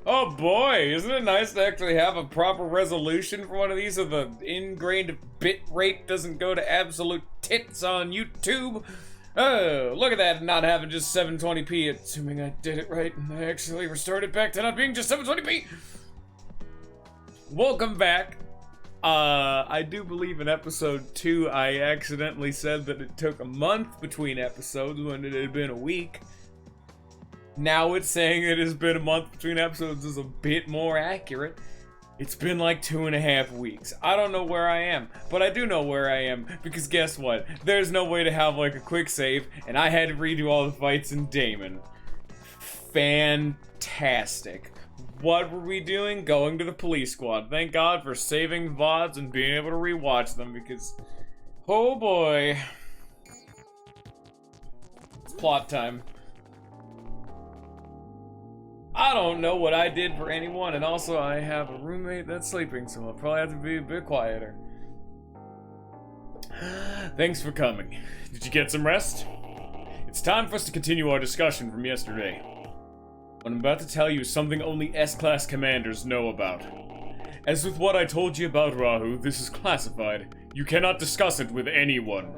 Oh boy, isn't it nice to actually have a proper resolution for one of these so the ingrained bit rate doesn't go to absolute tits on YouTube? Oh, look at that, not having just 720p, assuming I did it right and I actually restored it back to not being just 720p. Welcome back. I do believe in episode 2 I accidentally said that it took a month between episodes when it had been a week. Now it's saying it has been a month between episodes is a bit more accurate. It's been like 2.5 weeks. I don't know where I am, but I do know where I am, because guess what? There's no way to have like a quick save, and I had to redo all the fights in Damon. Fantastic. What were we doing? Going to the police squad. Thank God for saving VODs and being able to rewatch them, because oh boy. It's plot time. I don't know what I did for anyone, and also I have a roommate that's sleeping, so I'll probably have to be a bit quieter. Thanks for coming. Did you get some rest? It's time for us to continue our discussion from yesterday. What I'm about to tell you is something only S-Class commanders know about. As with what I told you about Rahu, this is classified. You cannot discuss it with anyone.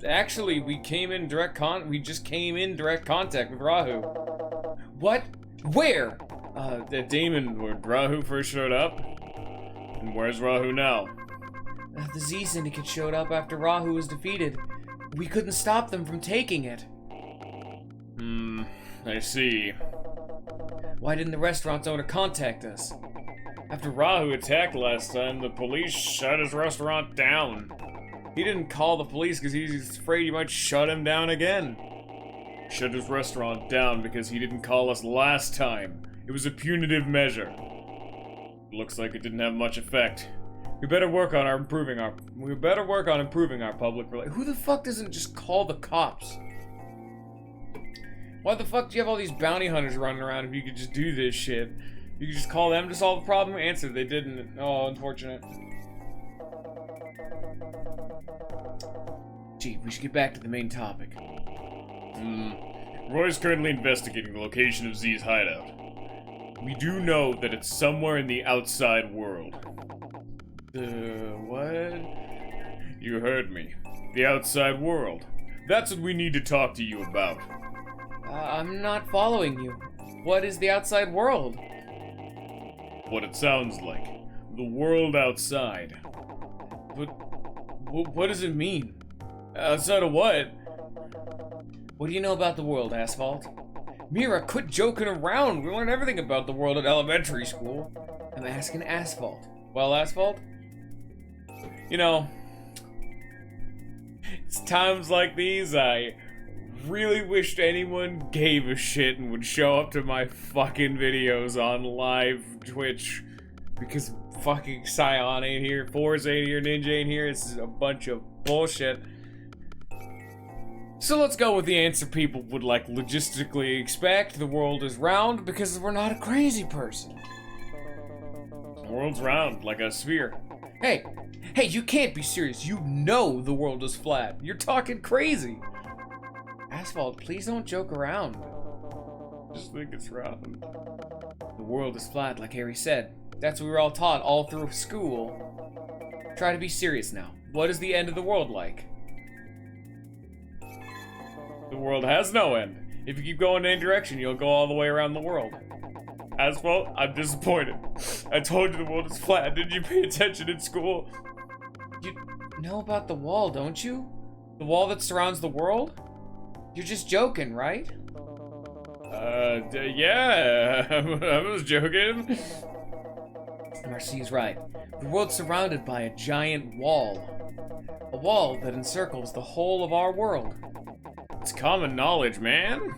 Actually, we just came in direct contact with Rahu. What? Where? Damon, where Rahu first showed up. And where's Rahu now? The Z Syndicate showed up after Rahu was defeated. We couldn't stop them from taking it. I see. Why didn't the restaurant's owner contact us? After Rahu attacked last time, the police shut his restaurant down. He didn't call the police because he's afraid he might shut him down again. Shut his restaurant down because he didn't call us last time. It was a punitive measure. Looks like it didn't have much effect. We better work on improving our public relations. Who the fuck doesn't just call the cops? Why the fuck do you have all these bounty hunters running around if you could just do this shit? You could just call them to solve the problem? Answer, they didn't. Oh, unfortunate. Gee, we should get back to the main topic. Roy's currently investigating the location of Z's hideout. We do know that it's somewhere in the outside world. What? You heard me. The outside world. That's what we need to talk to you about. I'm not following you. What is the outside world? What it sounds like. The world outside. But what does it mean? Outside of what? What do you know about the world, Asphalt? Mira, quit joking around. We learned everything about the world at elementary school. I'm asking Asphalt. Well, Asphalt? You know, it's times like these I really wished anyone gave a shit and would show up to my fucking videos on live Twitch. Because fucking Scion ain't here, Forza ain't here, Ninja ain't here. It's a bunch of bullshit. So let's go with the answer people would like logistically expect. The world is round because we're not a crazy person. The world's round, like a sphere. Hey, you can't be serious. You know the world is flat. You're talking crazy. Asphalt, please don't joke around. Just think it's round. The world is flat, like Harry said. That's what we were all taught all through school. Try to be serious now. What is the end of the world like? The world has no end. If you keep going in any direction, you'll go all the way around the world. Asphalt, I'm disappointed. I told you the world is flat. Did you pay attention in school? You know about the wall, don't you? The wall that surrounds the world? You're just joking, right? Yeah, I was joking. Marcy's right. The world's surrounded by a giant wall. A wall that encircles the whole of our world. It's common knowledge, man.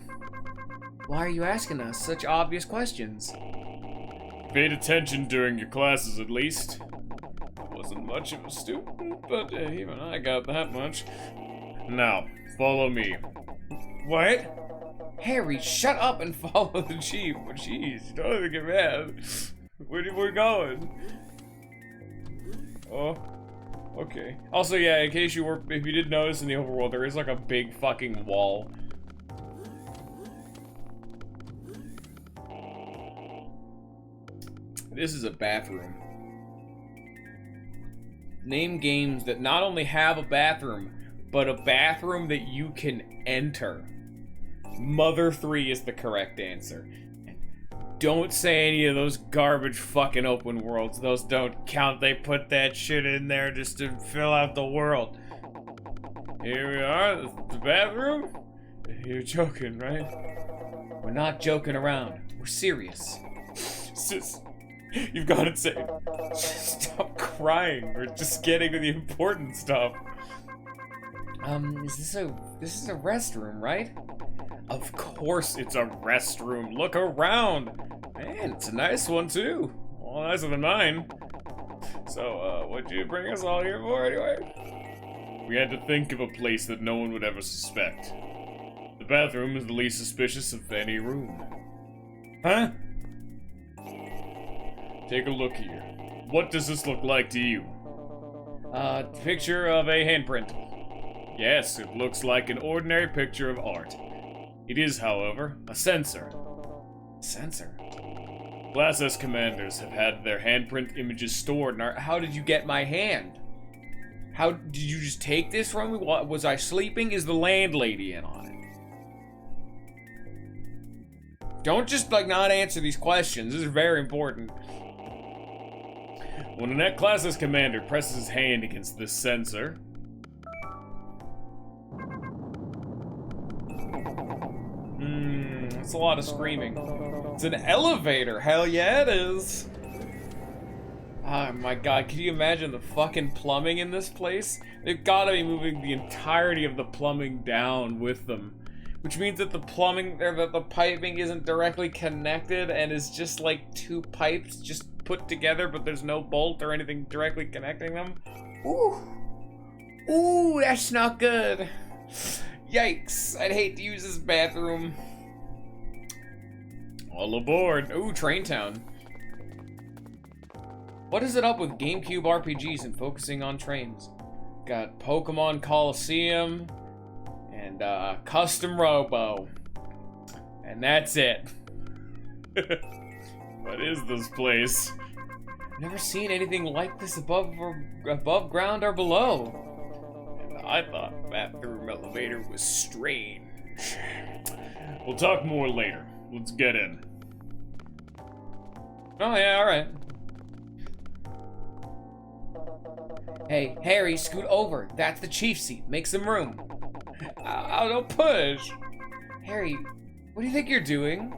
Why are you asking us such obvious questions? Paid attention during your classes, at least. Wasn't much of a student, but even I got that much. Now, follow me. What? Harry, shut up and follow the chief. Well, jeez, you don't have to get mad. Where we're going? Oh, okay. Also, yeah, in case you were, if you did notice in the overworld, there is like a big fucking wall. This is a bathroom. Name games that not only have a bathroom, but a bathroom that you can enter. Mother 3 is the correct answer. Don't say any of those garbage fucking open worlds. Those don't count. They put that shit in there just to fill out the world. Here we are, the bathroom? You're joking, right? We're not joking around. We're serious. Sis, you've got to say, stop crying. We're just getting to the important stuff. This is a restroom, right? Of course it's a restroom. Look around. Man, it's a nice one too. Well, nicer than mine. So, what'd you bring us all here for anyway? We had to think of a place that no one would ever suspect. The bathroom is the least suspicious of any room. Huh? Take a look here. What does this look like to you? Picture of a handprint. Yes, it looks like an ordinary picture of art. It is, however, a sensor. Sensor? Class S commanders have had their handprint images stored in our... How did you get my hand? How did you just take this from me? What, was I sleeping? Is the landlady in on it? Don't just, like, not answer these questions. This is very important. When a net Class S commander presses his hand against this sensor... That's a lot of screaming. It's an elevator. Hell yeah, it is. Oh my god, can you imagine the fucking plumbing in this place? They've got to be moving the entirety of the plumbing down with them. Which means that the plumbing, or that the piping isn't directly connected and is just like two pipes just put together, but there's no bolt or anything directly connecting them. Ooh. Ooh, that's not good. Yikes, I'd hate to use this bathroom. All aboard. Ooh, Train Town. What is it up with GameCube RPGs and focusing on trains? Got Pokemon Coliseum and Custom Robo. And that's it. What is this place? Never seen anything like this above ground or below. I thought bathroom elevator was strange. We'll talk more later. Let's get in. Oh yeah, alright. Hey, Harry, scoot over. That's the chief seat. Make some room. Ow, don't push. Harry, what do you think you're doing?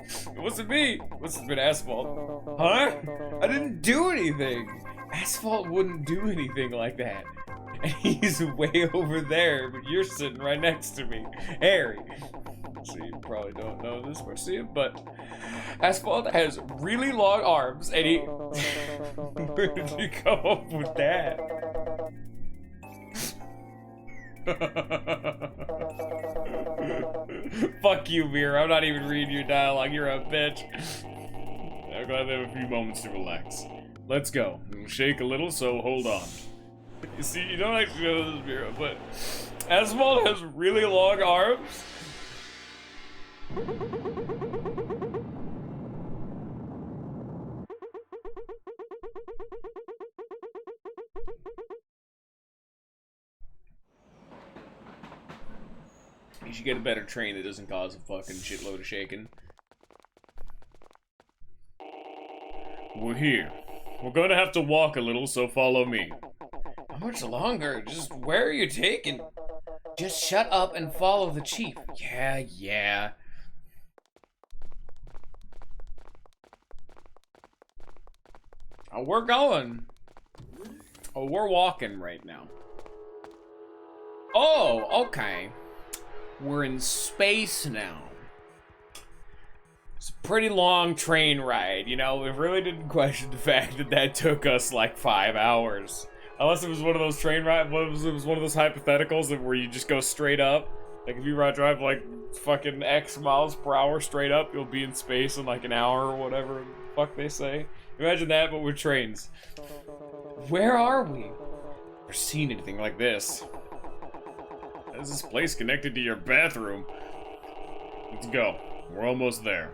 It wasn't me. Must have been Asphalt. Huh? I didn't do anything. Asphalt wouldn't do anything like that. And he's way over there, but you're sitting right next to me. Harry. So you probably don't know this, Marcia, but Asphalt has really long arms, and he... Where did you come up with that? Fuck you, Mir. I'm not even reading your dialogue. You're a bitch. I'm glad they have a few moments to relax. Let's go. We'll shake a little, so hold on. You see, you don't actually know this, Mira, but Asphalt has really long arms. You should get a better train that doesn't cause a fucking shitload of shaking. We're here. We're gonna have to walk a little, so follow me. How much longer? Just where are you taking? Just shut up and follow the chief. Yeah. Oh, we're going. Oh, we're walking right now. Oh, okay. We're in space now. It's a pretty long train ride, you know? We really didn't question the fact that that took us like 5 hours. Unless it was one of those train rides, it was one of those hypotheticals that where you just go straight up. Like if you drive like fucking X miles per hour straight up, you'll be in space in like an hour or whatever the fuck they say. Imagine that, but with trains. Where are we? Never seen anything like this. Is this place connected to your bathroom? Let's go. We're almost there.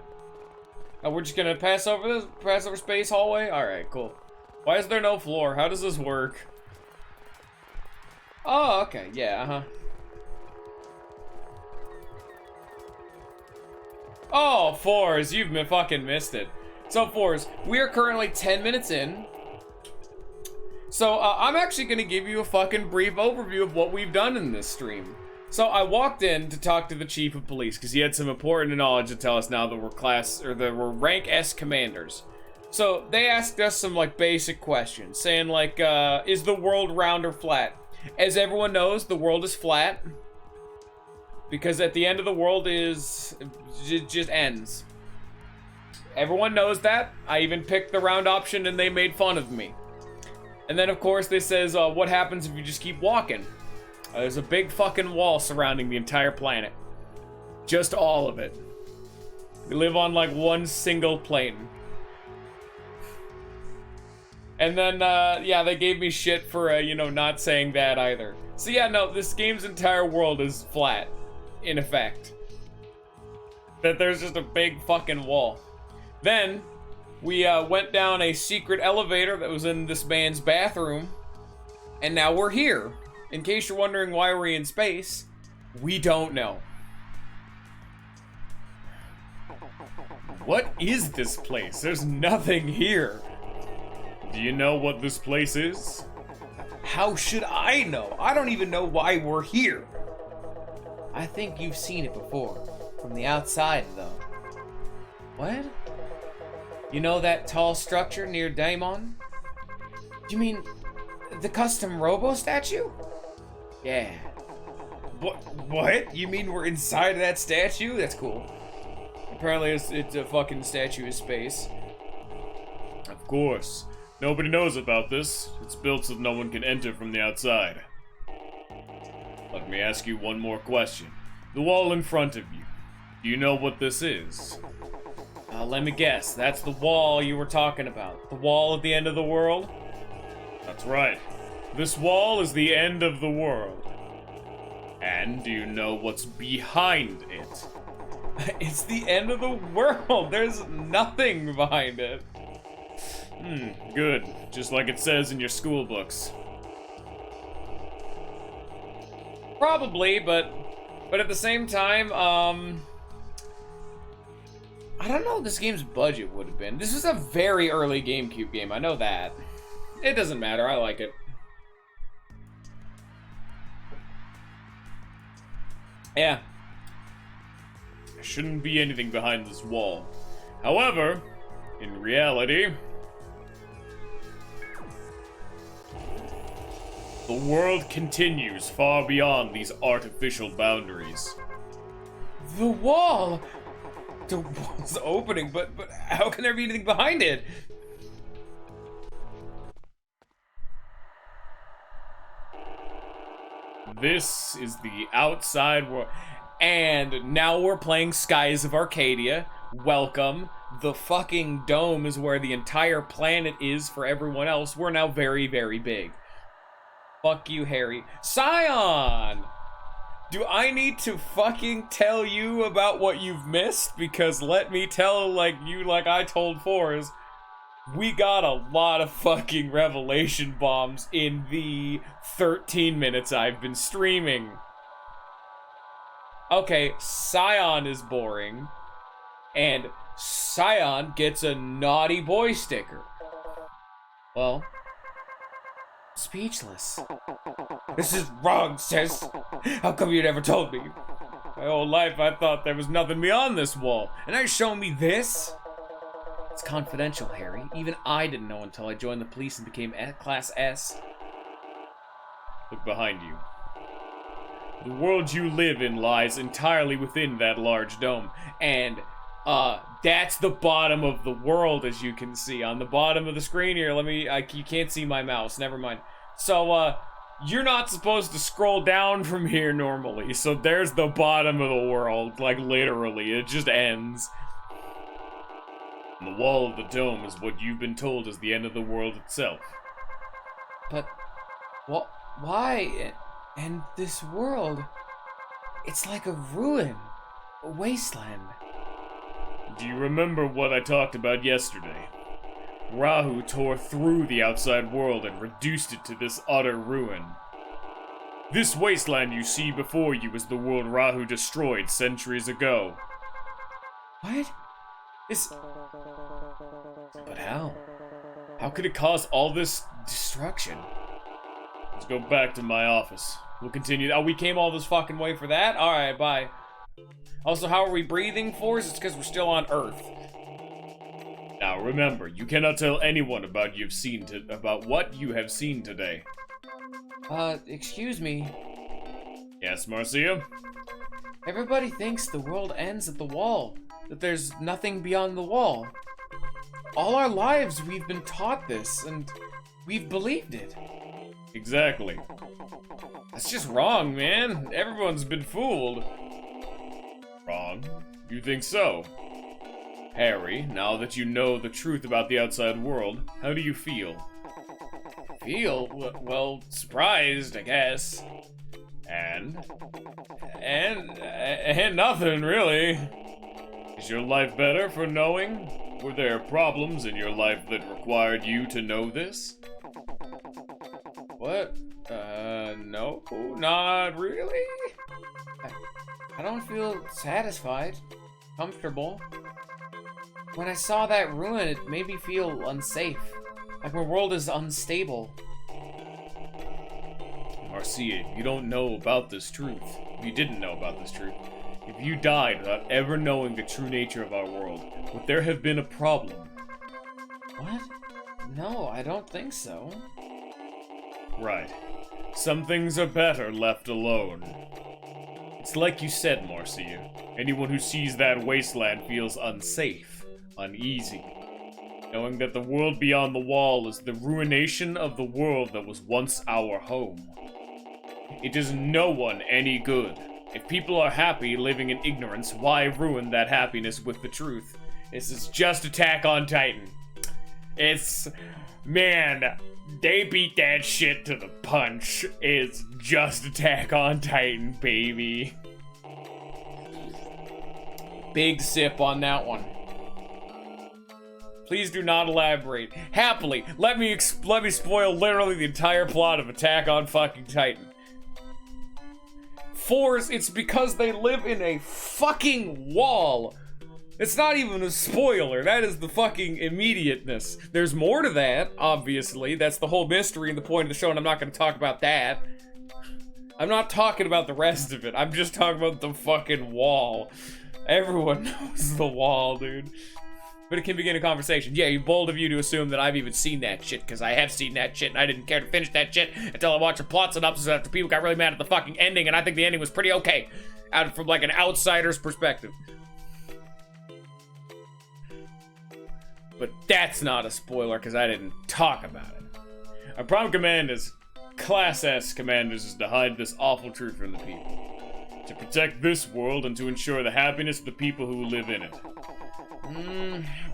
Oh, we're just gonna pass over space hallway? Alright, cool. Why is there no floor? How does this work? Oh, okay, yeah, uh-huh. Oh, Fours, you've fucking missed it. So, Fours, we are currently 10 minutes in. So, I'm actually gonna give you a fucking brief overview of what we've done in this stream. So, I walked in to talk to the chief of police, because he had some important knowledge to tell us now that we're rank S commanders. So, they asked us some, like, basic questions, saying, like, is the world round or flat? As everyone knows, the world is flat. Because at the end of the world just ends. Everyone knows that. I even picked the round option and they made fun of me. And then of course they says, what happens if you just keep walking? There's a big fucking wall surrounding the entire planet. Just all of it. We live on like one single plane. And then, yeah, they gave me shit for, you know, not saying that either. So yeah, no, this game's entire world is flat. In effect. That there's just a big fucking wall. Then, we went down a secret elevator that was in this man's bathroom. And now we're here. In case you're wondering why we're in space, we don't know. What is this place? There's nothing here. Do you know what this place is? How should I know? I don't even know why we're here. I think you've seen it before. From the outside, though. What? You know that tall structure near Daemon? You mean the custom Robo statue? Yeah. What? You mean we're inside of that statue? That's cool. Apparently it's a fucking statue of space. Of course. Nobody knows about this. It's built so no one can enter from the outside. Let me ask you one more question. The wall in front of you. Do you know what this is? Let me guess. That's the wall you were talking about. The wall at the end of the world? That's right. This wall is the end of the world. And do you know what's behind it? It's the end of the world. There's nothing behind it. Good. Just like it says in your school books. Probably, but at the same time, I don't know what this game's budget would have been. This was a very early GameCube game, I know that. It doesn't matter, I like it. Yeah. There shouldn't be anything behind this wall. However, in reality, the world continues far beyond these artificial boundaries. The wall! The wall's opening, but how can there be anything behind it? This is the outside world. And now we're playing Skies of Arcadia. Welcome. The fucking dome is where the entire planet is for everyone else. We're now very, very big. Fuck you, Harry. Scion! Do I need to fucking tell you about what you've missed? Because let me tell like I told Fours, we got a lot of fucking revelation bombs in the 13 minutes I've been streaming. Okay, Scion is boring, and Scion gets a naughty boy sticker. Well, speechless. This is wrong, sis. How come you never told me? My whole life I thought there was nothing beyond this wall, and now you're showing me this? It's confidential, Harry. Even I didn't know until I joined the police and became Class S. Look behind you. The world you live in lies entirely within that large dome, and that's the bottom of the world, as you can see on the bottom of the screen here. You can't see my mouse, never mind. So you're not supposed to scroll down from here normally, so there's the bottom of the world, like literally, it just ends. And the wall of the dome is what you've been told is the end of the world itself. But why? And this world, it's like a ruin, a wasteland. Do you remember what I talked about yesterday? Rahu tore through the outside world and reduced it to this utter ruin. This wasteland you see before you is the world Rahu destroyed centuries ago. What? But how? How could it cause all this destruction? Let's go back to my office. We'll continue. Oh, we came all this fucking way for that? Alright, bye. Also, how are we breathing for? It's because we're still on Earth. Now remember, you cannot tell anyone about what you have seen today. Excuse me. Yes, Marcia? Everybody thinks the world ends at the wall, that there's nothing beyond the wall. All our lives we've been taught this, and we've believed it. Exactly. That's just wrong, man. Everyone's been fooled. Wrong? You think so? Harry, now that you know the truth about the outside world, how do you feel? Feel? Well, surprised, I guess. And nothing, really. Is your life better for knowing? Were there problems in your life that required you to know this? What? No, not really. I don't feel satisfied, comfortable. When I saw that ruin, it made me feel unsafe. Like my world is unstable. Marcia, you don't know about this truth. If you didn't know about this truth, if you died without ever knowing the true nature of our world, would there have been a problem? What? No, I don't think so. Right. Some things are better left alone. It's like you said, Marcia. Anyone who sees that wasteland feels unsafe, uneasy, knowing that the world beyond the wall is the ruination of the world that was once our home. It does no one any good. If people are happy living in ignorance, why ruin that happiness with the truth? This is just Attack on Titan. Man, they beat that shit to the punch. It's just Attack on Titan, baby. Big sip on that one. Please do not elaborate. Happily, let me spoil literally the entire plot of Attack on fucking Titan. It's because they live in a fucking wall. It's not even a spoiler. That is the fucking immediateness. There's more to that, obviously. That's the whole mystery and the point of the show, and I'm not going to talk about that. I'm not talking about the rest of it. I'm just talking about the fucking wall. Everyone knows the wall, dude. But it can begin a conversation. Yeah, you're bold of you to assume that I've even seen that shit, because I have seen that shit, and I didn't care to finish that shit until I watched a plot synopsis after people got really mad at the fucking ending, and I think the ending was pretty okay, from like an outsider's perspective. But that's not a spoiler, because I didn't talk about it. Our prime command as Class S commanders is to hide this awful truth from the people, to protect this world and to ensure the happiness of the people who live in it.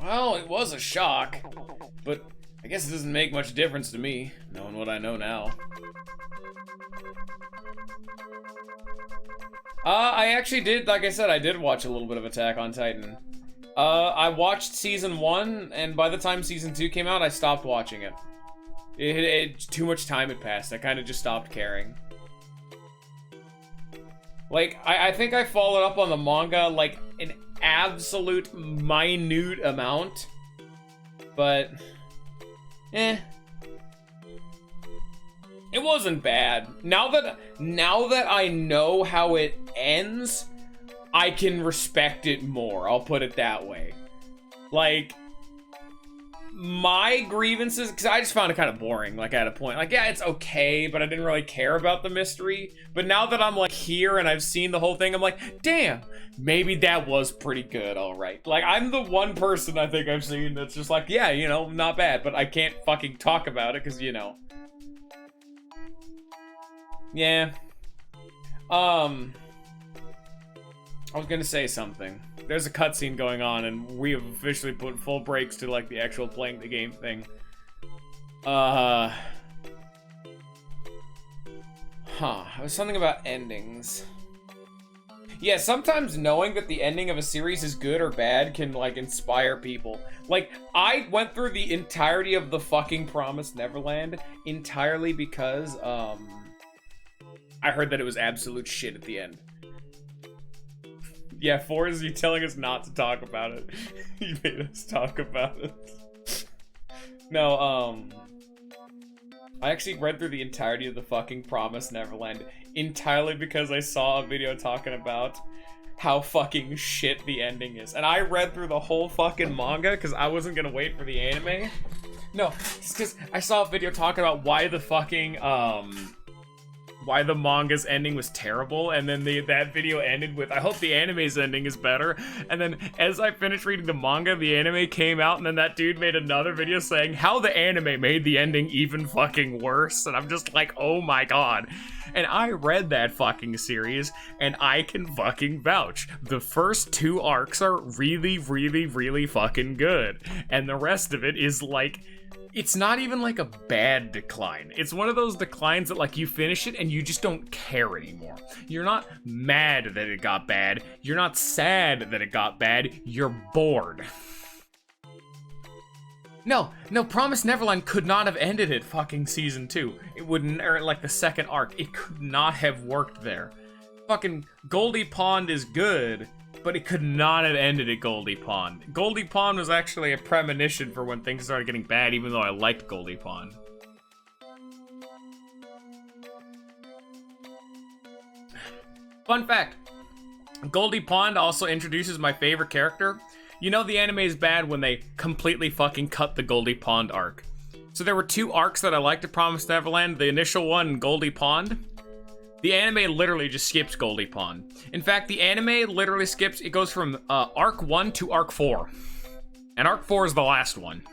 Well, it was a shock, but I guess it doesn't make much difference to me, knowing what I know now. I actually did, like I said, I did watch a little bit of Attack on Titan. I watched season 1, and by the time season 2 came out, I stopped watching it. Too much time had passed. I kind of just stopped caring. Like, I think I followed up on the manga, like, an absolute minute amount. But, it wasn't bad. Now that I know how it ends, I can respect it more. I'll put it that way. Like, my grievances, because I just found it kind of boring, like, at a point. Like, yeah, it's okay, but I didn't really care about the mystery. But now that I'm, like, here and I've seen the whole thing, I'm like, damn, maybe that was pretty good, alright. Like, I'm the one person I think I've seen that's just like, yeah, you know, not bad, but I can't fucking talk about it, because, you know. Yeah. I was gonna say something. There's a cutscene going on, and we have officially put full brakes to, like, the actual playing the game thing. It was something about endings. Yeah, sometimes knowing that the ending of a series is good or bad can, like, inspire people. Like, I went through the entirety of the fucking Promised Neverland entirely because, I heard that it was absolute shit at the end. Yeah, Forrest, you telling us not to talk about it. You made us talk about it. No, I actually read through the entirety of the fucking Promised Neverland entirely because I saw a video talking about how fucking shit the ending is. And I read through the whole fucking manga because I wasn't gonna wait for the anime. No, it's because I saw a video talking about why the fucking, why the manga's ending was terrible, and then that video ended with, I hope the anime's ending is better, and then as I finished reading the manga, the anime came out, and then that dude made another video saying how the anime made the ending even fucking worse, and I'm just like, oh my god. And I read that fucking series, and I can fucking vouch. The first 2 arcs are really, really, really fucking good, and the rest of it is like, it's not even like a bad decline. It's one of those declines that like you finish it and you just don't care anymore. You're not mad that it got bad. You're not sad that it got bad. You're bored. No, Promised Neverland could not have ended at fucking season 2. It wouldn't, or like the second arc. It could not have worked there. Fucking Goldie Pond is good, but it could not have ended at Goldie Pond. Goldie Pond was actually a premonition for when things started getting bad, even though I liked Goldie Pond. Fun fact, Goldie Pond also introduces my favorite character. You know the anime is bad when they completely fucking cut the Goldie Pond arc. So there were 2 arcs that I liked to Promised Neverland. The initial one, Goldie Pond. The anime literally just skips Goldie Pond. In fact, the anime literally skips, it goes from Arc 1 to Arc 4. And Arc 4 is the last one.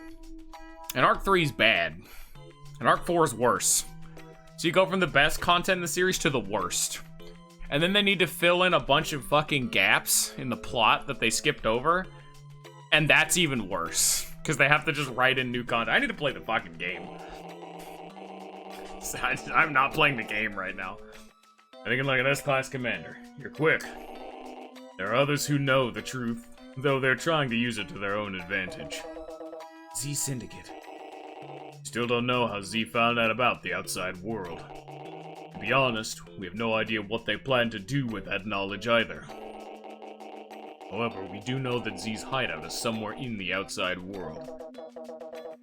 And Arc 3 is bad. And Arc 4 is worse. So you go from the best content in the series to the worst. And then they need to fill in a bunch of fucking gaps in the plot that they skipped over. And that's even worse. Because they have to just write in new content. I need to play the fucking game. I'm not playing the game right now. Thinking like an S-Class commander. You're quick. There are others who know the truth, though they're trying to use it to their own advantage. Z Syndicate. Still don't know how Z found out about the outside world. To be honest, we have no idea what they plan to do with that knowledge either. However, we do know that Z's hideout is somewhere in the outside world.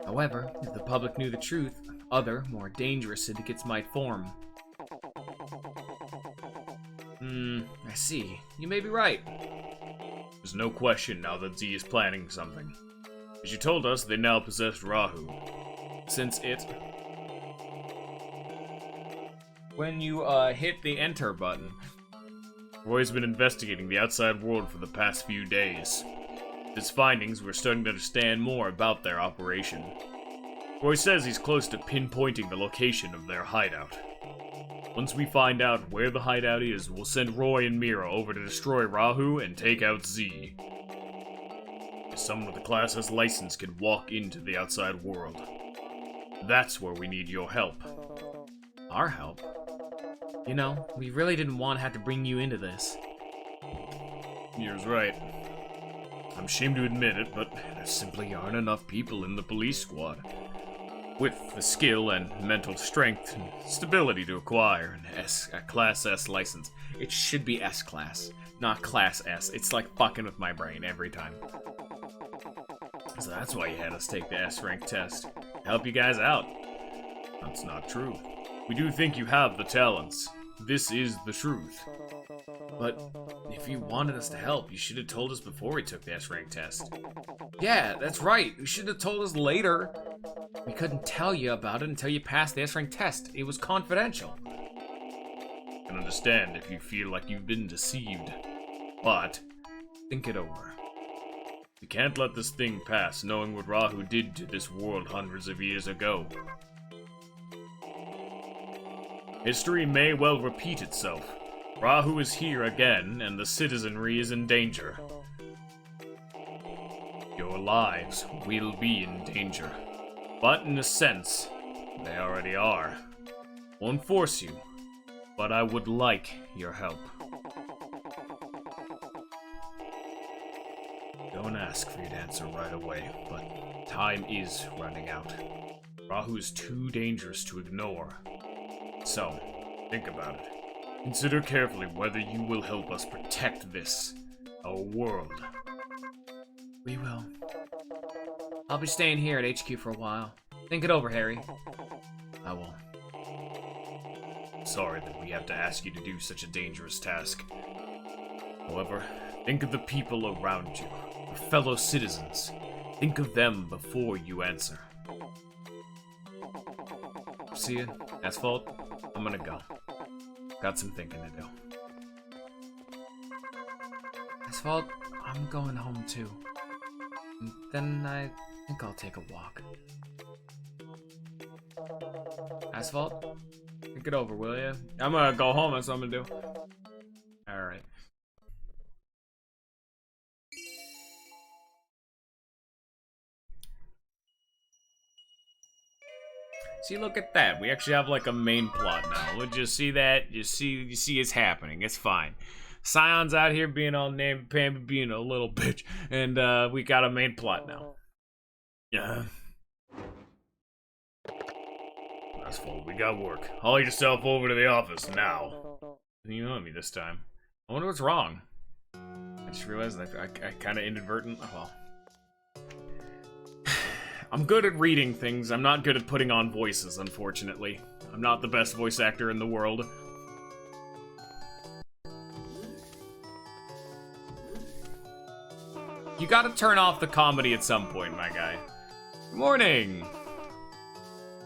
However, if the public knew the truth, other, more dangerous syndicates might form. I see. You may be right. There's no question now that Z is planning something. As you told us, they now possess Rahu. Since it... When you, hit the enter button. Roy's been investigating the outside world for the past few days. With his findings, we're starting to understand more about their operation. Roy says he's close to pinpointing the location of their hideout. Once we find out where the hideout is, we'll send Roy and Mira over to destroy Rahu and take out Z. Someone with a Class S license can walk into the outside world. That's where we need your help. Our help? You know, we really didn't want to have to bring you into this. You're right. I'm ashamed to admit it, but there simply aren't enough people in the police squad. With the skill and mental strength and stability to acquire a Class S license. It should be S-Class, not Class S. It's like fucking with my brain every time. So that's why you had us take the S-Rank test. To help you guys out. That's not true. We do think you have the talents. This is the truth. But if you wanted us to help, you should have told us before we took the S-Rank test. Yeah, that's right. You should have told us later. We couldn't tell you about it until you passed the S-Rank test. It was confidential. I can understand if you feel like you've been deceived. But, think it over. We can't let this thing pass knowing what Rahu did to this world hundreds of years ago. History may well repeat itself. Rahu is here again, and the citizenry is in danger. Your lives will be in danger. But in a sense, they already are. Won't force you, but I would like your help. answer right away, but time is running out. Rahu is too dangerous to ignore. So, think about it. Consider carefully whether you will help us protect this, our world. We will. I'll be staying here at HQ for a while. Think it over, Harry. I will. Sorry that we have to ask you to do such a dangerous task. However, think of the people around you, your fellow citizens. Think of them before you answer. See ya, Asphalt. I'm gonna go. Got some thinking to do. Asphalt, I'm going home too. And then I think I'll take a walk. Asphalt, think it over, will ya? I'm gonna go home, that's what I'm gonna do. Alright. See, look at that. We actually have like a main plot now. Would you see that? You see it's happening. It's fine. Scion's out here being all namby-pamby, being a little bitch, and we got a main plot now. Yeah. That's full. We got work. Haul yourself over to the office now. You know me this time. I wonder what's wrong. I just realized that I kind of inadvertent. Oh, well. I'm good at reading things. I'm not good at putting on voices, unfortunately. I'm not the best voice actor in the world. You gotta turn off the comedy at some point, my guy. Good morning!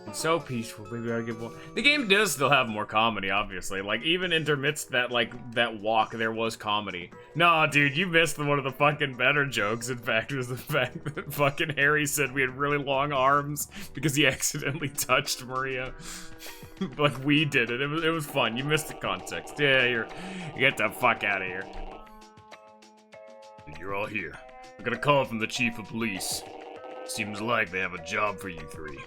It's so peaceful, maybe I get more. The game does still have more comedy, obviously. Like, even intermits that, that walk, there was comedy. Nah, dude, you missed one of the fucking better jokes, in fact, was the fact that fucking Harry said we had really long arms because he accidentally touched Maria. Like, we did it. It was fun. You missed the context. Yeah, you get the fuck out of here. You're all here. I got a call from the chief of police. Seems like they have a job for you three.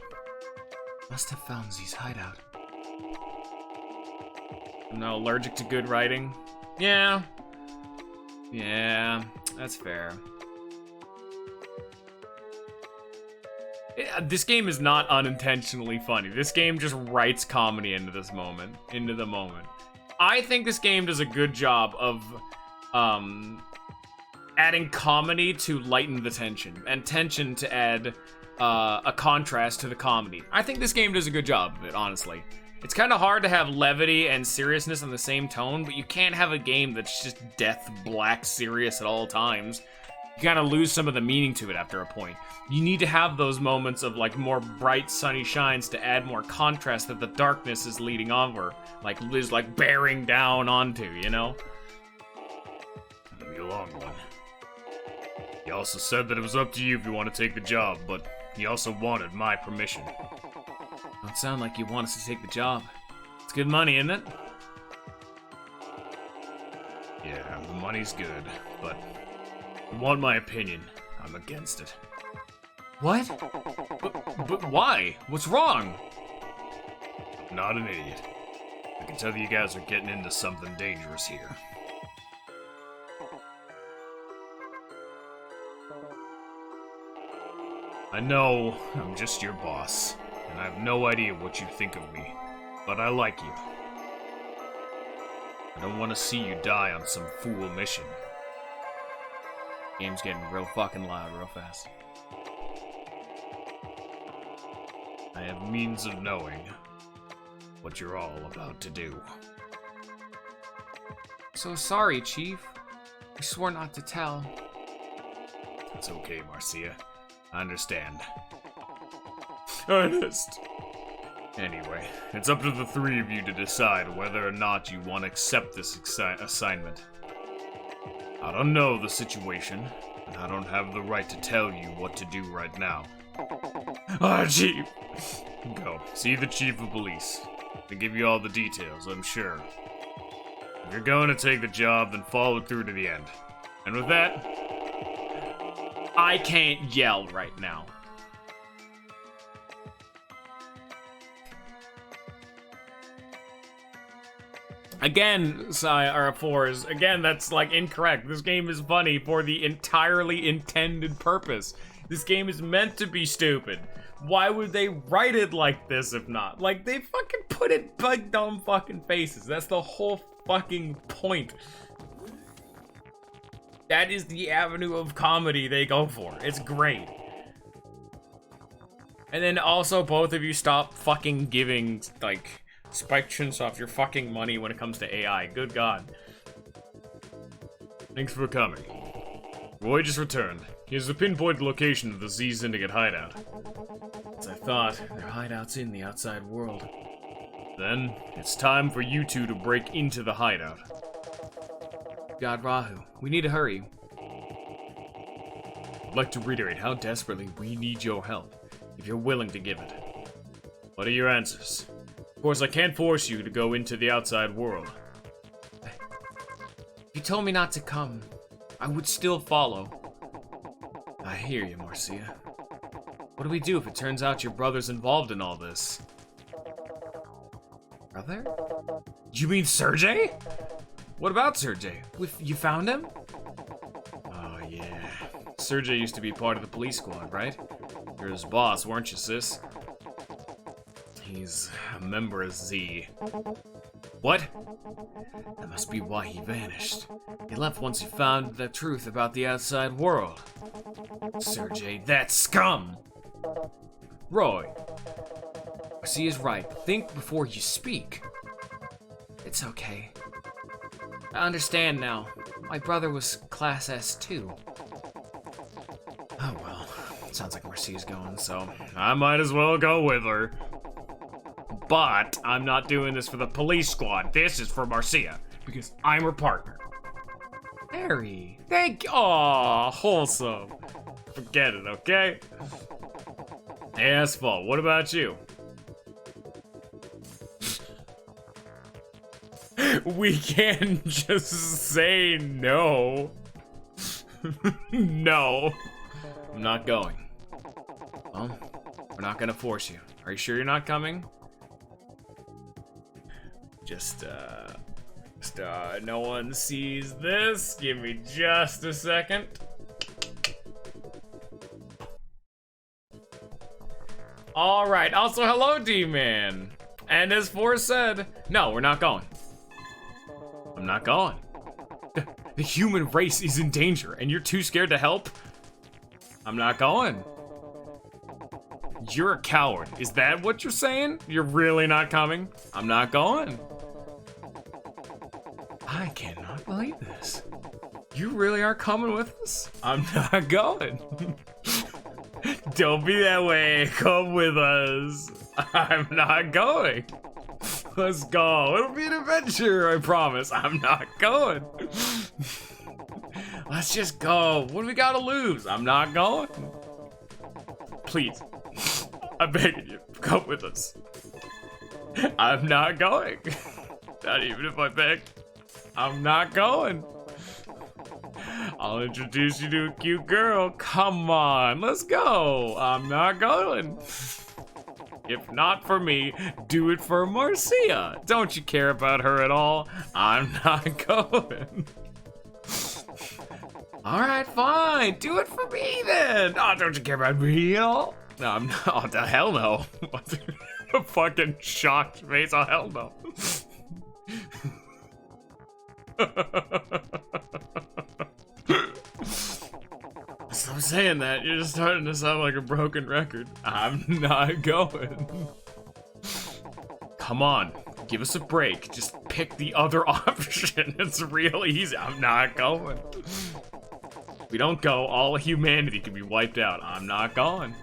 Must have found Z's hideout. I'm not allergic to good writing. Yeah. Yeah, that's fair. This game is not unintentionally funny. This game just writes comedy into the moment. I think this game does a good job of adding comedy to lighten the tension, and tension to add a contrast to the comedy. I think this game does a good job of it, honestly. It's kind of hard to have levity and seriousness in the same tone, but you can't have a game that's just death black serious at all times. You kind of lose some of the meaning to it after a point. You need to have those moments of like more bright sunny shines to add more contrast that the darkness is leading over, like is like bearing down onto, you know? The long one. He also said that it was up to you if you want to take the job, but he also wanted my permission. Don't sound like you want us to take the job. It's good money, isn't it? Yeah, the money's good, but if you want my opinion, I'm against it. What? But why? What's wrong? I'm not an idiot. I can tell you guys are getting into something dangerous here. I know I'm just your boss, and I have no idea what you think of me, but I like you. I don't want to see you die on some fool mission. Game's getting real fucking loud real fast. I have means of knowing what you're all about to do. So sorry, Chief. I swore not to tell. It's okay, Marcia. I understand. Ernest. Anyway, it's up to the three of you to decide whether or not you want to accept this assignment. I don't know the situation, and I don't have the right to tell you what to do right now. Chief! Go, see the chief of police. They'll give you all the details, I'm sure. If you're going to take the job, then follow it through to the end. And with that, I can't yell right now. Again, or fours. Again, that's like incorrect. This game is funny for the entirely intended purpose. This game is meant to be stupid. Why would they write it like this if not? Like, they fucking put it big dumb fucking faces. That's the whole fucking point. That is the avenue of comedy they go for. It's great. And then also, both of you stop fucking giving, like, Spike Chunsoft your fucking money when it comes to AI. Good God. Thanks for coming. Roy just returned. Here's the pinpoint location of the Z Syndicate hideout. As I thought, their hideout's in the outside world. Then, it's time for you two to break into the hideout. God, Rahu, we need to hurry. I'd like to reiterate how desperately we need your help, if you're willing to give it. What are your answers? Of course, I can't force you to go into the outside world. If you told me not to come, I would still follow. I hear you, Marcia. What do we do if it turns out your brother's involved in all this? Brother? You mean Sergey? What about Sergey? You found him? Oh, yeah. Sergey used to be part of the police squad, right? You're his boss, weren't you, sis? He's a member of Z. What? That must be why he vanished. He left once he found the truth about the outside world. Sergey, that scum! Roy. Marcia is right. Think before you speak. It's okay. I understand now. My brother was Class S too. Oh well, sounds like Marcia's going, so I might as well go with her. But I'm not doing this for the police squad. This is for Marcia, because I'm her partner. Harry. Thank you. Aw, wholesome. Forget it, okay? Hey, Asphalt, what about you? We can't just say no. No. I'm not going. Well, we're not gonna force you. Are you sure you're not coming? Just, no one sees this. Give me just a second. Alright, also hello, D-Man. And as Forrest said, no, we're not going. I'm not going. The human race is in danger, and you're too scared to help? I'm not going. You're a coward. Is that what you're saying? You're really not coming? I'm not going. I cannot believe this. You really are coming with us? I'm not going. Don't be that way. Come with us. I'm not going. Let's go. It'll be an adventure, I promise. I'm not going. Let's just go. What do we gotta lose? I'm not going. Please. I'm begging you. Come with us. I'm not going. Not even if I beg. I'm not going. I'll introduce you to a cute girl. Come on, let's go. I'm not going. If not for me, do it for Marcia. Don't you care about her at all? I'm not going. All right, fine. Do it for me then. Oh, don't you care about me at all? No, I'm not. Oh, the hell no. A fucking shocked face. Oh, hell no. Stop saying that. You're just starting to sound like a broken record. I'm not going. Come on, give us a break. Just pick the other option. It's real easy. I'm not going. If we don't go, all humanity can be wiped out. I'm not going.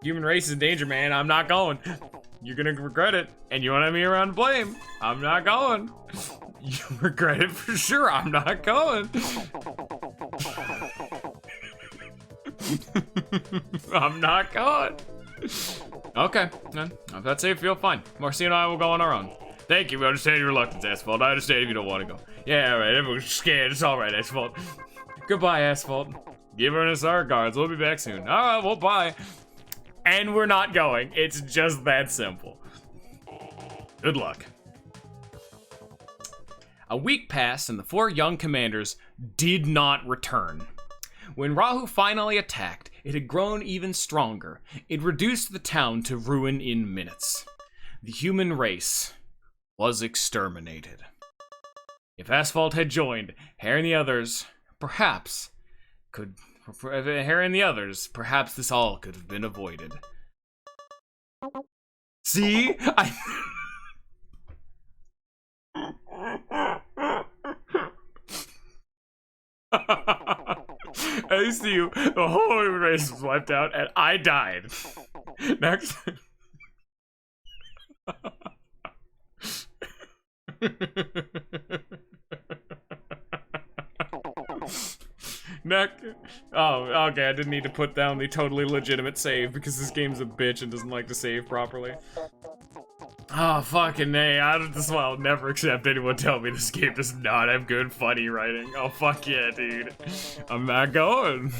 Human race is in danger, man. I'm not going. You're gonna regret it, and you want me around to blame. I'm not going. You regret it for sure. I'm not going. I'm not going. Okay, then. If that's how you feel, fine. Marcia and I will go on our own. Thank you. We understand your reluctance, Asphalt. I understand if you don't want to go. Yeah, alright. Everyone's scared. It's alright, Asphalt. Goodbye, Asphalt. Give her us our regards. We'll be back soon. Alright, well, bye. And we're not going. It's just that simple. Good luck. A week passed and the 4 young commanders did not return. When Rahu finally attacked, it had grown even stronger. It reduced the town to ruin in minutes. The human race was exterminated. If Asphalt had joined, Harry and the others, perhaps this all could have been avoided. See? I see you. The whole human race was wiped out, and I died. Next. Next. Oh, okay. I didn't need to put down the totally legitimate save because this game's a bitch and doesn't like to save properly. Oh, fucking A. I'll never accept anyone tell me this game does not have good, funny writing. Oh, fuck yeah, dude. I'm not going.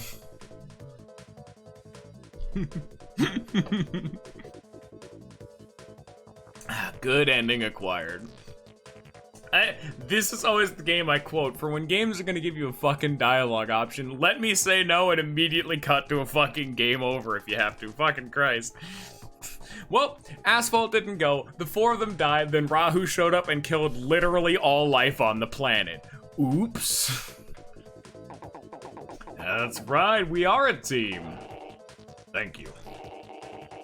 Good ending acquired. This is always the game I quote for when games are gonna give you a fucking dialogue option. Let me say no and immediately cut to a fucking game over if you have to. Fucking Christ. Well, Asphalt didn't go. The 4 of them died, then Rahu showed up and killed literally all life on the planet. Oops. That's right, we are a team. Thank you.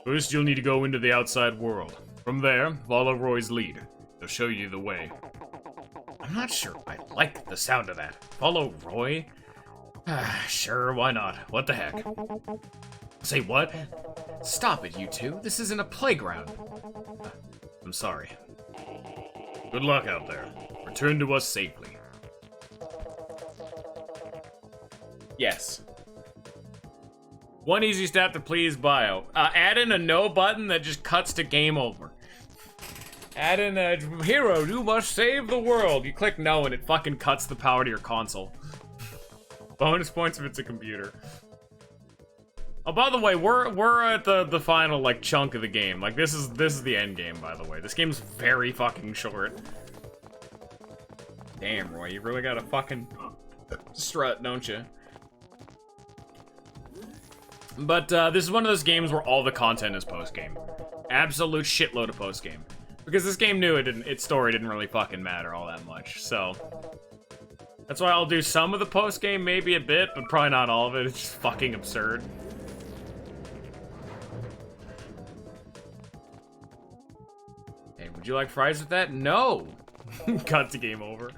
First, you'll need to go into the outside world. From there, follow Roy's lead. He'll show you the way. I'm not sure I like the sound of that. Follow Roy? Sure, why not? What the heck? Say what? Stop it, you two. This isn't a playground. I'm sorry. Good luck out there. Return to us safely. Yes. One easy step to please bio. Add in a no button that just cuts to game over. Add in a hero, you must save the world. You click no and it fucking cuts the power to your console. Bonus points if it's a computer. Oh, by the way, we're at the final like chunk of the game. Like this is the end game, by the way. This game's very fucking short. Damn, Roy, you really got a fucking strut, don't you? But this is one of those games where all the content is post-game. Absolute shitload of post-game. Because this game knew its story didn't really fucking matter all that much, so... That's why I'll do some of the post-game, maybe a bit, but probably not all of it. It's just fucking absurd. Hey, would you like fries with that? No! Cut to game over.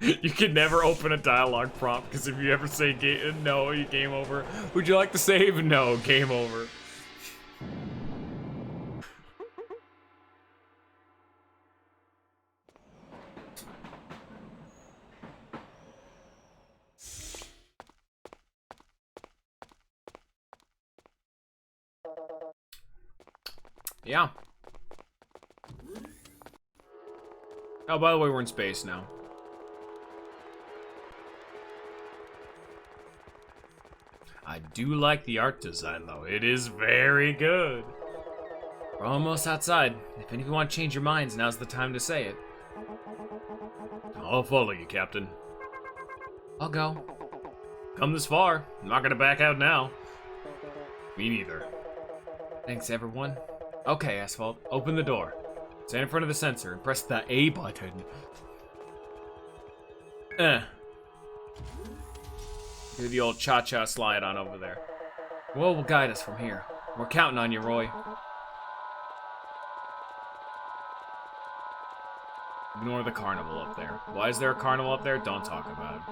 You can never open a dialogue prompt, because if you ever say no, you game over. Would you like to save? No, game over. Yeah. Oh, by the way, we're in space now. I do like the art design, though. It is very good. We're almost outside. If any of you want to change your minds, now's the time to say it. I'll follow you, Captain. I'll go. Come this far. I'm not gonna back out now. Me neither. Thanks, everyone. Okay, Asphalt. Open the door. Stand in front of the sensor and press the A button. Do the old cha-cha slide on over there. Will will guide us from here. We're counting on you, Roy. Ignore the carnival up there. Why is there a carnival up there? Don't talk about it.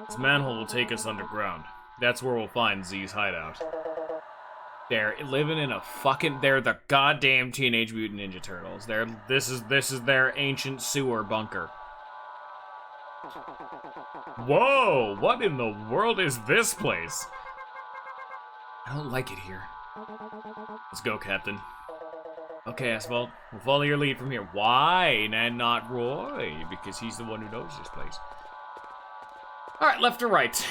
This manhole will take us underground. That's where we'll find Z's hideout. They're living in a fucking... They're the goddamn Teenage Mutant Ninja Turtles. This is their ancient sewer bunker. Whoa! What in the world is this place? I don't like it here. Let's go, Captain. Okay, Asphalt. We'll follow your lead from here. Why? And not Roy? Because he's the one who knows this place. Alright, left or right?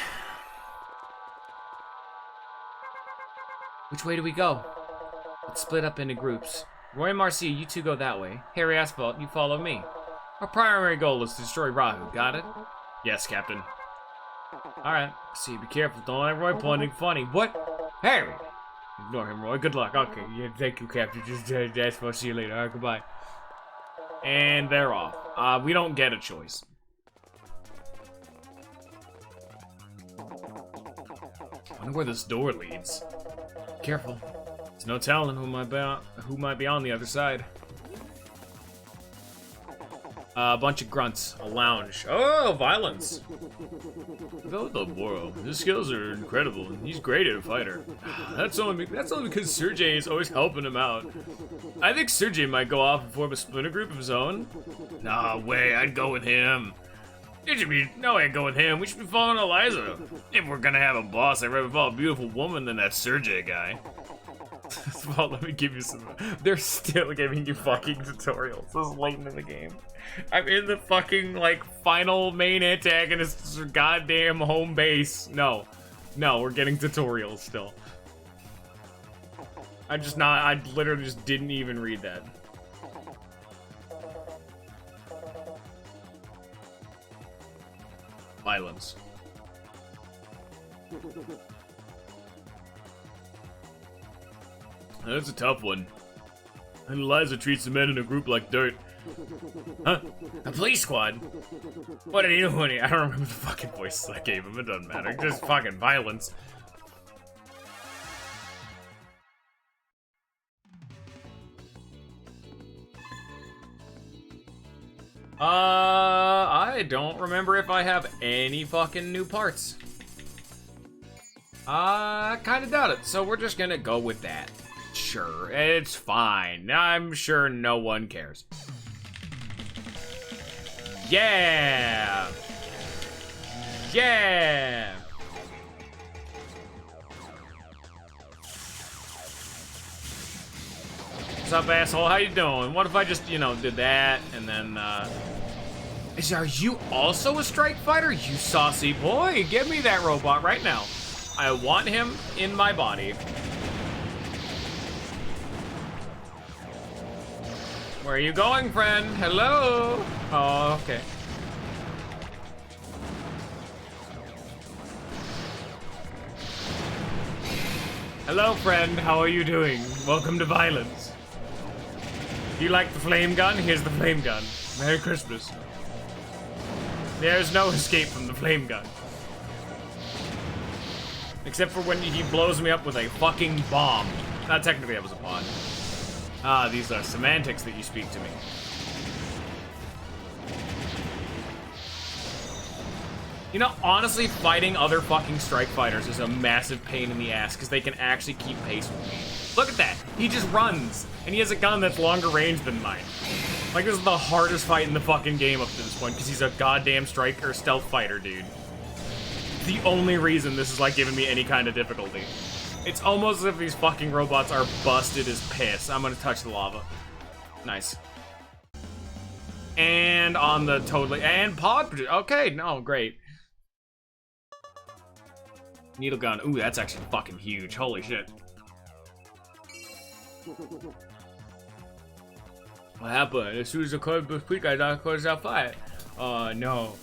Which way do we go? Let's split up into groups. Roy and Marcia, you two go that way. Harry Asphalt, you follow me. Our primary goal is to destroy Rahu, got it? Yes, Captain. Alright. See, be careful, don't let Roy pull anything funny. What? Harry! Ignore him, Roy. Good luck. Okay, yeah, thank you, Captain. Just, Asphalt, see you later. Alright, goodbye. And they're off. We don't get a choice. I wonder where this door leads. Careful. There's no telling who might be on the other side. A bunch of grunts. A lounge. Oh, violence. About the world. His skills are incredible, and he's great at a fighter. That's only because Sergei is always helping him out. I think Sergei might go off and form a splinter group of his own. Nah, way, I'd go with him. No way I'd go with him. We should be following Eliza. If we're gonna have a boss, I'd rather follow a beautiful woman than that Sergei guy. Well, let me give you some. They're still giving you fucking tutorials this late in the game. I'm in the fucking, like, final main antagonist's goddamn home base. No, we're getting tutorials still. I literally just didn't even read that. Violence. That's a tough one. And Eliza treats the men in a group like dirt. Huh? A police squad? What are you doing? I don't remember the fucking voices I gave him. It doesn't matter. Just fucking violence. I don't remember if I have any fucking new parts. I kinda doubt it, so we're just gonna go with that. Sure, it's fine. I'm sure no one cares. Yeah! Yeah! What's up, asshole? How you doing? What if I just, did that, and then, Are you also a strike fighter? You saucy boy! Give me that robot right now. I want him in my body. Where are you going, friend? Hello? Oh, okay. Hello, friend. How are you doing? Welcome to violence. Do you like the flame gun? Here's the flame gun. Merry Christmas. There's no escape from the flame gun. Except for when he blows me up with a fucking bomb. Not technically, that was a pod. Ah, these are semantics that you speak to me. Honestly, fighting other fucking strike fighters is a massive pain in the ass because they can actually keep pace with me. Look at that. He just runs, and he has a gun that's longer range than mine. Like, this is the hardest fight in the fucking game up to this point because he's a goddamn strike or stealth fighter, dude. The only reason this is, like, giving me any kind of difficulty. It's almost as if these fucking robots are busted as piss. I'm gonna touch the lava. Nice. And on the totally... And pod... Okay, no, great. Needle gun. Ooh, that's actually fucking huge. Holy shit. What happened? As soon as the code was quick, I thought close out fight. No.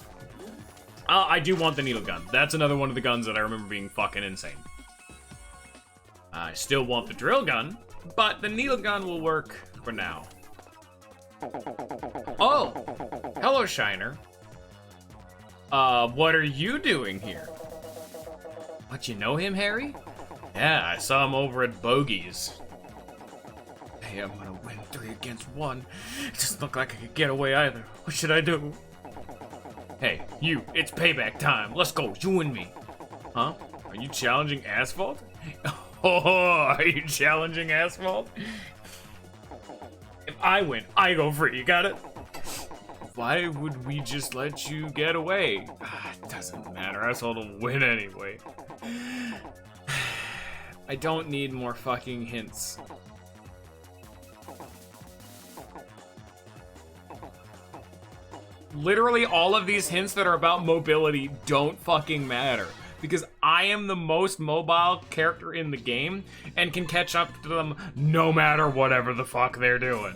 I do want the needle gun. That's another one of the guns that I remember being fucking insane. I still want the drill gun, but the needle gun will work for now. Oh! Hello, Shiner. What are you doing here? What, you know him, Harry? Yeah, I saw him over at Bogey's. Hey, I'm gonna win 3 against 1. It doesn't look like I could get away either. What should I do? Hey, you, it's payback time. Let's go, you and me. Huh? Are you challenging Asphalt? Oh, are you challenging Asphalt? If I win, I go free, you got it? Why would we just let you get away? It doesn't matter, Asphalt will win anyway. I don't need more fucking hints. Literally all of these hints that are about mobility don't fucking matter. because I am the most mobile character in the game and can catch up to them no matter whatever the fuck they're doing.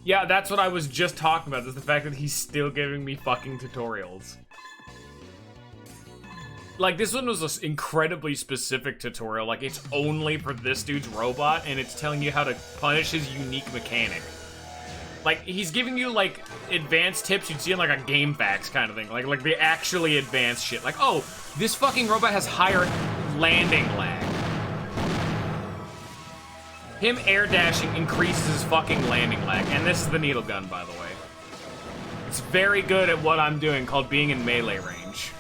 Yeah, that's what I was just talking about, is the fact that he's still giving me fucking tutorials. Like, this one was an incredibly specific tutorial. Like, it's only for this dude's robot, and it's telling you how to punish his unique mechanic. Like, he's giving you, like, advanced tips you'd see in, like, a game facts kind of thing. Like the actually advanced shit. Like, oh, this fucking robot has higher landing lag. Him air dashing increases his fucking landing lag. And this is the needle gun, by the way. It's very good at what I'm doing, called being in melee range.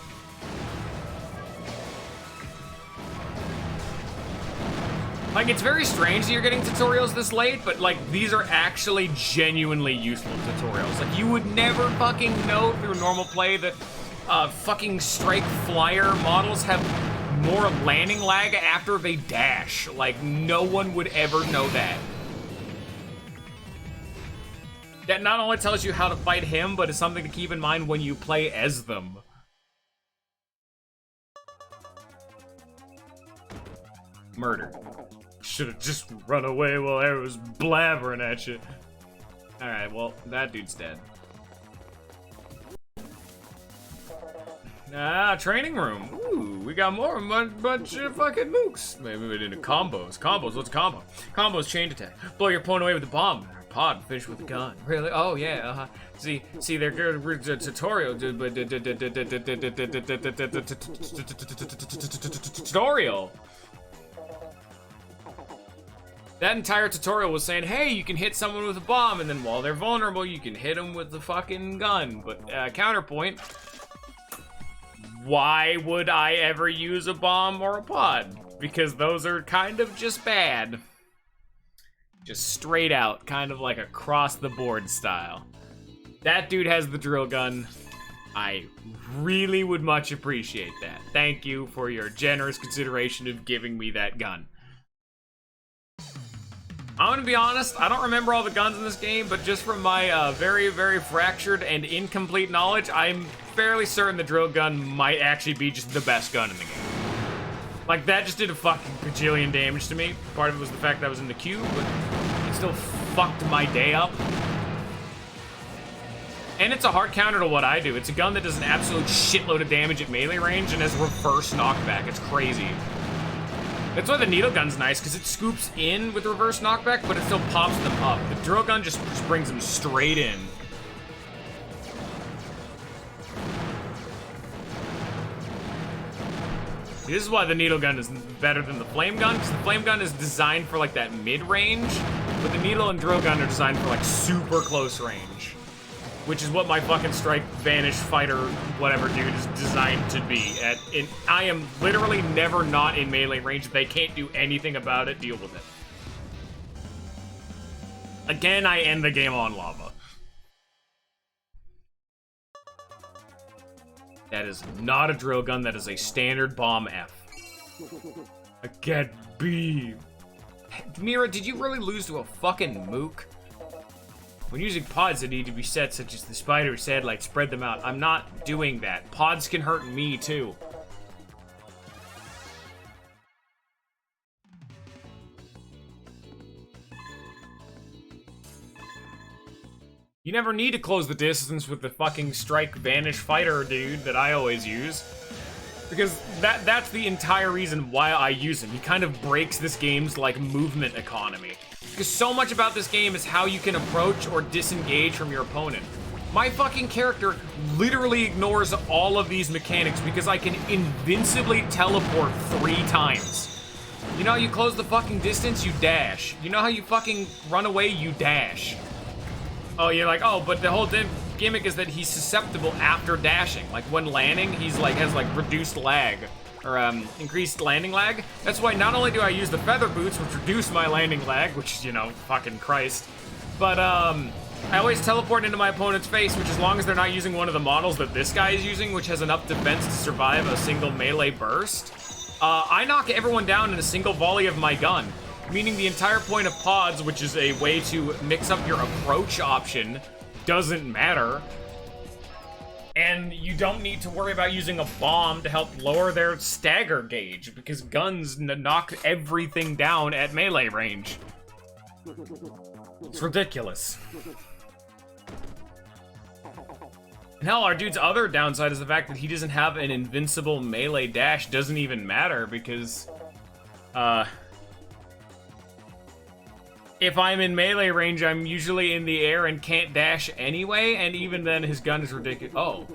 Like, it's very strange that you're getting tutorials this late, but, like, these are actually genuinely useful tutorials. Like, you would never fucking know through normal play that fucking Strike Flyer models have more landing lag after they dash. Like, no one would ever know that. That not only tells you how to fight him, but is something to keep in mind when you play as them. Murder. Should've just run away while I was blabbering at you. Alright, well, that dude's dead. Ah, training room. Ooh, we got more, bunch of fucking mooks. Maybe we did combos. Combos, what's a combo? Combos, chain attack. Blow your opponent away with a bomb. Pod, finish with a gun. Really? Oh, yeah, uh-huh. See, they're good tutorial, but tutorial. That entire tutorial was saying, hey, you can hit someone with a bomb, and then while they're vulnerable, you can hit them with the fucking gun. But, counterpoint, why would I ever use a bomb or a pod? Because those are kind of just bad. Just straight out, kind of like across the board style. That dude has the drill gun. I really would much appreciate that. Thank you for your generous consideration of giving me that gun. I'm gonna be honest, I don't remember all the guns in this game, but just from my very, very fractured and incomplete knowledge, I'm fairly certain the drill gun might actually be just the best gun in the game. Like, that just did a fucking bajillion damage to me. Part of it was the fact that I was in the queue, but it still fucked my day up. And it's a hard counter to what I do. It's a gun that does an absolute shitload of damage at melee range and has reverse knockback. It's crazy. That's why the needle gun's nice, because it scoops in with reverse knockback, but it still pops them up. The drill gun just brings them straight in. This is why the needle gun is better than the flame gun, because the flame gun is designed for, like, that mid-range, but the needle and drill gun are designed for, like, super close range. Which is what my fucking Strike Vanish Fighter whatever dude is designed to be. I am literally never not in melee range. They can't do anything about it. Deal with it. Again, I end the game on lava. That is not a drill gun. That is a standard bomb F. Again, B. Mira, did you really lose to a fucking mook? When using pods that need to be set, such as the spider satellite, spread them out. I'm not doing that. Pods can hurt me, too. You never need to close the distance with the fucking Strike Vanish Fighter dude that I always use. Because that's the entire reason why I use him. He kind of breaks this game's, like, movement economy. Because so much about this game is how you can approach or disengage from your opponent. My fucking character literally ignores all of these mechanics because I can invincibly teleport 3 times. You know how you close the fucking distance? You dash. You know how you fucking run away? You dash. Oh, you're like, oh, but the whole gimmick is that he's susceptible after dashing. Like, when landing, he's like, has like reduced lag. Or increased landing lag. That's why not only do I use the feather boots, which reduce my landing lag, which is, you know, fucking Christ, but I always teleport into my opponent's face, which as long as they're not using one of the models that this guy is using, which has enough defense to survive a single melee burst, I knock everyone down in a single volley of my gun. Meaning the entire point of pods, which is a way to mix up your approach option, doesn't matter. And you don't need to worry about using a bomb to help lower their stagger gauge, because guns knock everything down at melee range. It's ridiculous. And hell, our dude's other downside is the fact that he doesn't have an invincible melee dash. Doesn't even matter, because, if I'm in melee range, I'm usually in the air and can't dash anyway, and even then his gun is ridiculous. Oh.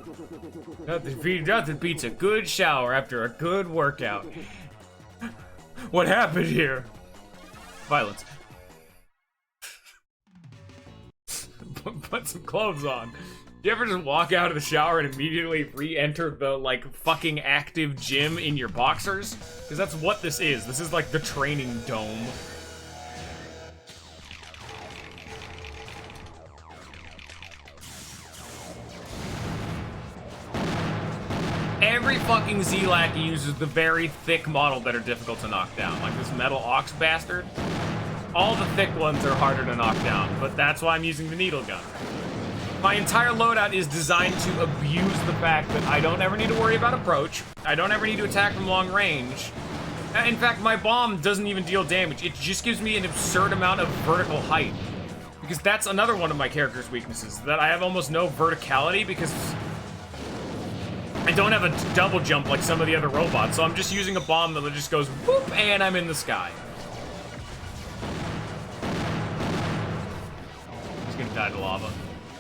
Nothing beats a good shower after a good workout. What happened here? Violence. Put some clothes on. You ever just walk out of the shower and immediately re-enter the, like, fucking active gym in your boxers? Because that's what this is. This is like the training dome. Every fucking Z-Lack uses the very thick model that are difficult to knock down, like this metal ox bastard. All the thick ones are harder to knock down, but that's why I'm using the needle gun. My entire loadout is designed to abuse the fact that I don't ever need to worry about approach, I don't ever need to attack from long range. In fact, my bomb doesn't even deal damage, it just gives me an absurd amount of vertical height. Because that's another one of my character's weaknesses, that I have almost no verticality because I don't have a double jump like some of the other robots, so I'm just using a bomb that just goes whoop, and I'm in the sky. He's gonna die to lava.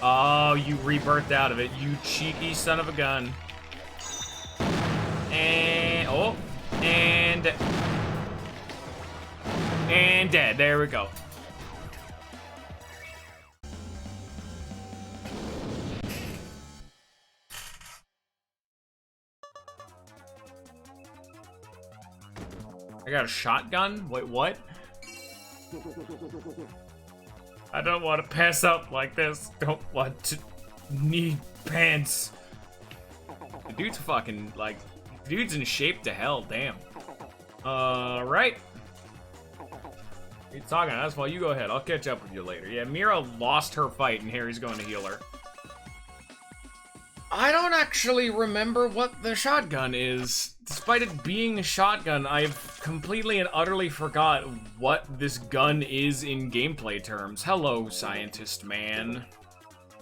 Oh, you rebirthed out of it, you cheeky son of a gun. And, oh, and dead, there we go. I got a shotgun? Wait, what? I don't want to pass out like this. Don't want to need pants. The dude's fucking, like, the dude's in shape to hell, damn. Right. You're talking, that's why you go ahead. I'll catch up with you later. Yeah, Mira lost her fight and Harry's going to heal her. I don't actually remember what the shotgun is. Despite it being a shotgun, I've completely and utterly forgot what this gun is in gameplay terms. Hello, scientist man.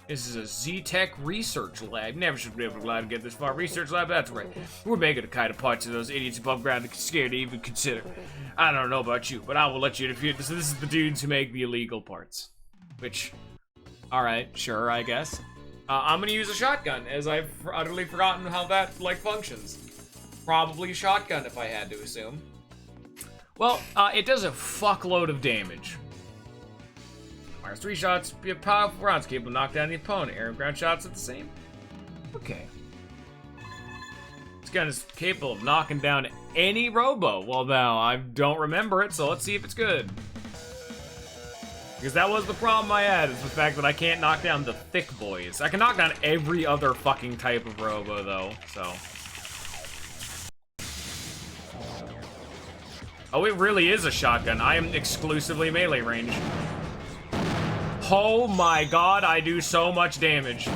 This is a Z-Tech research lab. Never should be able to get this far. Research lab, that's right. We're making the kind of parts of those idiots above ground that scared to even consider. I don't know about you, but I will let you defeat this. This is the dudes who make the illegal parts. Which, alright, sure, I guess. I'm gonna use a shotgun, as I've utterly forgotten how that, like, functions. Probably shotgun, if I had to assume. Well, it does a fuckload of damage. Fires 3 shots, be a powerful rounds capable of knock down the opponent. Air and ground shots at the same. Okay. This gun is capable of knocking down any Robo. Well, now, I don't remember it, so let's see if it's good. Because that was the problem I had, is the fact that I can't knock down the thick boys. I can knock down every other fucking type of Robo, though, so. Oh, it really is a shotgun. I am exclusively melee range. Oh my god, I do so much damage.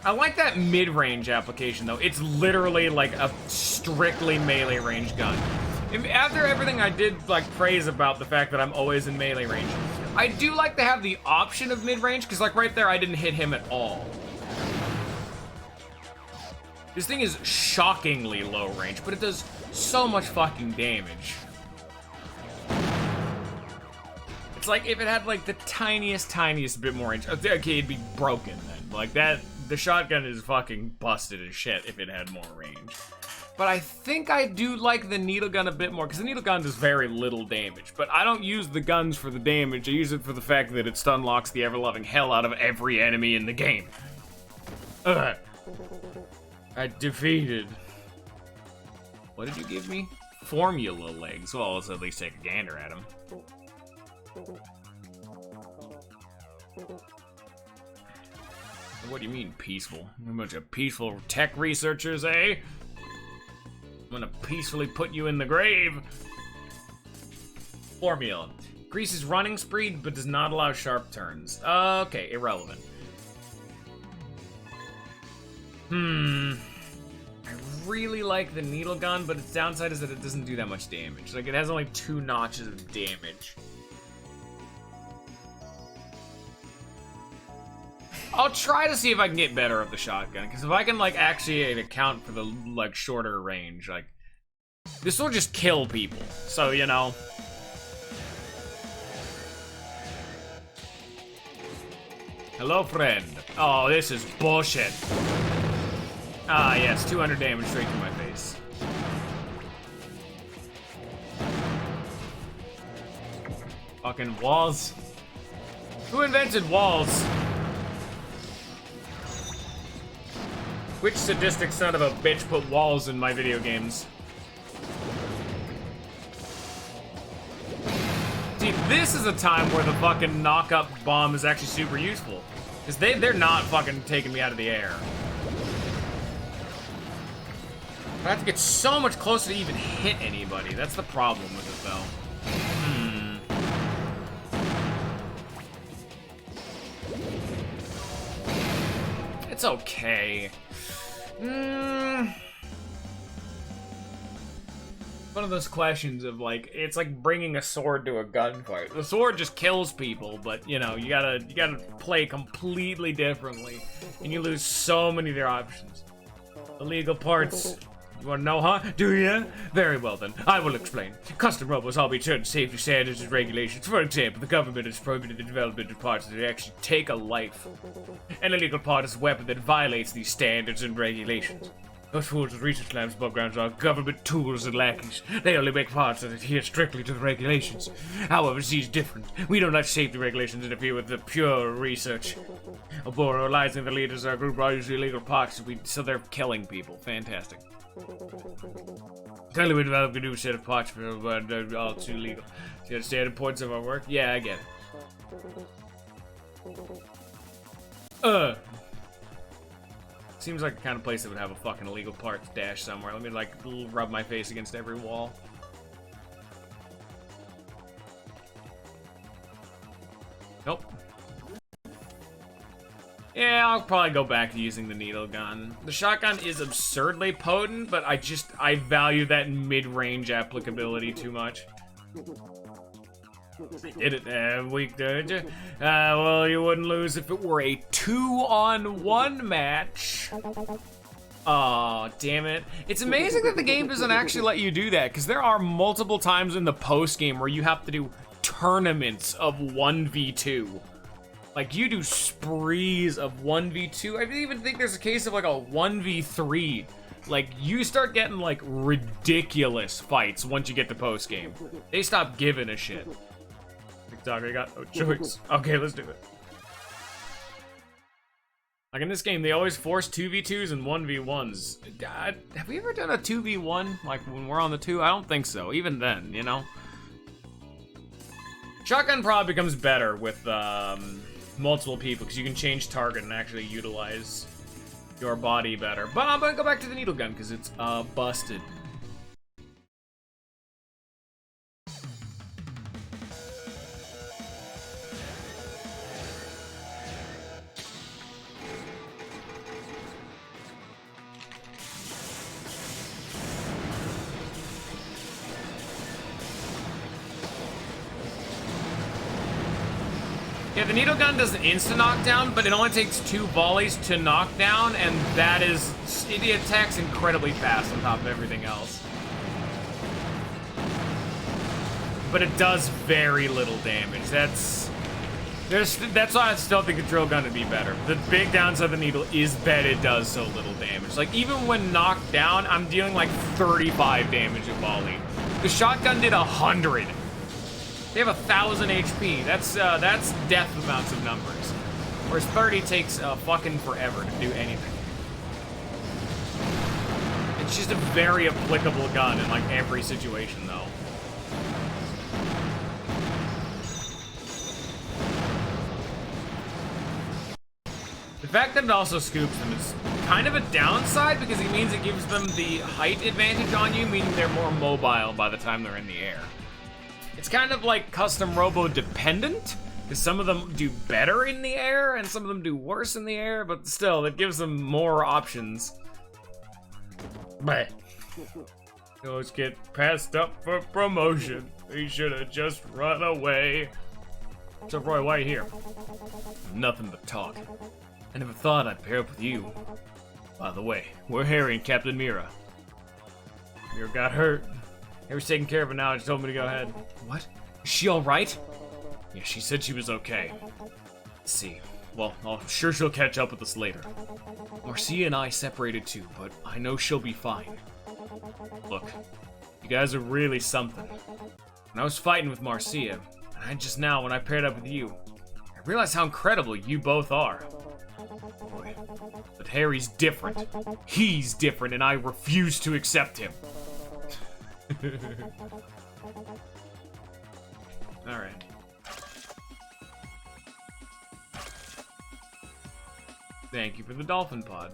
I like that mid-range application, though. It's literally like a strictly melee range gun. After everything I did, like, praise about the fact that I'm always in melee range, I do like to have the option of mid-range, because, like, right there, I didn't hit him at all. This thing is shockingly low range, but it does so much fucking damage. It's like if it had, like, the tiniest bit more range. Okay, it'd be broken then. Like, that, the shotgun is fucking busted as shit if it had more range. But I think I do like the needle gun a bit more, because the needle gun does very little damage. But I don't use the guns for the damage, I use it for the fact that it stun locks the ever-loving hell out of every enemy in the game. Ugh. I defeated. What did you give me? Formula legs. Well, let's at least take a gander at him. What do you mean, peaceful? A bunch of peaceful tech researchers, eh? I'm gonna peacefully put you in the grave. Formula. Increases running speed, but does not allow sharp turns. Okay, irrelevant. I really like the needle gun, but its downside is that it doesn't do that much damage. Like, it has only 2 notches of damage. I'll try to see if I can get better at the shotgun, because if I can, like, actually account for the, like, shorter range, like, this will just kill people. So, you know. Hello, friend. Oh, this is bullshit. Ah, yes, 200 damage straight to my face. Fucking walls. Who invented walls? Which sadistic son of a bitch put walls in my video games? See, this is a time where the fucking knock-up bomb is actually super useful. Because they're not fucking taking me out of the air. I have to get so much closer to even hit anybody. That's the problem with it, though. It's okay. One of those questions of, like, it's like bringing a sword to a gunfight. The sword just kills people, but, you know, you gotta play completely differently. And you lose so many of their options. Illegal parts. You wanna know, huh? Do ya? Very well then, I will explain. Custom robos all be certain safety standards and regulations. For example, the government has prohibited the development of parts that actually take a life. An illegal part is a weapon that violates these standards and regulations. Those fools with research labs above ground are government tools and lackeys. They only make parts that adhere strictly to the regulations. However, Z's different. We don't let safety regulations interfere with the pure research. Oboro lies in the leaders of our group are usually illegal parts, so they're killing people. Fantastic. Currently, we developed a new set of parts, but they're all too legal. See the standard importance of our work? Yeah, I get it. Seems like the kind of place that would have a fucking illegal parts dash somewhere. Let me, like, rub my face against every wall. Nope. Yeah, I'll probably go back to using the needle gun. The shotgun is absurdly potent, but I value that mid-range applicability too much. Did it weak, did you? Well, you wouldn't lose if it were a 2-on-1 match. Aw, damn it. It's amazing that the game doesn't actually let you do that, because there are multiple times in the post-game where you have to do tournaments of 1v2. Like, you do sprees of 1v2. I even think there's a case of, like, a 1v3. Like, you start getting, like, ridiculous fights once you get to post-game. They stop giving a shit. TikTok, I got no choice. Okay, let's do it. Like, in this game, they always force 2v2s and 1v1s. God, have we ever done a 2v1? Like, when we're on the 2? I don't think so. Even then, you know? Shotgun probably becomes better with, multiple people, because you can change target and actually utilize your body better. But I'm gonna go back to the needle gun, because it's, busted. Yeah, the needle gun does an instant knockdown, but it only takes 2 volleys to knock down, and that is, it attacks incredibly fast on top of everything else. But it does very little damage. That's why I still think the drill gun would be better. The big downside of the needle is that it does so little damage. Like, even when knocked down, I'm dealing like 35 damage a volley. The shotgun did 100. They have 1,000 HP. That's death amounts of numbers. Whereas 30 takes fucking forever to do anything. It's just a very applicable gun in like every situation, though. The fact that it also scoops them is kind of a downside because it means it gives them the height advantage on you, meaning they're more mobile by the time they're in the air. It's kind of like custom Robo dependent, Because some of them do better in the air, and some of them do worse in the air, but still, it gives them more options. But those get passed up for promotion. They should have just run away. So, Roy, why are you here? Nothing but talk. I never thought I'd pair up with you. By the way, we're Harry and Captain Mira. Mira got hurt. Harry's taking care of her now. She told me to go ahead. What? Is she alright? Yeah, she said she was okay. Let's see. Well, I'm sure she'll catch up with us later. Marcia and I separated too, but I know she'll be fine. Look, you guys are really something. When I was fighting with Marcia, and I just now, when I paired up with you, I realized how incredible you both are. Boy, but Harry's different. He's different, and I refuse to accept him. Alright. Thank you for the dolphin pod.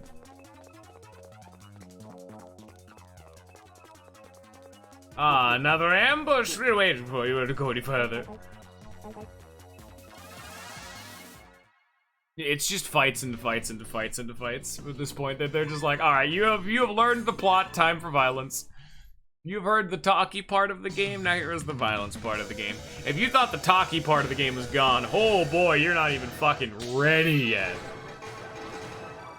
Ah, another ambush! We're waiting for you to go any further. It's just fights into fights into fights into fights at this point that they're just like, alright, you have learned the plot, time for violence. You've heard the talky part of the game, now here's the violence part of the game. If you thought the talky part of the game was gone, oh boy, you're not even fucking ready yet.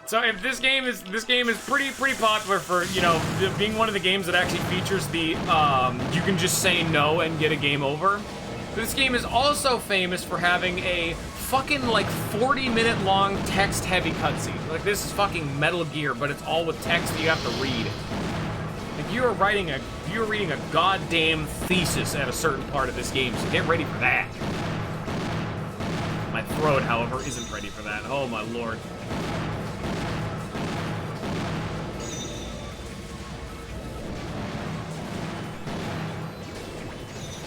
So if this game is pretty popular for, you know, being one of the games that actually features the you can just say no and get a game over. This game is also famous for having a fucking like 40-minute long text heavy cutscene. Like this is fucking Metal Gear, but it's all with text that you have to read. If you're reading a goddamn thesis at a certain part of this game, so get ready for that. My throat, however, isn't ready for that. Oh my lord.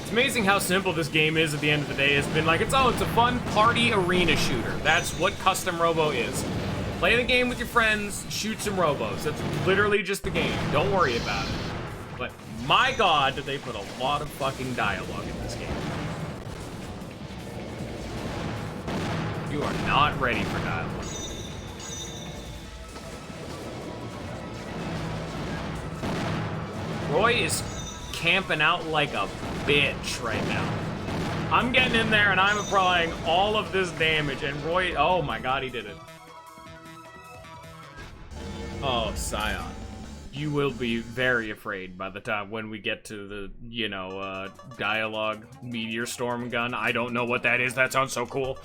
It's amazing how simple this game is at the end of the day. It's been like, it's a fun party arena shooter. That's what Custom Robo is. Play the game with your friends, shoot some robos. That's literally just the game. Don't worry about it. But my god, did they put a lot of fucking dialogue in this game. You are not ready for dialogue. Roy is camping out like a bitch right now. I'm getting in there and I'm applying all of this damage, and Roy, oh my god, he did it. Oh, Scion. You will be very afraid by the time when we get to the, you know, dialogue meteor storm gun. I don't know what that is. That sounds so cool.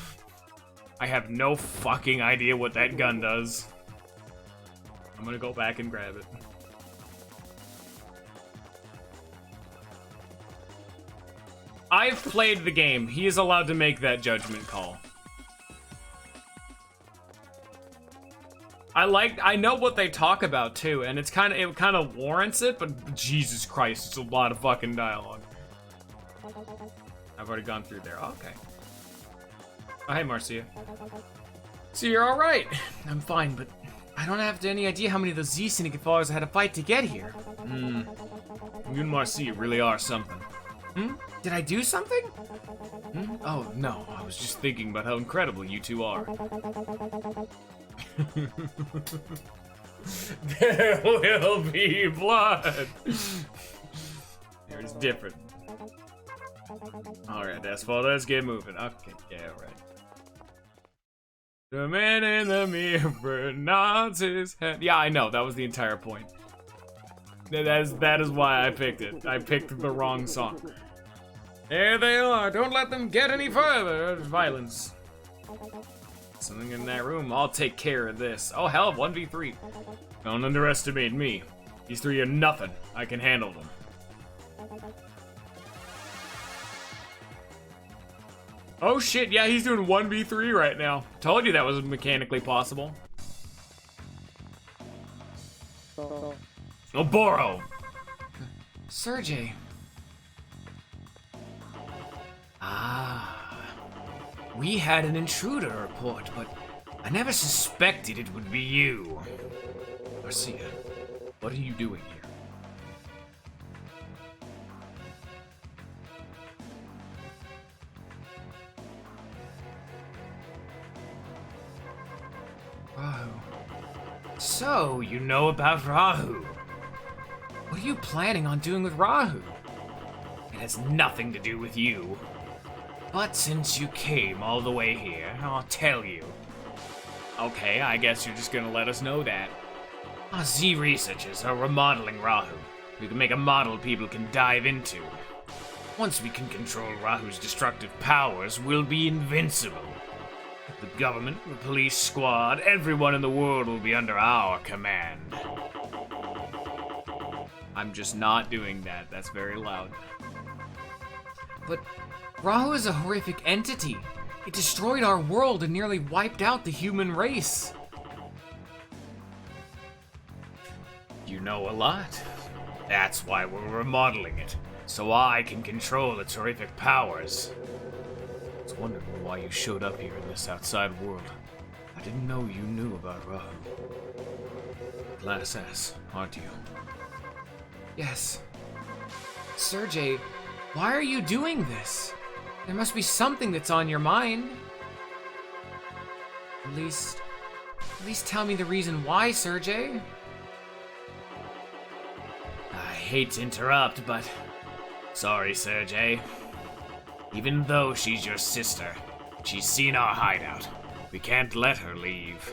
I have no fucking idea what that gun does. I'm gonna go back and grab it. I've played the game. He is allowed to make that judgment call. I know what they talk about too, and it kind of warrants it, but Jesus Christ, it's a lot of fucking dialogue. I've already gone through there. Oh, okay. Oh, hey, Marcia. So you're all right. I'm fine, but I don't have any idea how many of those Z-Syndicate followers I had to fight to get here. You and Marcia really are something. Did I do something? Oh, no. I was just thinking about how incredible you two are. There will be blood. It's different. Alright, Asphalt, let's get moving. Okay, yeah, right. The man in the mirror nods his head. Yeah, I know, that was the entire point. That is why I picked it. I picked the wrong song. There they are. Don't let them get any further. Violence. Something in that room. I'll take care of this. Oh, hell, 1v3. Don't underestimate me. These three are nothing. I can handle them. Oh, shit. Yeah, he's doing 1v3 right now. Told you that was mechanically possible. Oh, Boro. Sergey. We had an intruder report, but I never suspected it would be you. Marcia, what are you doing here? So, you know about Rahu. What are you planning on doing with Rahu? It has nothing to do with you. But since you came all the way here, I'll tell you. Okay, I guess you're just gonna let us know that. Our Z researchers are remodeling Rahu. We can make a model people can dive into. Once we can control Rahu's destructive powers, we'll be invincible. The government, the police squad, everyone in the world will be under our command. I'm just not doing that. That's very loud. But Rahu is a horrific entity. It destroyed our world and nearly wiped out the human race. You know a lot. That's why we're remodeling it, so I can control its horrific powers. I was wondering why you showed up here in this outside world. I didn't know you knew about Rahu. Class S, aren't you? Yes. Sergey, why are you doing this? There must be something that's on your mind. At least tell me the reason why, Sergey. I hate to interrupt, but sorry, Sergey. Even though she's your sister, she's seen our hideout. We can't let her leave.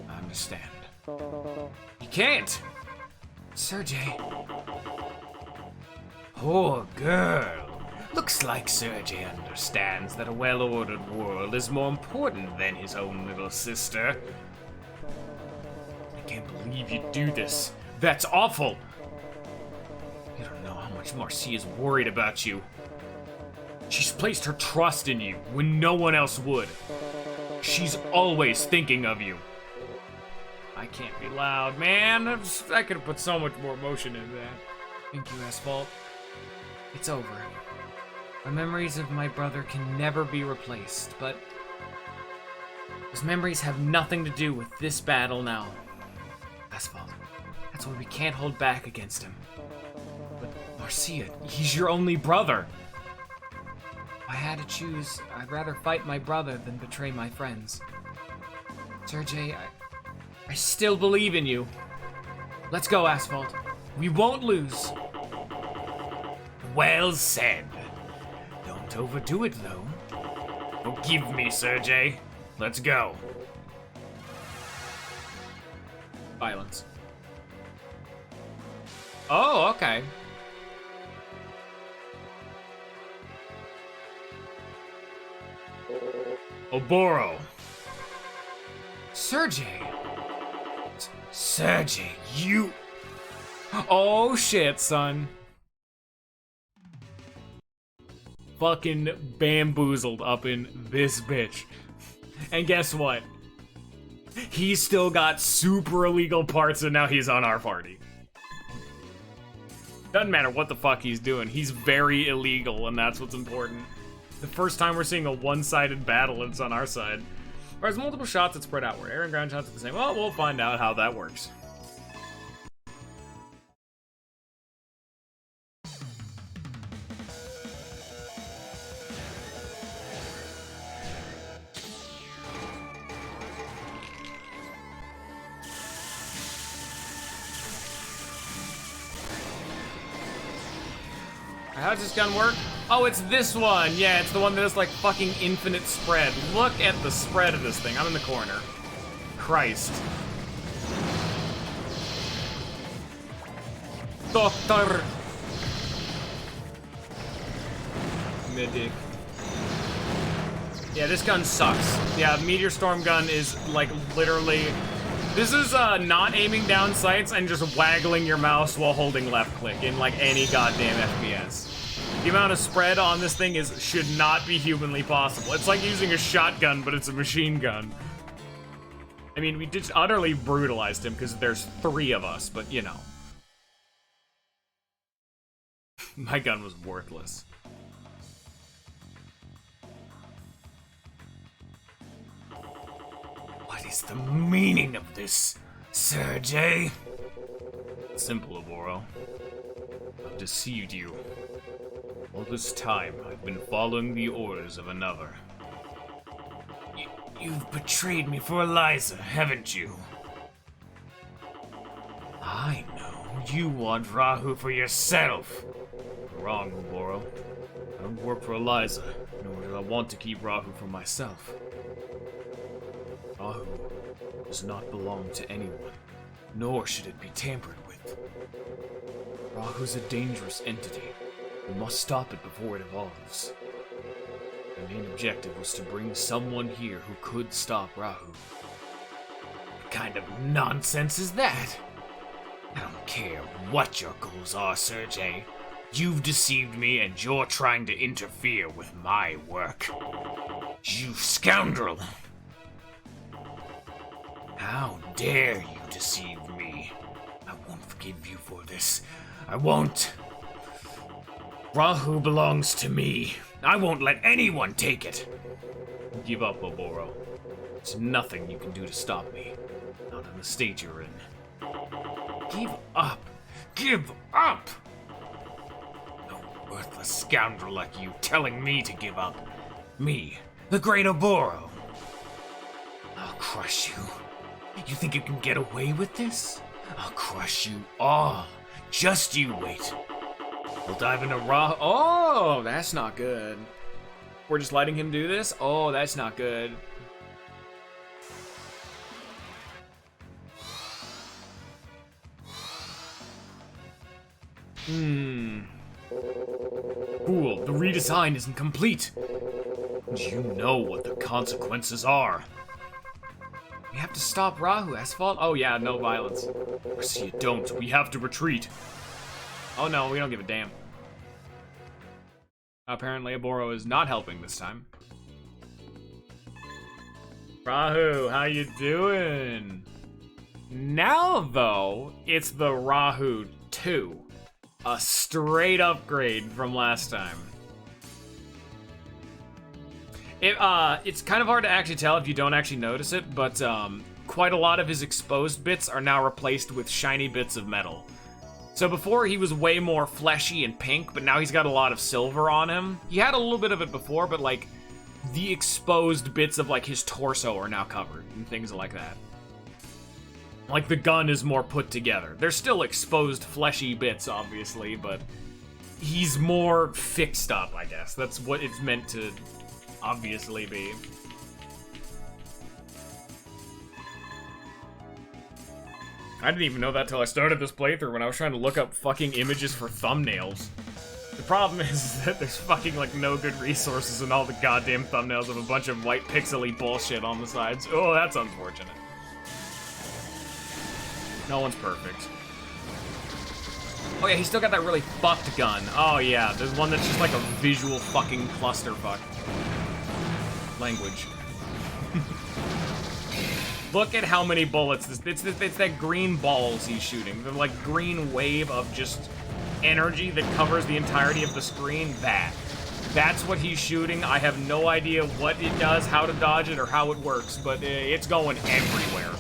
I understand. You can't! Sergey. Poor girl. Looks like Sergey understands that a well-ordered world is more important than his own little sister. I can't believe you do this. That's awful! You don't know how much Marcia is worried about you. She's placed her trust in you when no one else would. She's always thinking of you. I can't be loud, man. I could have put so much more emotion into that. Thank you, Asphalt. It's over. My memories of my brother can never be replaced, but those memories have nothing to do with this battle now. Asphalt, that's why we can't hold back against him. But Marcia, he's your only brother. If I had to choose, I'd rather fight my brother than betray my friends. Sergey, I still believe in you. Let's go, Asphalt. We won't lose. Well said. Don't overdo it, though. Forgive me, Sergey. Let's go. Violence. Oh, okay. Oboro. Sergey. Sergey, you... Oh shit, son. Fucking bamboozled up in this bitch. And guess what? He's still got super illegal parts and now he's on our party. Doesn't matter what the fuck he's doing. He's very illegal and that's what's important. The first time we're seeing a one-sided battle, it's on our side. Whereas multiple shots that spread outward. Air and ground shots are the same. Well, we'll find out how that works. How does this gun work? Oh, it's this one. Yeah, it's the one that has like fucking infinite spread. Look at the spread of this thing. I'm in the corner. Christ. Doctor. Medic. Yeah, this gun sucks. Yeah, Meteor Storm gun is like literally... This is not aiming down sights and just waggling your mouse while holding left click in like any goddamn FPS. The amount of spread on this thing should not be humanly possible. It's like using a shotgun, but it's a machine gun. I mean, we just utterly brutalized him because there's 3 of us, but you know. My gun was worthless. What is the meaning of this, Sergey? Simple, Oboro. I've deceived you. All this time, I've been following the orders of another. You've betrayed me for Eliza, haven't you? I know. You want Rahu for yourself. Wrong, Oboro. I don't work for Eliza, nor do I want to keep Rahu for myself. Rahu does not belong to anyone, nor should it be tampered with. Rahu's a dangerous entity. We must stop it before it evolves. My main objective was to bring someone here who could stop Rahu. What kind of nonsense is that? I don't care what your goals are, Sergei. You've deceived me and you're trying to interfere with my work. You scoundrel! How dare you deceive me? I won't forgive you for this. I won't. Rahu belongs to me. I won't let anyone take it. Give up, Oboro. There's nothing you can do to stop me. Not in the state you're in. Give up! Give up! No worthless scoundrel like you telling me to give up. Me, the great Oboro. I'll crush you. You think you can get away with this? I'll crush you all. Just you wait. We'll dive into Rahu. Oh, that's not good. We're just letting him do this? Oh, that's not good. Cool, the redesign isn't complete. You know what the consequences are. We have to stop Rahu, Asphalt. Oh yeah, no violence. Of course you don't. We have to retreat. Oh no, we don't give a damn. Apparently Oboro is not helping this time. Rahu, how you doing? Now though, it's the Rahu 2. A straight upgrade from last time. It's kind of hard to actually tell if you don't actually notice it, but quite a lot of his exposed bits are now replaced with shiny bits of metal. So before he was way more fleshy and pink, but now he's got a lot of silver on him. He had a little bit of it before, but like the exposed bits of like his torso are now covered and things like that. Like the gun is more put together. There's still exposed fleshy bits, obviously, but he's more fixed up, I guess. That's what it's meant to obviously be. I didn't even know that till I started this playthrough when I was trying to look up fucking images for thumbnails. The problem is that there's fucking like no good resources in all the goddamn thumbnails of a bunch of white pixely bullshit on the sides. Oh, that's unfortunate. No one's perfect. Oh yeah, he's still got that really fucked gun. Oh yeah, there's one that's just like a visual fucking clusterfuck. Language. Look at how many bullets. It's that green balls he's shooting. The like green wave of just energy that covers the entirety of the screen. That's what he's shooting. I have no idea what it does, how to dodge it, or how it works, but it's going everywhere.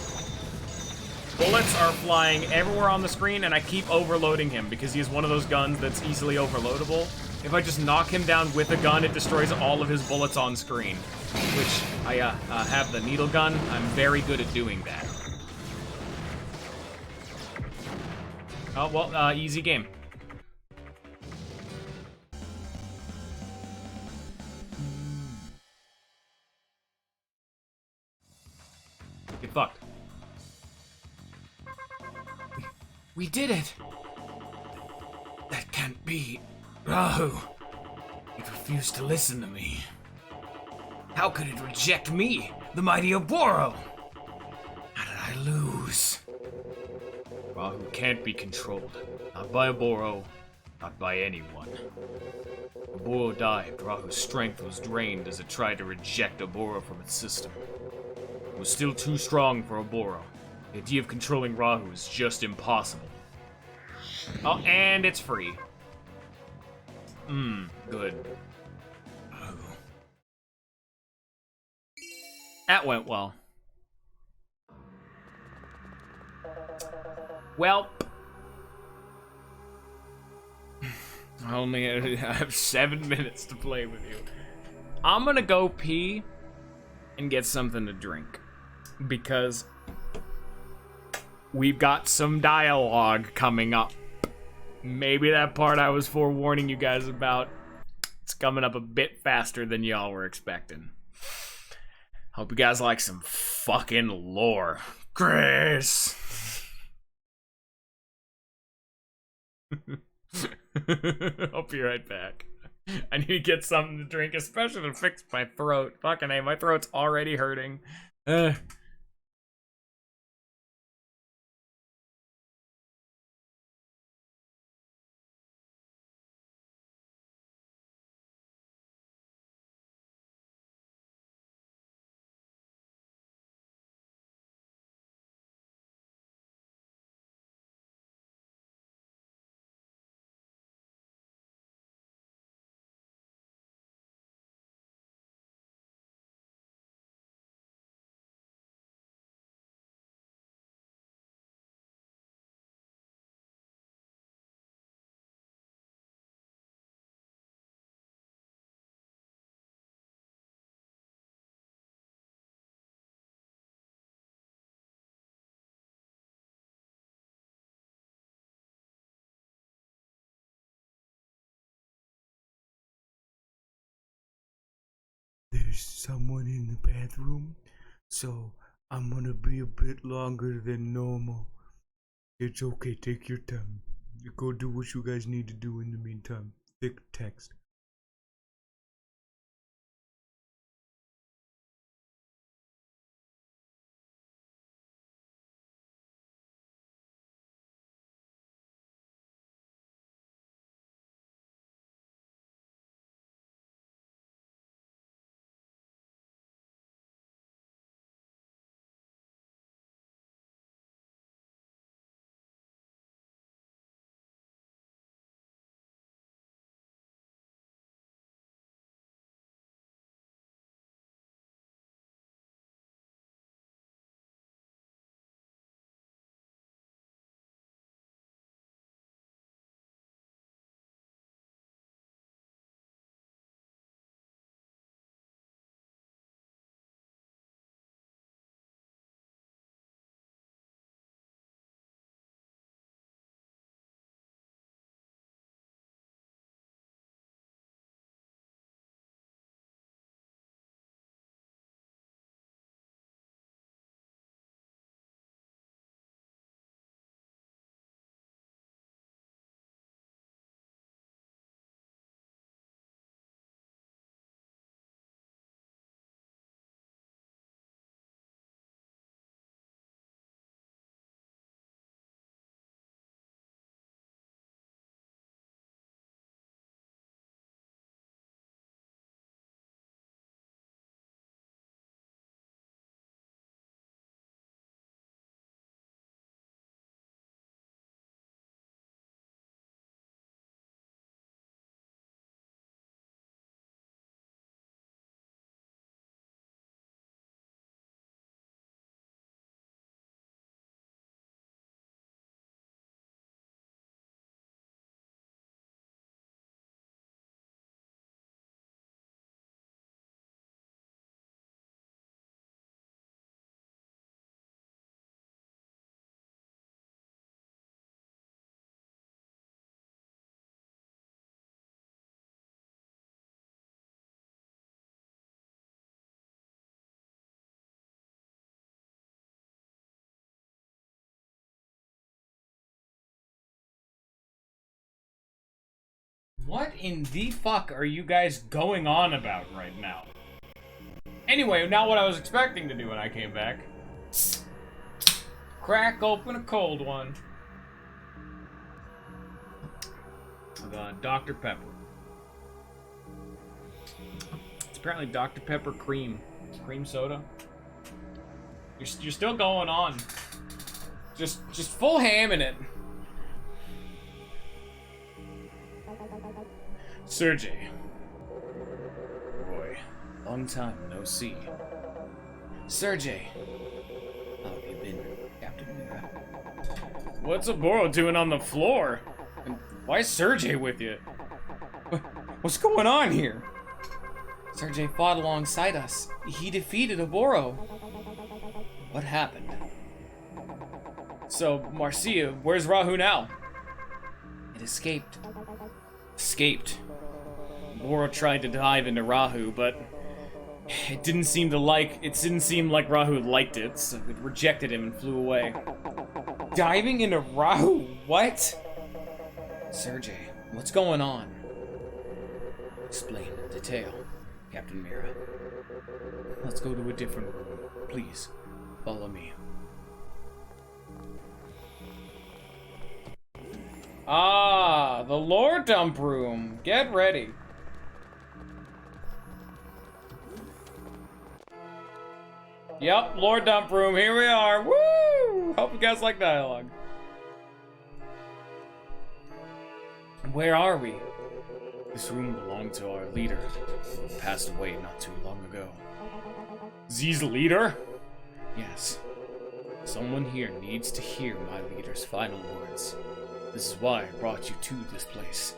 Bullets are flying everywhere on the screen, and I keep overloading him because he's one of those guns that's easily overloadable. If I just knock him down with a gun, it destroys all of his bullets on screen. Which, I have the needle gun. I'm very good at doing that. Oh, well, easy game. Get fucked. We did it! That can't be. Rahu! It refused to listen to me. How could it reject me, the mighty Oboro? How did I lose? Rahu can't be controlled. Not by Oboro, not by anyone. Oboro died. Rahu's strength was drained as it tried to reject Oboro from its system. It was still too strong for Oboro. The idea of controlling Rahu is just impossible. Oh, and it's free. Good. That went well. Well, I only have 7 minutes to play with you. I'm gonna go pee, and get something to drink. Because we've got some dialogue coming up. Maybe that part I was forewarning you guys about. It's coming up a bit faster than y'all were expecting. Hope you guys like some fucking lore. Chris! I'll be right back. I need to get something to drink, especially to fix my throat. Fucking A, my throat's already hurting. There's someone in the bathroom, so I'm gonna be a bit longer than normal. It's okay, take your time. You go do what you guys need to do in the meantime. Thick text. What in the fuck are you guys going on about right now? Anyway, not what I was expecting to do when I came back. Crack open a cold one. With Dr. Pepper. It's apparently Dr. Pepper cream. Cream soda. You're still going on. Just full ham in it. Sergey. Roy. Long time no see. Sergey. How have you been, Captain Mira? What's Oboro doing on the floor? And why is Sergey with you? What's going on here? Sergei fought alongside us. He defeated Oboro. What happened? So, Marcia, where's Rahu now? It escaped. Escaped. Boro tried to dive into Rahu, but it didn't seem like Rahu liked it, so it rejected him and flew away. Diving into Rahu? What? Sergei, what's going on? Explain in detail, Captain Mira. Let's go to a different room. Please, follow me. Ah, the lore dump room. Get ready. Yep, lore dump room. Here we are. Woo! Hope you guys like dialogue. Where are we? This room belonged to our leader, who passed away not too long ago. Z's leader? Yes. Someone here needs to hear my leader's final words. This is why I brought you to this place.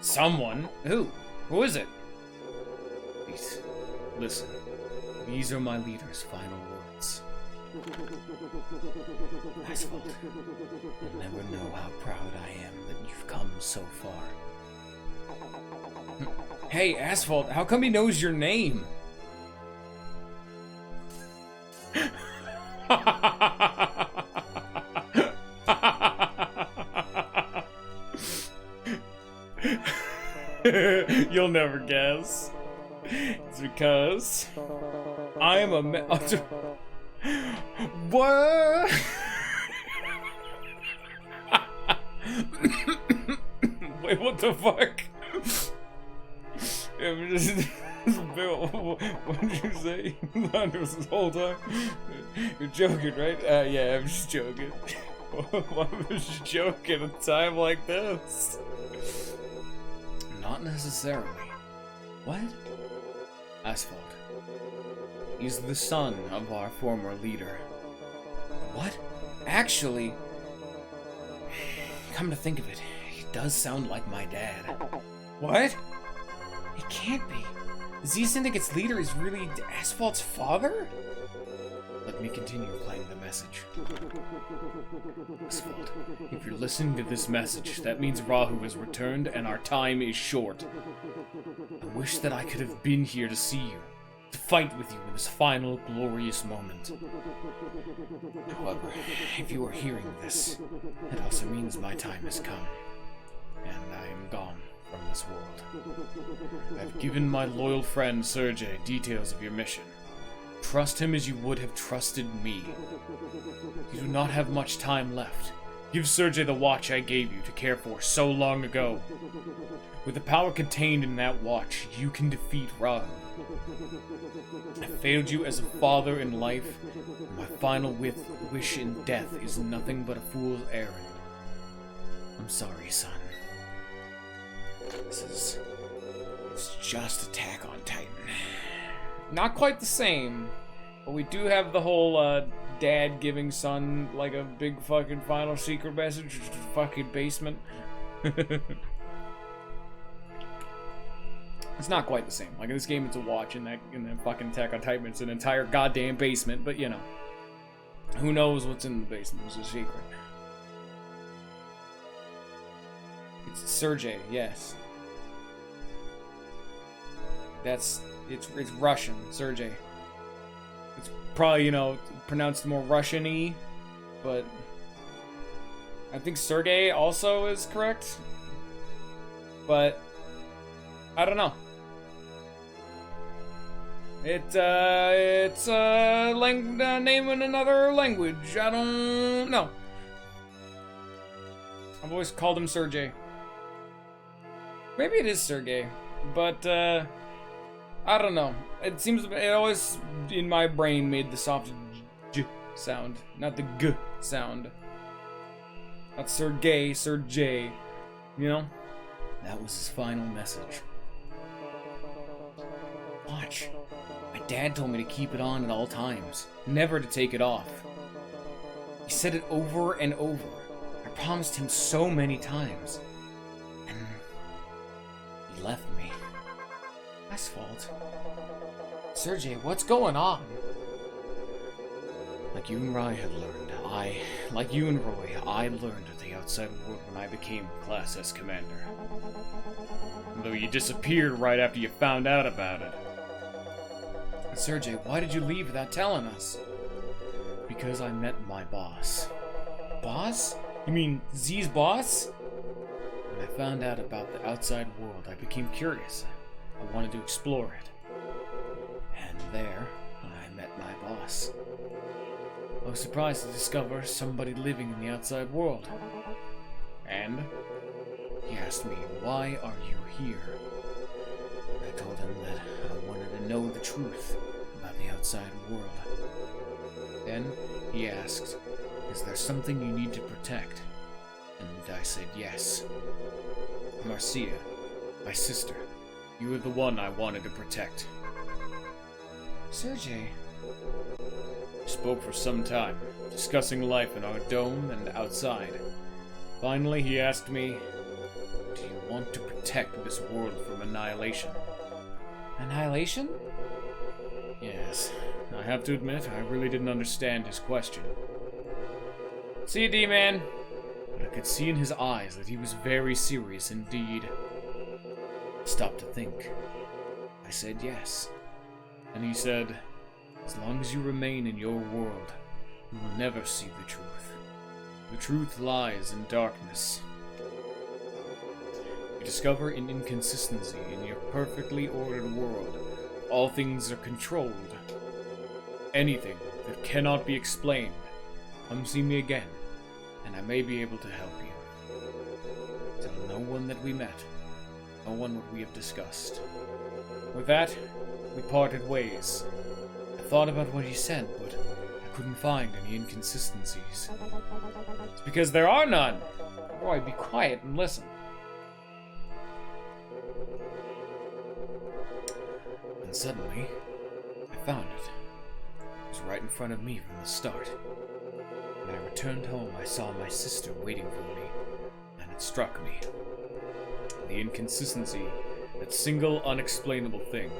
Someone? Who? Who is it? Please, listen. These are my leader's final words. Asphalt, you'll never know how proud I am that you've come so far. Hey, Asphalt, how come he knows your name? You'll never guess. It's because I am a what? Wait, what the fuck? What did you say? This whole time? You're joking, right? Yeah, I'm just joking. Why was you joking at a time like this? Not necessarily. What? Asphalt. He's the son of our former leader. What? Actually, come to think of it, he does sound like my dad. What? It can't be. The Syndicate's leader is really Asphalt's father? Let me continue playing the message. Asphalt, if you're listening to this message, that means Rahu has returned and our time is short. I wish that I could have been here to see you, to fight with you in this final glorious moment. However, if you are hearing this, it also means my time has come, and I am gone from this world. I've given my loyal friend Sergei details of your mission. Trust him as you would have trusted me. You do not have much time left. Give Sergei the watch I gave you to care for so long ago. With the power contained in that watch, you can defeat Rahu. I failed you as a father in life, and my final wish in death is nothing but a fool's errand. I'm sorry, son. It's just Attack on Titan. Not quite the same, but we do have the whole dad giving son like a big fucking final secret message to the fucking basement. It's not quite the same. Like in this game, it's a watch. In that fucking Attack on Titan, it's an entire goddamn basement. But you know, who knows what's in the basement? It's a secret. It's Sergei, yes. It's Russian, Sergei. It's probably, you know, pronounced more Russian-y, but I think Sergei also is correct. But I don't know. It's a name in another language. I don't know. I've always called him Sergei. Maybe it is Sergei, but I don't know. It seems it always in my brain made the soft J sound, not the G sound. Not Sergei, Sergei. You know? That was his final message. Watch. My dad told me to keep it on at all times, never to take it off. He said it over and over. I promised him so many times. And he left me. Asphalt? Sergey, what's going on? Like you and Roy had learned, I learned of the outside world when I became Class S Commander. Though you disappeared right after you found out about it. Sergey, why did you leave without telling us? Because I met my boss. Boss? You mean Z's boss? When I found out about the outside world, I became curious. I wanted to explore it. And there, I met my boss. I was surprised to discover somebody living in the outside world. And he asked me, "Why are you here?" And I told him that I wanted to know the truth about the outside world. Then he asked, "Is there something you need to protect?" And I said yes. "Marcia, my sister, you were the one I wanted to protect." Sergey. We spoke for some time, discussing life in our dome and outside. Finally, he asked me, "Do you want to protect this world from annihilation?" Annihilation? Yes. I have to admit, I really didn't understand his question. See you, D-Man. But I could see in his eyes that he was very serious indeed. I stopped to think. I said yes. And he said, "As long as you remain in your world, you will never see the truth. The truth lies in darkness. You discover an inconsistency in your perfectly ordered world. All things are controlled. Anything that cannot be explained, come see me again, and I may be able to help you. Tell no one that we met, no one what we have discussed." With that, we parted ways. I thought about what he said, but I couldn't find any inconsistencies. It's because there are none. Roy, be quiet and listen. And suddenly, I found it. It was right in front of me from the start. When I returned home, I saw my sister waiting for me, and it struck me. The inconsistency, that single unexplainable thing,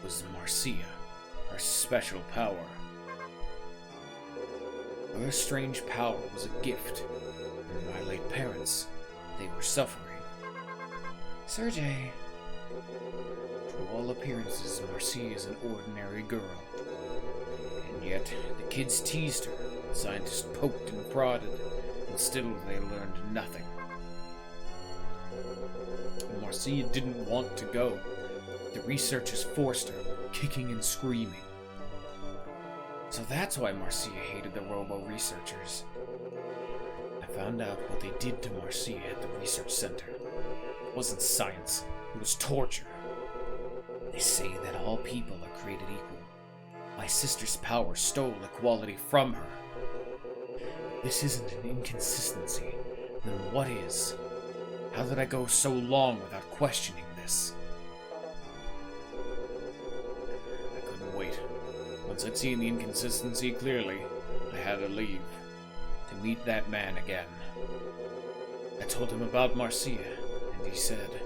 was Marcia, her special power. Her strange power was a gift, and my late parents, they were suffering. Sergey. To all appearances, Marcia is an ordinary girl. And yet, the kids teased her, the scientists poked and prodded, and still they learned nothing. And Marcia didn't want to go. The researchers forced her, kicking and screaming. So that's why Marcia hated the Robo researchers. I found out what they did to Marcia at the research center. It wasn't science, it was torture. They say that all people are created equal. My sister's power stole equality from her. If this isn't an inconsistency, then what is? How did I go so long without questioning this? I couldn't wait. Once I'd seen the inconsistency clearly, I had to leave, to meet that man again. I told him about Marcia, and he said,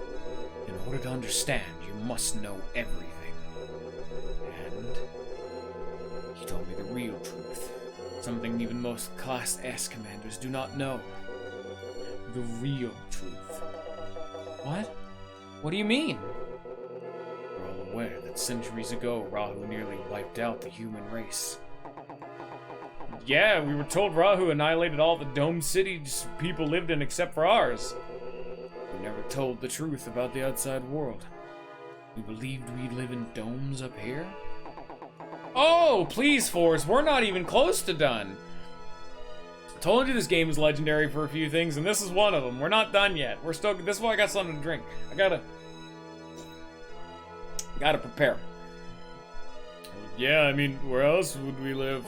"In order to understand, you must know everything." And he told me the real truth, something even most Class S commanders do not know. The real truth. What? What do you mean? We're all aware that centuries ago, Rahu nearly wiped out the human race. Yeah, we were told Rahu annihilated all the dome cities people lived in except for ours. We never told the truth about the outside world. We believed we'd live in domes up here. Oh, please, Forrest, we're not even close to done. I told you this game is legendary for a few things, and this is one of them. We're not done yet. We're still. This is why I got something to drink. I gotta prepare. Yeah, I mean, where else would we live?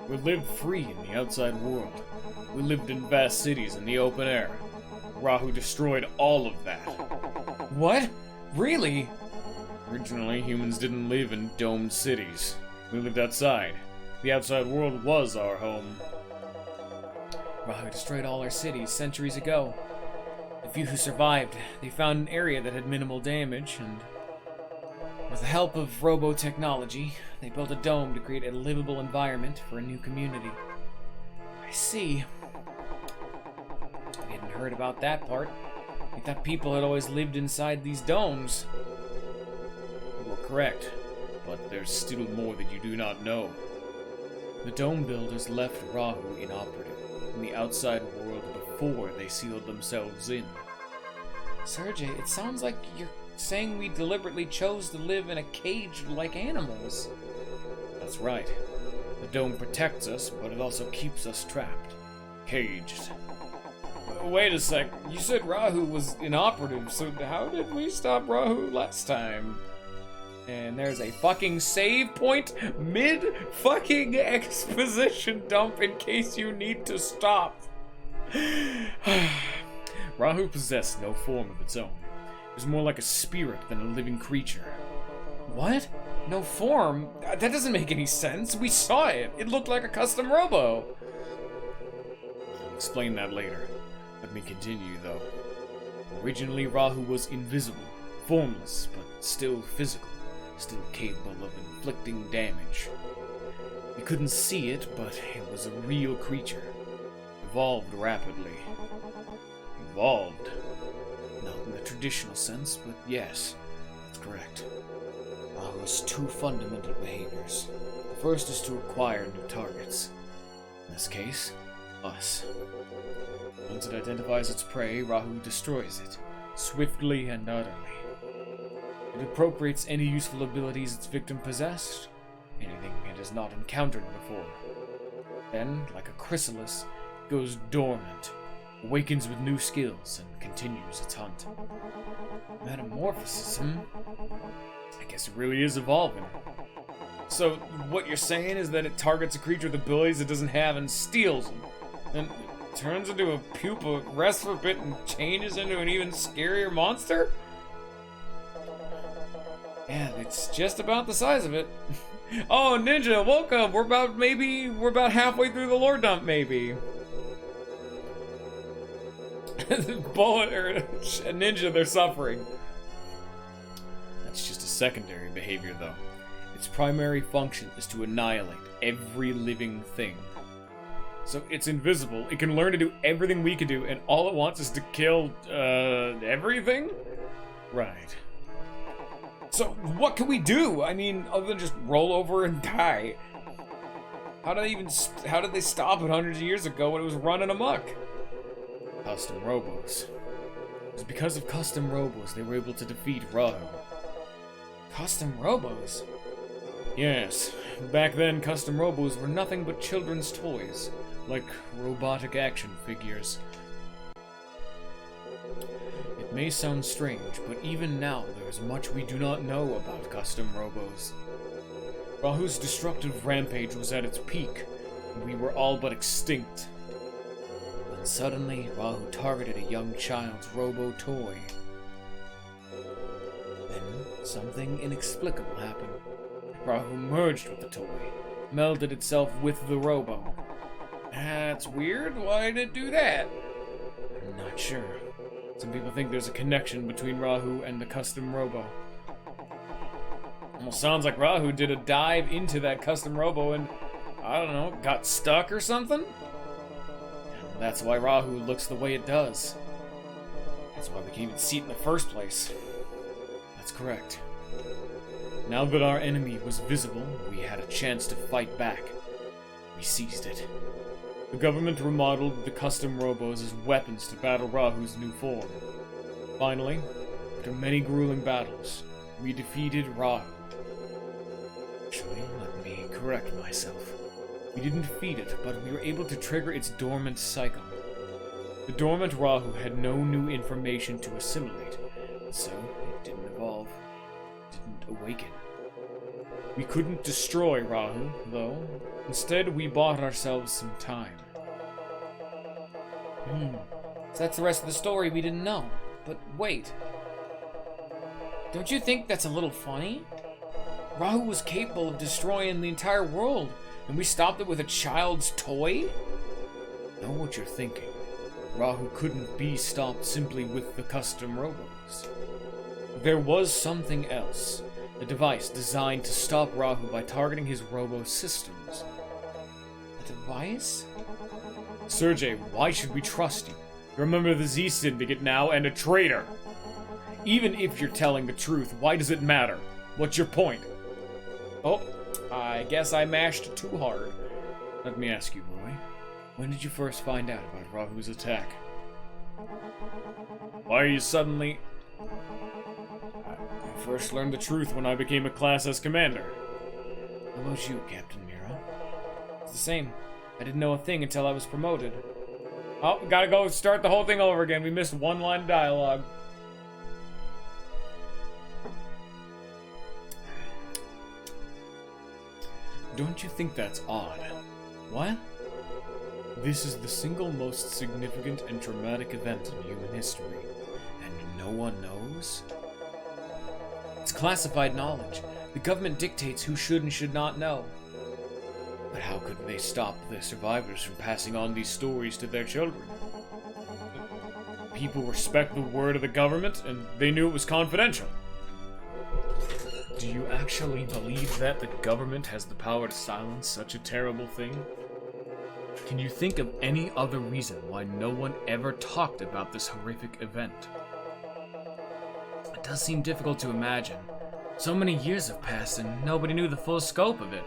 We lived free in the outside world. We lived in vast cities in the open air. Rahu destroyed all of that. What? Really? Originally, humans didn't live in domed cities. We lived outside. The outside world was our home. Rahu destroyed all our cities centuries ago. The few who survived, they found an area that had minimal damage, and with the help of Robo technology, they built a dome to create a livable environment for a new community. I see. I hadn't heard about that part. I thought people had always lived inside these domes. You are correct, but there's still more that you do not know. The dome builders left Rahu inoperative in the outside world before they sealed themselves in. Sergey, it sounds like you're saying we deliberately chose to live in a cage like animals. That's right. The dome protects us, but it also keeps us trapped. Caged. Wait a sec, you said Rahu was inoperative, so how did we stop Rahu last time? And there's a fucking save point mid-fucking exposition dump in case you need to stop. Rahu possessed no form of its own. It was more like a spirit than a living creature. What? No form? That doesn't make any sense. We saw it. It looked like a custom Robo. I'll explain that later. Let me continue, though. Originally, Rahu was invisible, formless, but still physical, still capable of inflicting damage. We couldn't see it, but it was a real creature. Evolved rapidly. Evolved. Not in the traditional sense, but yes, that's correct. Rahu has two fundamental behaviors. The first is to acquire new targets. In this case, us. Once it identifies its prey, Rahu destroys it, swiftly and utterly. It appropriates any useful abilities its victim possessed, anything it has not encountered before. Then, like a chrysalis, it goes dormant, awakens with new skills, and continues its hunt. Metamorphosis, hmm? I guess it really is evolving. So, what you're saying is that it targets a creature with abilities it doesn't have and steals them, and turns into a pupa, rests for a bit, and changes into an even scarier monster? Yeah, it's just about the size of it. Oh, Ninja, welcome! We're about halfway through the lore dump, maybe. Bullet or Ninja, they're suffering. That's just a secondary behavior, though. Its primary function is to annihilate every living thing. So it's invisible, it can learn to do everything we can do, and all it wants is to kill, everything? Right. So what can we do? I mean, other than just roll over and die. How did they stop it hundreds of years ago when it was running amok? Custom Robos. It was because of custom Robos they were able to defeat Rahu. Custom Robos? Yes, back then custom Robos were nothing but children's toys, like robotic action figures. It may sound strange, but even now there is much we do not know about custom Robos. Rahu's destructive rampage was at its peak, and we were all but extinct. When suddenly, Rahu targeted a young child's Robo toy. Then, something inexplicable happened. Rahu merged with the toy, melded itself with the Robo. That's weird. Why did it do that? I'm not sure. Some people think there's a connection between Rahu and the custom Robo. Almost sounds like Rahu did a dive into that custom Robo and, I don't know, got stuck or something? And that's why Rahu looks the way it does. That's why we can even see it in the first place. That's correct. Now that our enemy was visible, we had a chance to fight back. We seized it. The government remodeled the custom Robos as weapons to battle Rahu's new form. Finally, after many grueling battles, we defeated Rahu. Actually, let me correct myself. We didn't defeat it, but we were able to trigger its dormant cycle. The dormant Rahu had no new information to assimilate, so it didn't evolve, didn't awaken. We couldn't destroy Rahu, though. Instead, we bought ourselves some time. So that's the rest of the story we didn't know. But wait. Don't you think that's a little funny? Rahu was capable of destroying the entire world, and we stopped it with a child's toy? Know what you're thinking. Rahu couldn't be stopped simply with the custom robos. There was something else. A device designed to stop Rahu by targeting his robo systems. A device? Sergey, why should we trust you? You're a member of the Z Syndicate now and a traitor. Even if you're telling the truth, why does it matter? What's your point? Oh, I guess I mashed too hard. Let me ask you, Roy. When did you first find out about Rahu's attack? Why are you suddenly... I first learned the truth when I became a Class S commander. How about you, Captain Mira? It's the same. I didn't know a thing until I was promoted. Oh, we gotta go start the whole thing over again. We missed one line of dialogue. Don't you think that's odd? What? This is the single most significant and traumatic event in human history, and no one knows? It's classified knowledge. The government dictates who should and should not know. But how could they stop the survivors from passing on these stories to their children? People respect the word of the government, and they knew it was confidential. Do you actually believe that the government has the power to silence such a terrible thing? Can you think of any other reason why no one ever talked about this horrific event? It does seem difficult to imagine. So many years have passed and nobody knew the full scope of it.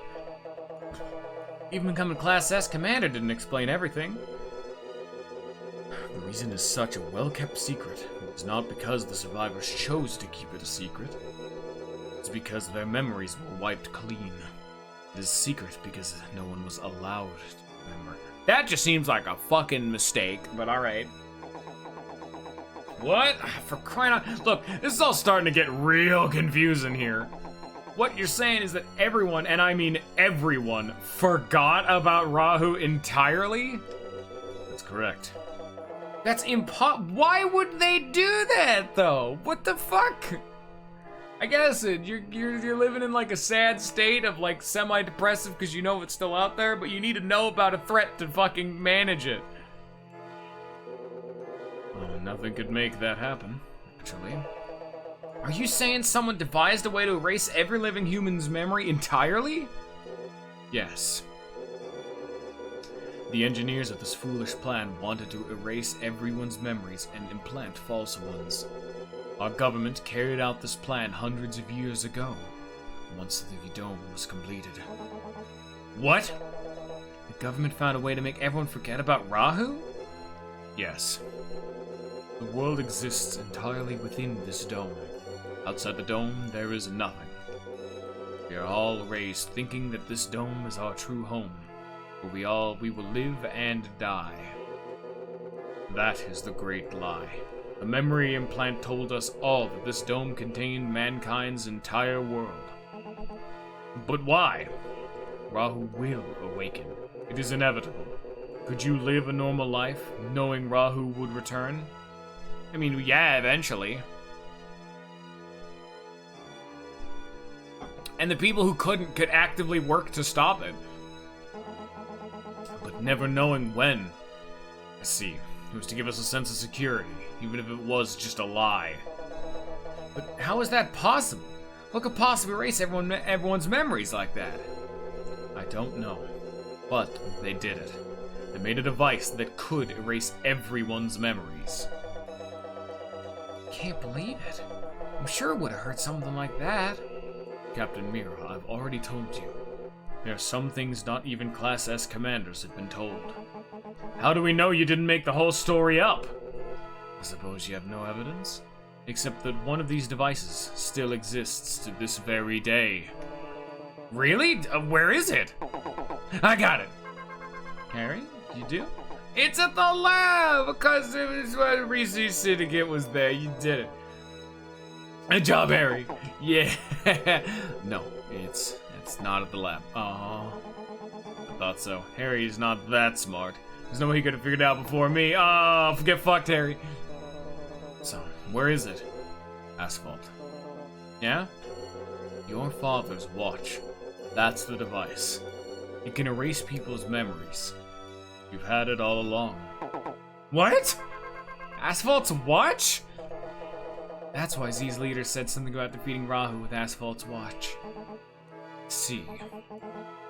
Even becoming Class S commander didn't explain everything. The reason is such a well-kept secret is not because the survivors chose to keep it a secret. It's because their memories were wiped clean. It is secret because no one was allowed to remember. That just seems like a fucking mistake, but alright. What? For crying out... Look, this is all starting to get real confusing here. What you're saying is that everyone, and I mean everyone, forgot about Rahu entirely? That's correct. That's Why would they do that, though? What the fuck? I guess you're living in like a sad state of like semi-depressive because you know it's still out there, but you need to know about a threat to fucking manage it. Well, nothing could make that happen, actually. Are you saying someone devised a way to erase every living human's memory entirely? Yes. The engineers of this foolish plan wanted to erase everyone's memories and implant false ones. Our government carried out this plan hundreds of years ago, once the dome was completed. What? The government found a way to make everyone forget about Rahu? Yes. The world exists entirely within this dome. Outside the dome, there is nothing. We are all raised thinking that this dome is our true home, where we will live and die. That is the great lie. The memory implant told us all that this dome contained mankind's entire world. But why? Rahu will awaken. It is inevitable. Could you live a normal life, knowing Rahu would return? I mean, yeah, eventually. And the people who couldn't could actively work to stop it. But never knowing when. I see. It was to give us a sense of security, even if it was just a lie. But how is that possible? What could possibly erase everyone's memories like that? I don't know. But they did it. They made a device that could erase everyone's memories. Can't believe it. I'm sure it would have hurt something like that. Captain Mira, I've already told you. There are some things not even Class S commanders have been told. How do we know you didn't make the whole story up? I suppose you have no evidence? Except that one of these devices still exists to this very day. Really? Where is it? I got it. Harry, you do? It's at the lab, because it was when Research Syndicate was there. You did it. Good job, Harry. Yeah. No, it's not at the lab. I thought so. Harry's not that smart. There's no way he could have figured it out before me. Get fucked, Harry. So, where is it? Asphalt. Yeah? Your father's watch. That's the device. It can erase people's memories. You've had it all along. What? Asphalt's watch? That's why Z's leader said something about defeating Rahu with Asphalt's watch. See.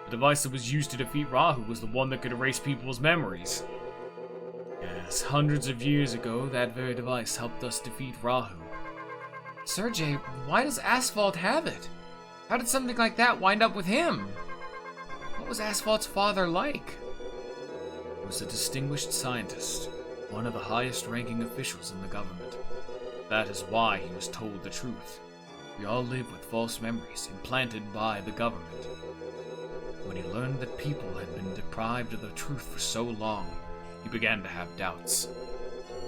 The device that was used to defeat Rahu was the one that could erase people's memories. Yes, hundreds of years ago, that very device helped us defeat Rahu. Sergey, why does Asphalt have it? How did something like that wind up with him? What was Asphalt's father like? He was a distinguished scientist, one of the highest-ranking officials in the government. That is why he was told the truth. We all live with false memories implanted by the government. When he learned that people had been deprived of the truth for so long, he began to have doubts.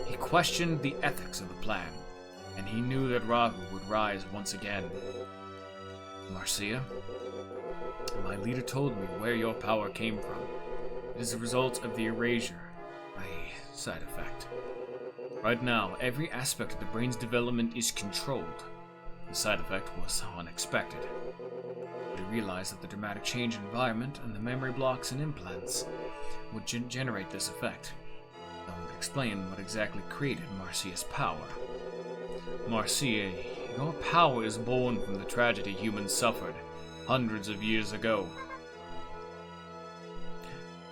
He questioned the ethics of the plan, and he knew that Rahu would rise once again. Marcia, my leader told me where your power came from. It is a result of the erasure, a side effect. Right now, every aspect of the brain's development is controlled. The side effect was unexpected. But he realized that the dramatic change in environment and the memory blocks and implants would generate this effect. That would explain what exactly created Marcia's power. Marcia, your power is born from the tragedy humans suffered hundreds of years ago.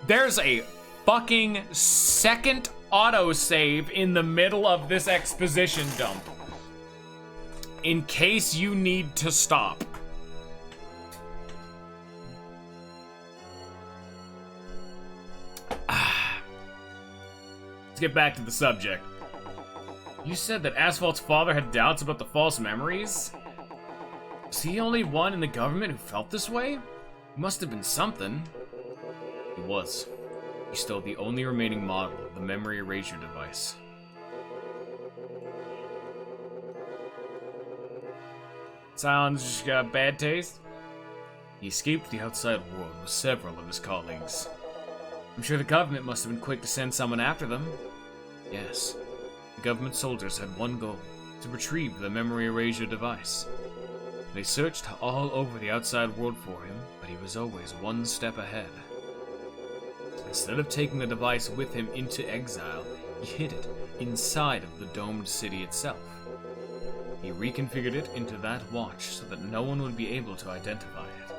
There's a fucking second autosave in the middle of this exposition dump. In case you need to stop. Let's get back to the subject. You said that Asphalt's father had doubts about the false memories? Was he the only one in the government who felt this way? He must have been something. He was. He's still the only remaining model of the memory erasure device. Sounds got bad taste? He escaped the outside world with several of his colleagues. I'm sure the government must have been quick to send someone after them. Yes. The government soldiers had one goal, to retrieve the memory erasure device. They searched all over the outside world for him, but he was always one step ahead. Instead of taking the device with him into exile, he hid it inside of the domed city itself. He reconfigured it into that watch so that no one would be able to identify it.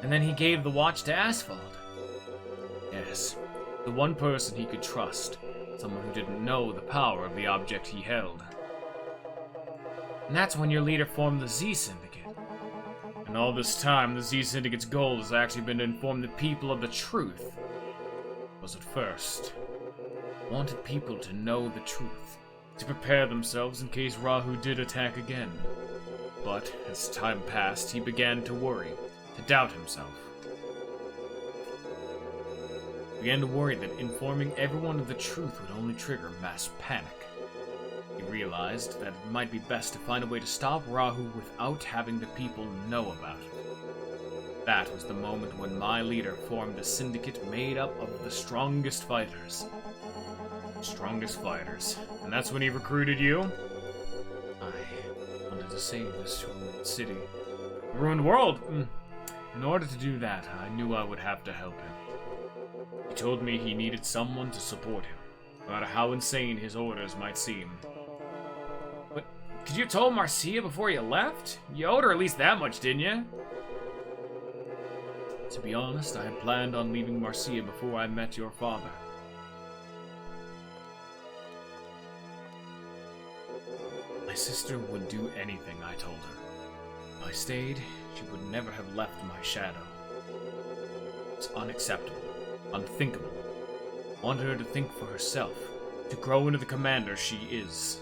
And then he gave the watch to Asphalt. Yes, the one person he could trust, someone who didn't know the power of the object he held. And that's when your leader formed the Z Syndicate. And all this time, the Z Syndicate's goal has actually been to inform the people of the truth. Was at first. Wanted people to know the truth, to prepare themselves in case Rahu did attack again. But as time passed, he began to worry, to doubt himself. He began to worry that informing everyone of the truth would only trigger mass panic. He realized that it might be best to find a way to stop Rahu without having the people know about it. That was the moment when my leader formed a syndicate made up of the strongest fighters. Strongest fighters. And that's when he recruited you? I wanted to save this ruined city. The ruined world! In order to do that, I knew I would have to help him. He told me he needed someone to support him, no matter how insane his orders might seem. But could you have told Marcia before you left? You owed her at least that much, didn't you? To be honest, I had planned on leaving Marcia before I met your father. My sister would do anything I told her. If I stayed, she would never have left my shadow. It's unacceptable, unthinkable. I wanted her to think for herself, to grow into the commander she is.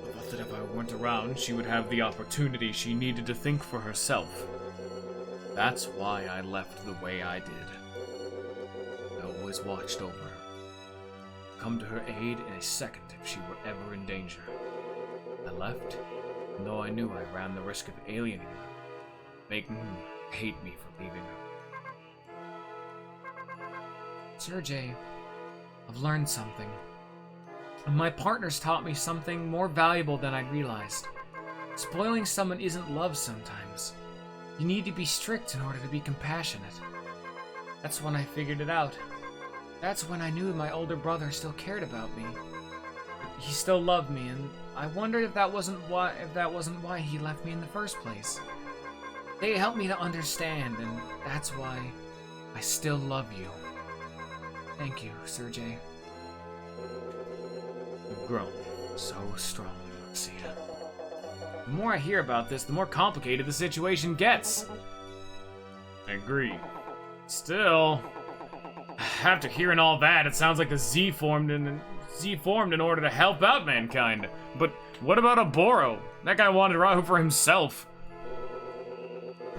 I thought that if I weren't around, she would have the opportunity she needed to think for herself. That's why I left the way I did. I always watched over her. Come to her aid in a second if she were ever in danger. I left, and though I knew I ran the risk of alienating her, making her hate me for leaving her. Sergey, I've learned something. And my partners taught me something more valuable than I realized. Spoiling someone isn't love sometimes. You need to be strict in order to be compassionate. That's when I figured it out. That's when I knew my older brother still cared about me. He still loved me, and I wondered if that wasn't why he left me in the first place. They helped me to understand, and that's why I still love you. Thank you, Sergey. You've grown so strong, Sita. The more I hear about this, the more complicated the situation gets. I agree. Still, after hearing all that, it sounds like the Z formed in order to help out mankind. But what about Oboro? That guy wanted Rahu for himself.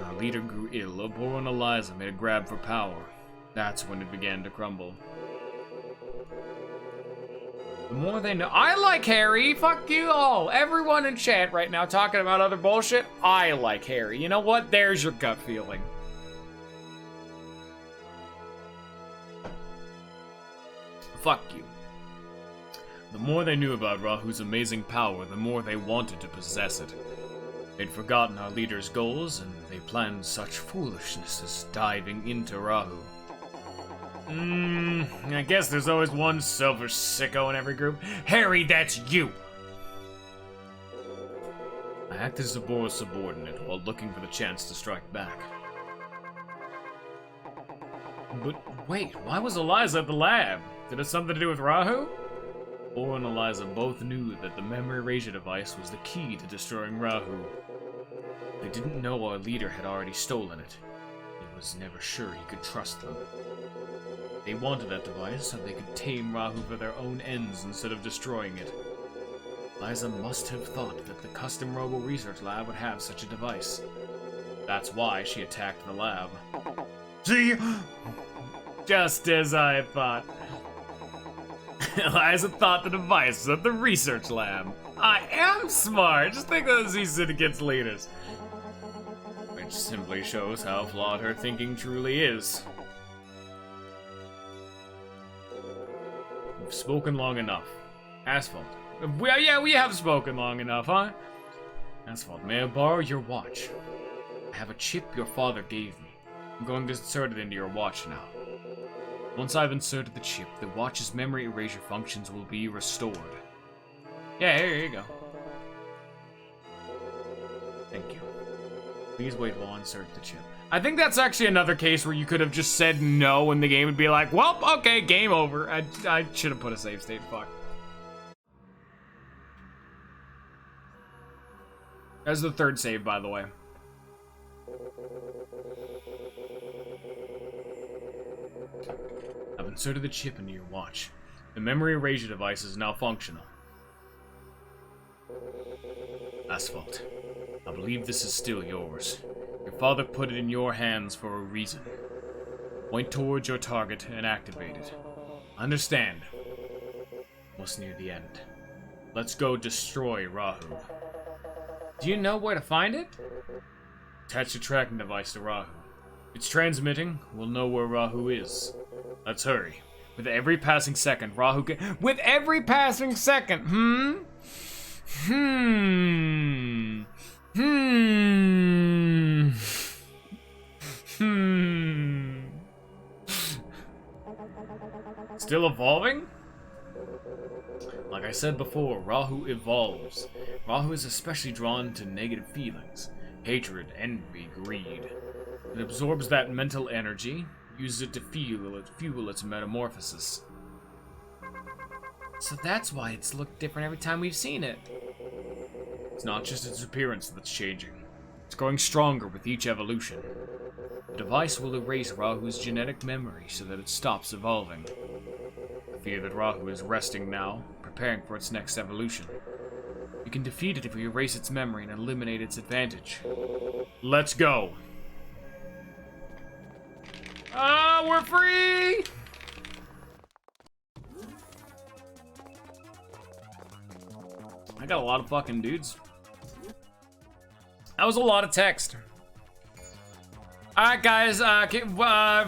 Our leader grew ill. Oboro and Eliza made a grab for power. That's when it began to crumble. The more they know. I like Harry. Fuck you all. Everyone in chat right now talking about other bullshit. I like Harry. You know what? There's your gut feeling. Fuck you. The more they knew about Rahu's amazing power, the more they wanted to possess it. They'd forgotten our leader's goals, and they planned such foolishness as diving into Rahu. I guess there's always one selfish sicko in every group. Harry, that's you! I acted as Oboro's subordinate while looking for the chance to strike back. But wait, why was Eliza at the lab? Did it have something to do with Rahu? Oboro and Eliza both knew that the memory erasure device was the key to destroying Rahu. They didn't know our leader had already stolen it. He was never sure he could trust them. They wanted that device so they could tame Rahu for their own ends instead of destroying it. Eliza must have thought that the custom Robo research lab would have such a device. That's why she attacked the lab. See? Just as I thought. Eliza thought the device was at the research lab. I am smart. Just think of those Syndicate's leaders. Which simply shows how flawed her thinking truly is. We've spoken long enough. Asphalt. We have spoken long enough, huh? Asphalt, may I borrow your watch? I have a chip your father gave me. I'm going to insert it into your watch now. Once I've inserted the chip, the watch's memory erasure functions will be restored. Yeah, here you go. Thank you. Please wait while I insert the chip. I think that's actually another case where you could have just said no and the game would be like, well, okay, game over. I should have put a save state, fuck. That's the third save, by the way. I've inserted the chip into your watch. The memory erasure device is now functional. Asphalt, I believe this is still yours. Your father put it in your hands for a reason. Point towards your target and activate it. Understand. Almost near the end. Let's go destroy Rahu. Do you know where to find it? Attach the tracking device to Rahu. If it's transmitting, we'll know where Rahu is. Let's hurry. With every passing second, With every passing second, Still evolving? Like I said before, Rahu evolves. Rahu is especially drawn to negative feelings. Hatred, envy, greed. It absorbs that mental energy, uses it to fuel its metamorphosis. So that's why it's looked different every time we've seen it. It's not just its appearance that's changing. It's growing stronger with each evolution. The device will erase Rahu's genetic memory so that it stops evolving. I fear that Rahu is resting now, preparing for its next evolution. We can defeat it if we erase its memory and eliminate its advantage. Let's go! Ah, we're free! I got a lot of fucking dudes. That was a lot of text. Alright guys,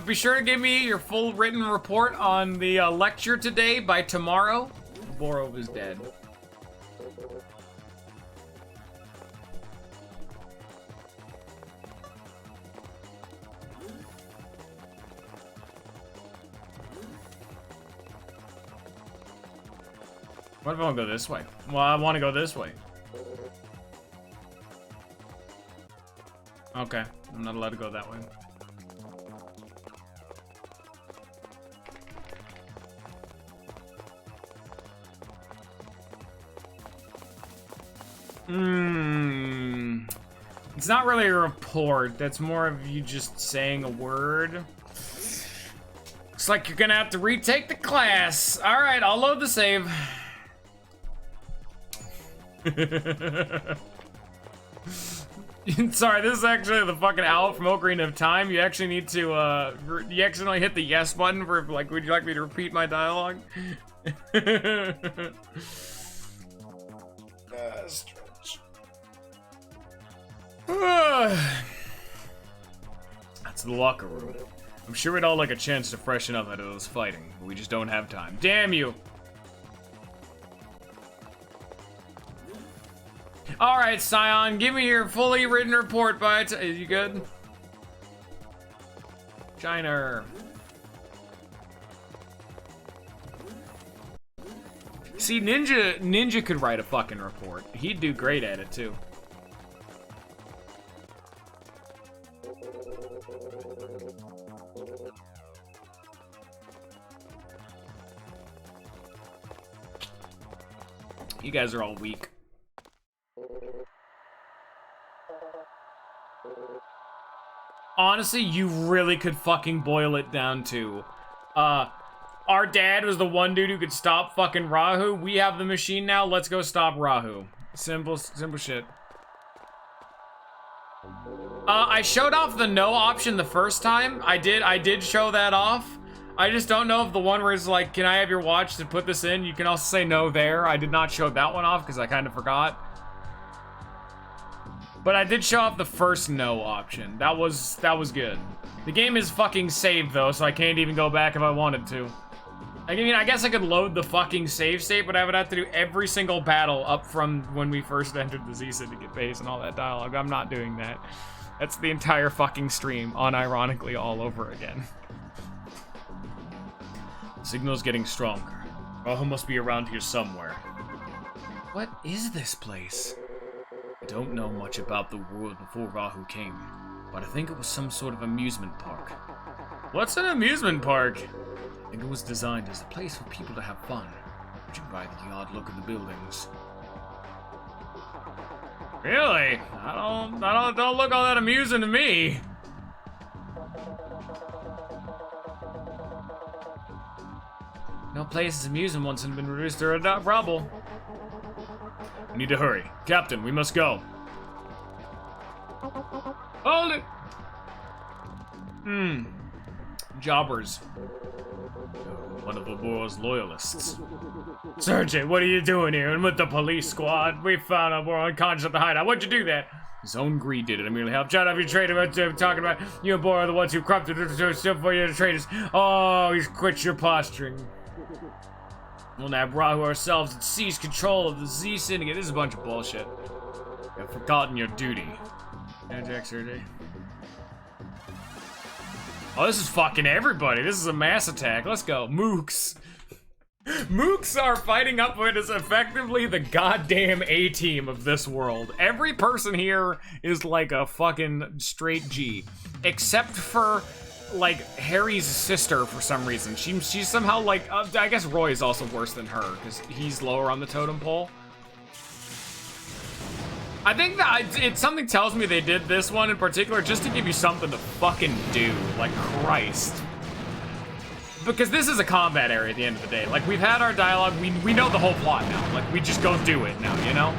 be sure to give me your full written report on the lecture today by tomorrow. Borov is dead. What if I want to go this way? Well, I want to go this way. Okay, I'm not allowed to go that way. It's not really a report. That's more of you just saying a word. Looks like you're gonna have to retake the class. All right, I'll load the save. Sorry, this is actually the fucking owl from Ocarina of Time. You actually need to, you accidentally hit the yes button for, like, would you like me to repeat my dialogue? Stretch. That's the locker room. I'm sure we'd all like a chance to freshen up out of those fighting, but we just don't have time. Damn you! Alright, Scion, give me your fully written report by you good? Shiner. See, Ninja could write a fucking report. He'd do great at it, too. You guys are all weak. Honestly, you really could fucking boil it down to, our dad was the one dude who could stop fucking Rahu. We have the machine now. Let's go stop Rahu. Simple shit. I showed off the no option the first time. I did show that off. I just don't know if the one where it's like, can I have your watch to put this in? You can also say no there. I did not show that one off because I kind of forgot. But I did show off the first no option. That was good. The game is fucking saved though, so I can't even go back if I wanted to. I mean, I guess I could load the fucking save state, but I would have to do every single battle up from when we first entered the Z Syndicate base and all that dialogue. I'm not doing that. That's the entire fucking stream, unironically all over again. The signal's getting stronger. Rahu must be around here somewhere. What is this place? I don't know much about the world before Rahu came, but I think it was some sort of amusement park. What's an amusement park? I think it was designed as a place for people to have fun, judging by the odd look of the buildings. Really? I don't look all that amusing to me. No place is amusing once it's been reduced to a rubble. We need to hurry. Captain, we must go. Hold it! Jobbers. One of Oboro's loyalists. Sergeant, what are you doing here? And with the police squad? We found Oboro unconscious at the hideout. What'd you do that? His own greed did it. I merely helped. Shut up, you traitor. We're talking about you and Oboro are the ones who corrupted for you traitors. Oh, you quit your posturing. We'll nab Rahu ourselves and seize control of the Z Syndicate. This is a bunch of bullshit. You've forgotten your duty. Jack surgery. Oh, this is fucking everybody. This is a mass attack. Let's go. Mooks. Mooks are fighting up what is effectively the goddamn A-team of this world. Every person here is like a fucking straight G. Except for, like, Harry's sister for some reason. She's somehow like, I guess Roy is also worse than her, because he's lower on the totem pole. I think that something tells me they did this one in particular just to give you something to fucking do. Like, Christ. Because this is a combat area at the end of the day. Like, we've had our dialogue, we know the whole plot now. Like, we just go do it now, you know?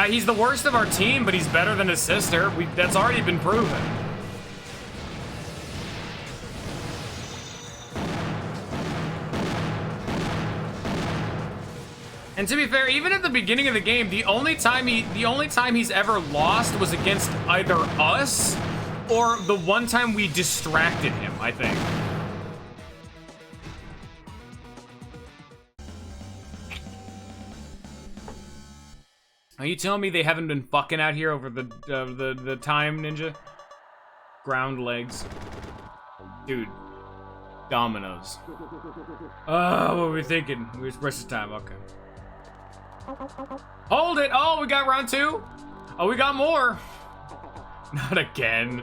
He's the worst of our team, but he's better than his sister. That's already been proven. And to be fair, even at the beginning of the game, the only time he's ever lost was against either us or the one time we distracted him, I think. Are you telling me they haven't been fucking out here over the time, Ninja? Ground legs. Dude. Dominoes. What were we thinking? We was pressing time, okay. Hold it! Oh, we got round 2? Oh, we got more! Not again.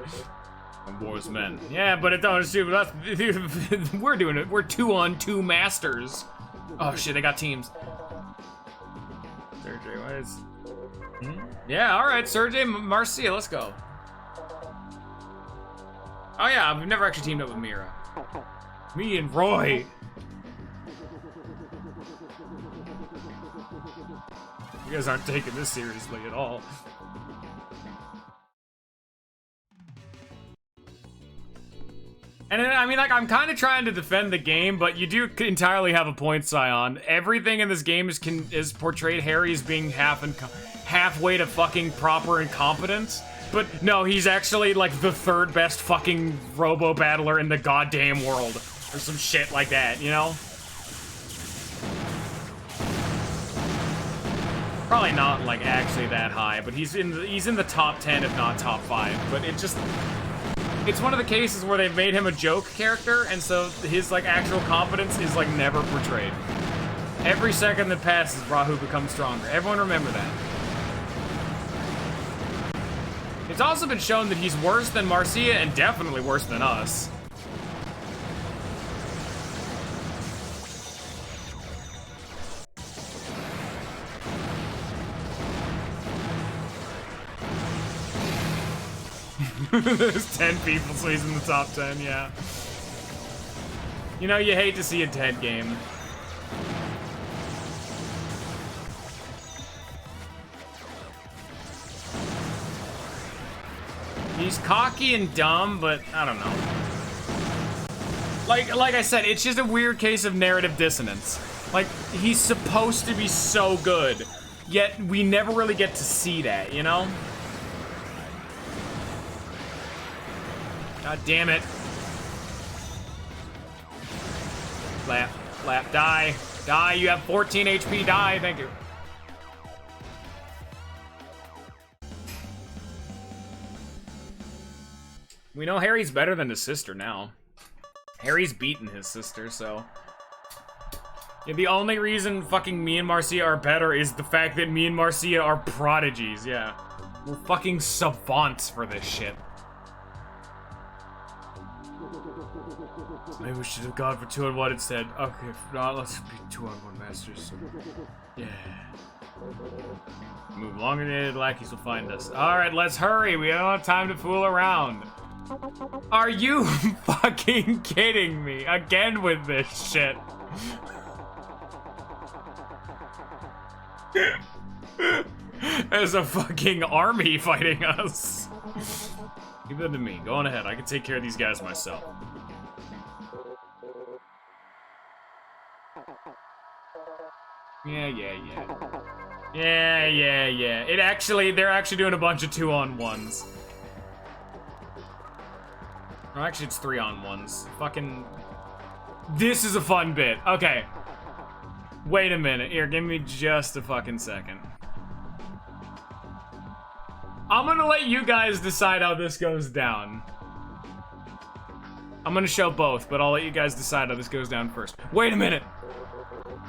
War's men. Yeah, but it don't shoot with us. We're doing it. We're 2-on-2 masters. Oh shit, they got teams. Sergey, what is... Yeah, alright, Sergey, Marcia, let's go. Oh yeah, we've never actually teamed up with Mira. Me and Roy. You guys aren't taking this seriously at all. And I mean, like, I'm kind of trying to defend the game, but you do entirely have a point, Scion. Everything in this game is portrayed Harry as being halfway to fucking proper incompetence. But no, he's actually like the 3rd best fucking Robo battler in the goddamn world, or some shit like that, you know? Probably not like actually that high, but he's in the top 10 if not top 5. But it's one of the cases where they've made him a joke character, and so his like actual competence is like never portrayed. Every second that passes, Rahu becomes stronger. Everyone remember that. It's also been shown that he's worse than Marcia and definitely worse than us. There's 10 people, so he's in the top 10, yeah. You know, you hate to see a 10 game. He's cocky and dumb, but I don't know. Like I said, it's just a weird case of narrative dissonance. Like, he's supposed to be so good, yet we never really get to see that, you know? God damn it. Flap, die. Die, you have 14 HP, die, thank you. We know Harry's better than his sister now. Harry's beaten his sister, so... Yeah, the only reason fucking me and Marcia are better is the fact that me and Marcia are prodigies, yeah. We're fucking savants for this shit. Maybe we should have gone for 2-on-1 instead. Okay, if not, let's be 2-on-1 masters. Yeah. Move longer than lackeys will find us. Alright, let's hurry. We don't have time to fool around. Are you fucking kidding me? Again with this shit. There's a fucking army fighting us. Give them to me. Go on ahead. I can take care of these guys myself. Yeah. They're actually doing a bunch of 2-on-1s. Oh, actually, it's 3-on-1s. Fucking... This is a fun bit. Okay. Wait a minute. Here, give me just a fucking second. I'm gonna let you guys decide how this goes down. I'm gonna show both, but I'll let you guys decide how this goes down first. Wait a minute.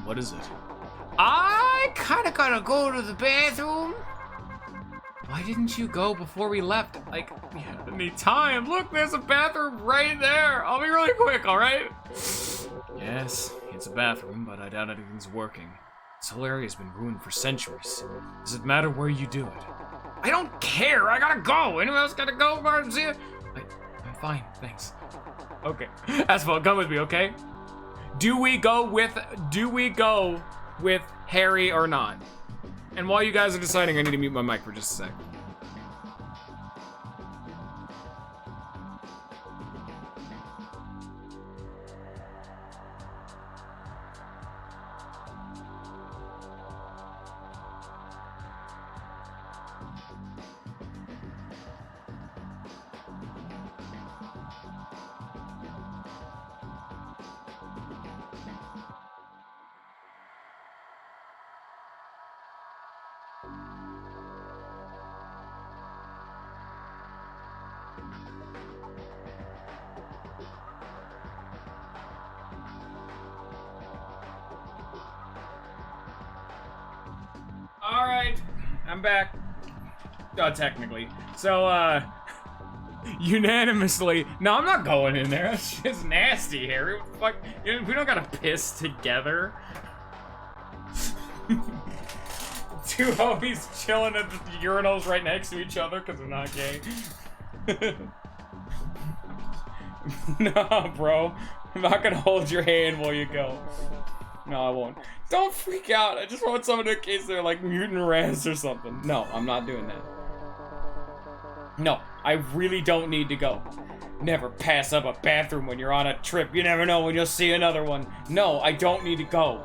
What is it? I kinda gotta go to the bathroom. Why didn't you go before we left? Like, we had any time. Look, there's a bathroom right there. I'll be really quick, all right? Yes, it's a bathroom, but I doubt anything's working. This whole area's been ruined for centuries. Does it matter where you do it? I don't care. I gotta go. Anyone else gotta go, Marcia? I'm fine, thanks. Okay, Asphalt, come with me, okay? Do we go with Harry or not? And while you guys are deciding, I need to mute my mic for just a sec. I'm back. Technically. So, unanimously. No, I'm not going in there. That shit's nasty, Harry. What the fuck? We don't gotta piss together. Two homies chilling at the urinals right next to each other because they're not gay. Nah, bro. I'm not gonna hold your hand while you go. No, I won't. Don't freak out. I just want someone in case they're like mutant rats or something. No, I'm not doing that. No, I really don't need to go. Never pass up a bathroom when you're on a trip. You never know when you'll see another one. No, I don't need to go.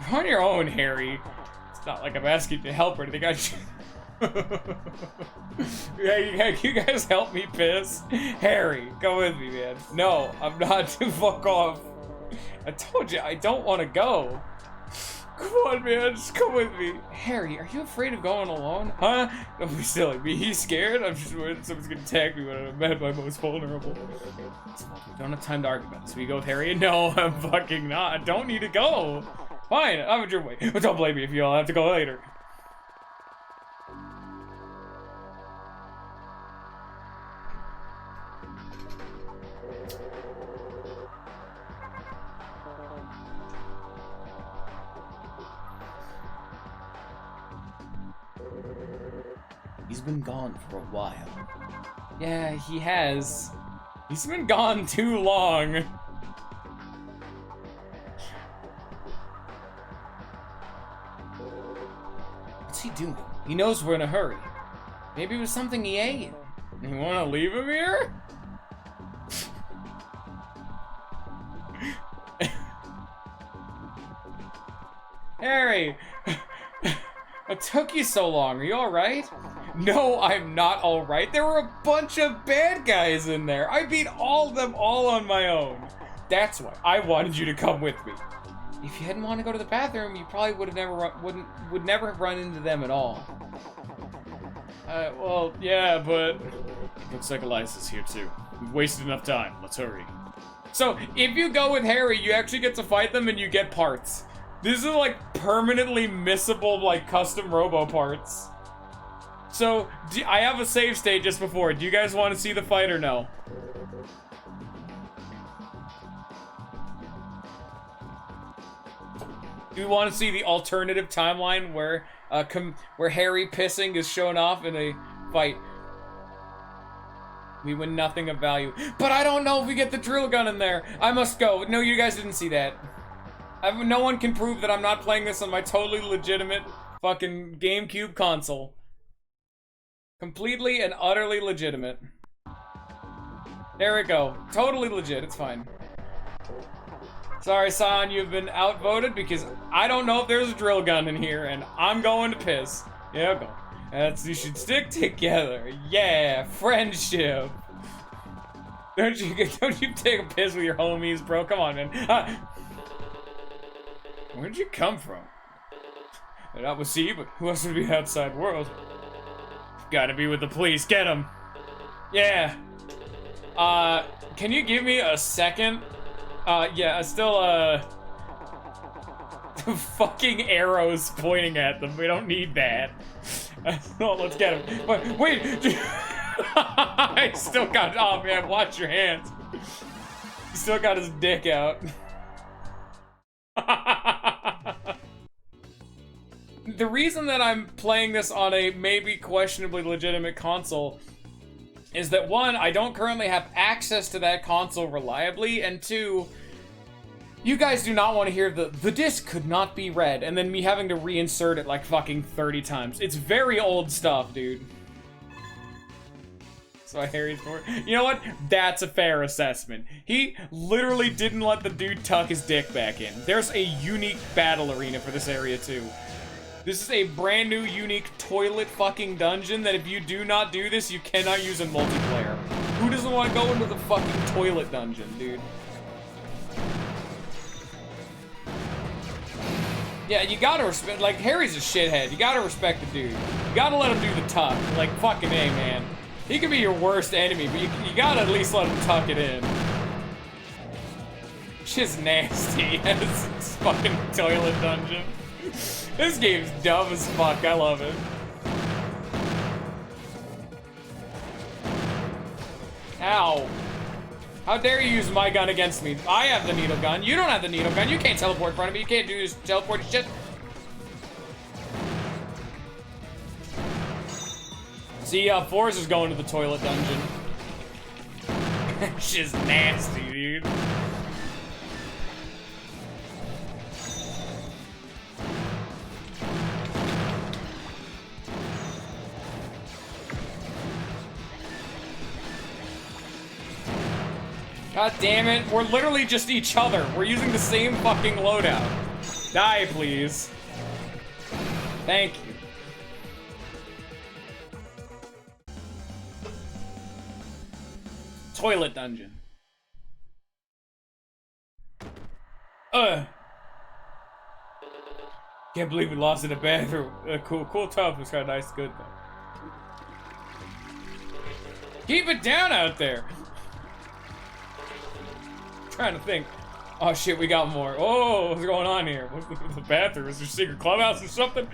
You're on your own, Harry. It's not like I'm asking you to help or anything. Yeah, you guys help me piss. Harry, go with me, man. No, I'm not. Fuck off. I told you, I don't want to go. Come on, man, just come with me. Harry, are you afraid of going alone? Huh? Don't be silly. Be scared? I'm just worried someone's gonna attack me when I'm at my most vulnerable. We don't have time to argue about this. Will you go with Harry? No, I'm fucking not. I don't need to go. Fine, I'll have it your way. But don't blame me if you all have to go later. He's been gone for a while. Yeah, he has. He's been gone too long. What's he doing? He knows we're in a hurry. Maybe it was something he ate. You want to leave him here? Harry! What took you so long? Are you alright? No, I'm not alright. There were a bunch of bad guys in there. I beat all of them all on my own. That's why I wanted you to come with me. If you hadn't wanted to go to the bathroom, you probably would never have run into them at all. Well, yeah, but looks like Eliza's here too. We've wasted enough time. Let's hurry. So, if you go with Harry, you actually get to fight them and you get parts. These are like permanently missable, like custom Robo parts. So, I have a save state just before. Do you guys want to see the fight or no? Do you want to see the alternative timeline where Harry pissing is shown off in a fight? We win nothing of value. But I don't know if we get the drill gun in there. I must go. No, you guys didn't see that. No one can prove that I'm not playing this on my totally legitimate fucking GameCube console. Completely and utterly legitimate. There we go. Totally legit. It's fine. Sorry, San, you've been outvoted because I don't know if there's a drill gun in here, and I'm going to piss. Yeah, go. You should stick together. Yeah, friendship. Don't you take a piss with your homies, bro? Come on, man. Where'd you come from? Not with C, but who else would be outside world? Gotta be with the police. Get him. Yeah. Can you give me a second? Yeah, still, the fucking arrows pointing at them. We don't need that. No, let's get him. Wait. I still got, oh man, watch your hands. He still got his dick out. The reason that I'm playing this on a maybe questionably legitimate console is that one, I don't currently have access to that console reliably, and two, you guys do not want to hear the disc could not be read, and then me having to reinsert it like fucking 30 times. It's very old stuff, dude. So Harry's for it. You know what? That's a fair assessment. He literally didn't let the dude tuck his dick back in. There's a unique battle arena for this area too. This is a brand new unique toilet fucking dungeon that if you do not do this, you cannot use in multiplayer. Who doesn't want to go into the fucking toilet dungeon, dude? Yeah, you gotta respect, like, Harry's a shithead. You gotta respect the dude. You gotta let him do the tuck. Like, fucking A, man. He could be your worst enemy, but you gotta at least let him tuck it in. Shit's nasty. This fucking toilet dungeon. This game's dumb as fuck. I love it. Ow. How dare you use my gun against me? I have the needle gun. You don't have the needle gun. You can't teleport in front of me. You can't do this teleport shit. See, Forrest is going to the toilet dungeon. Shit's nasty, dude. God damn it, we're literally just each other. We're using the same fucking loadout. Die, please. Thank you. Toilet dungeon. Can't believe we lost in the bathroom. Cool top was kind of nice, good though. Keep it down out there. Trying to think. Oh shit, we got more. Oh, what's going on here? What's the bathroom? Is there a secret clubhouse or something?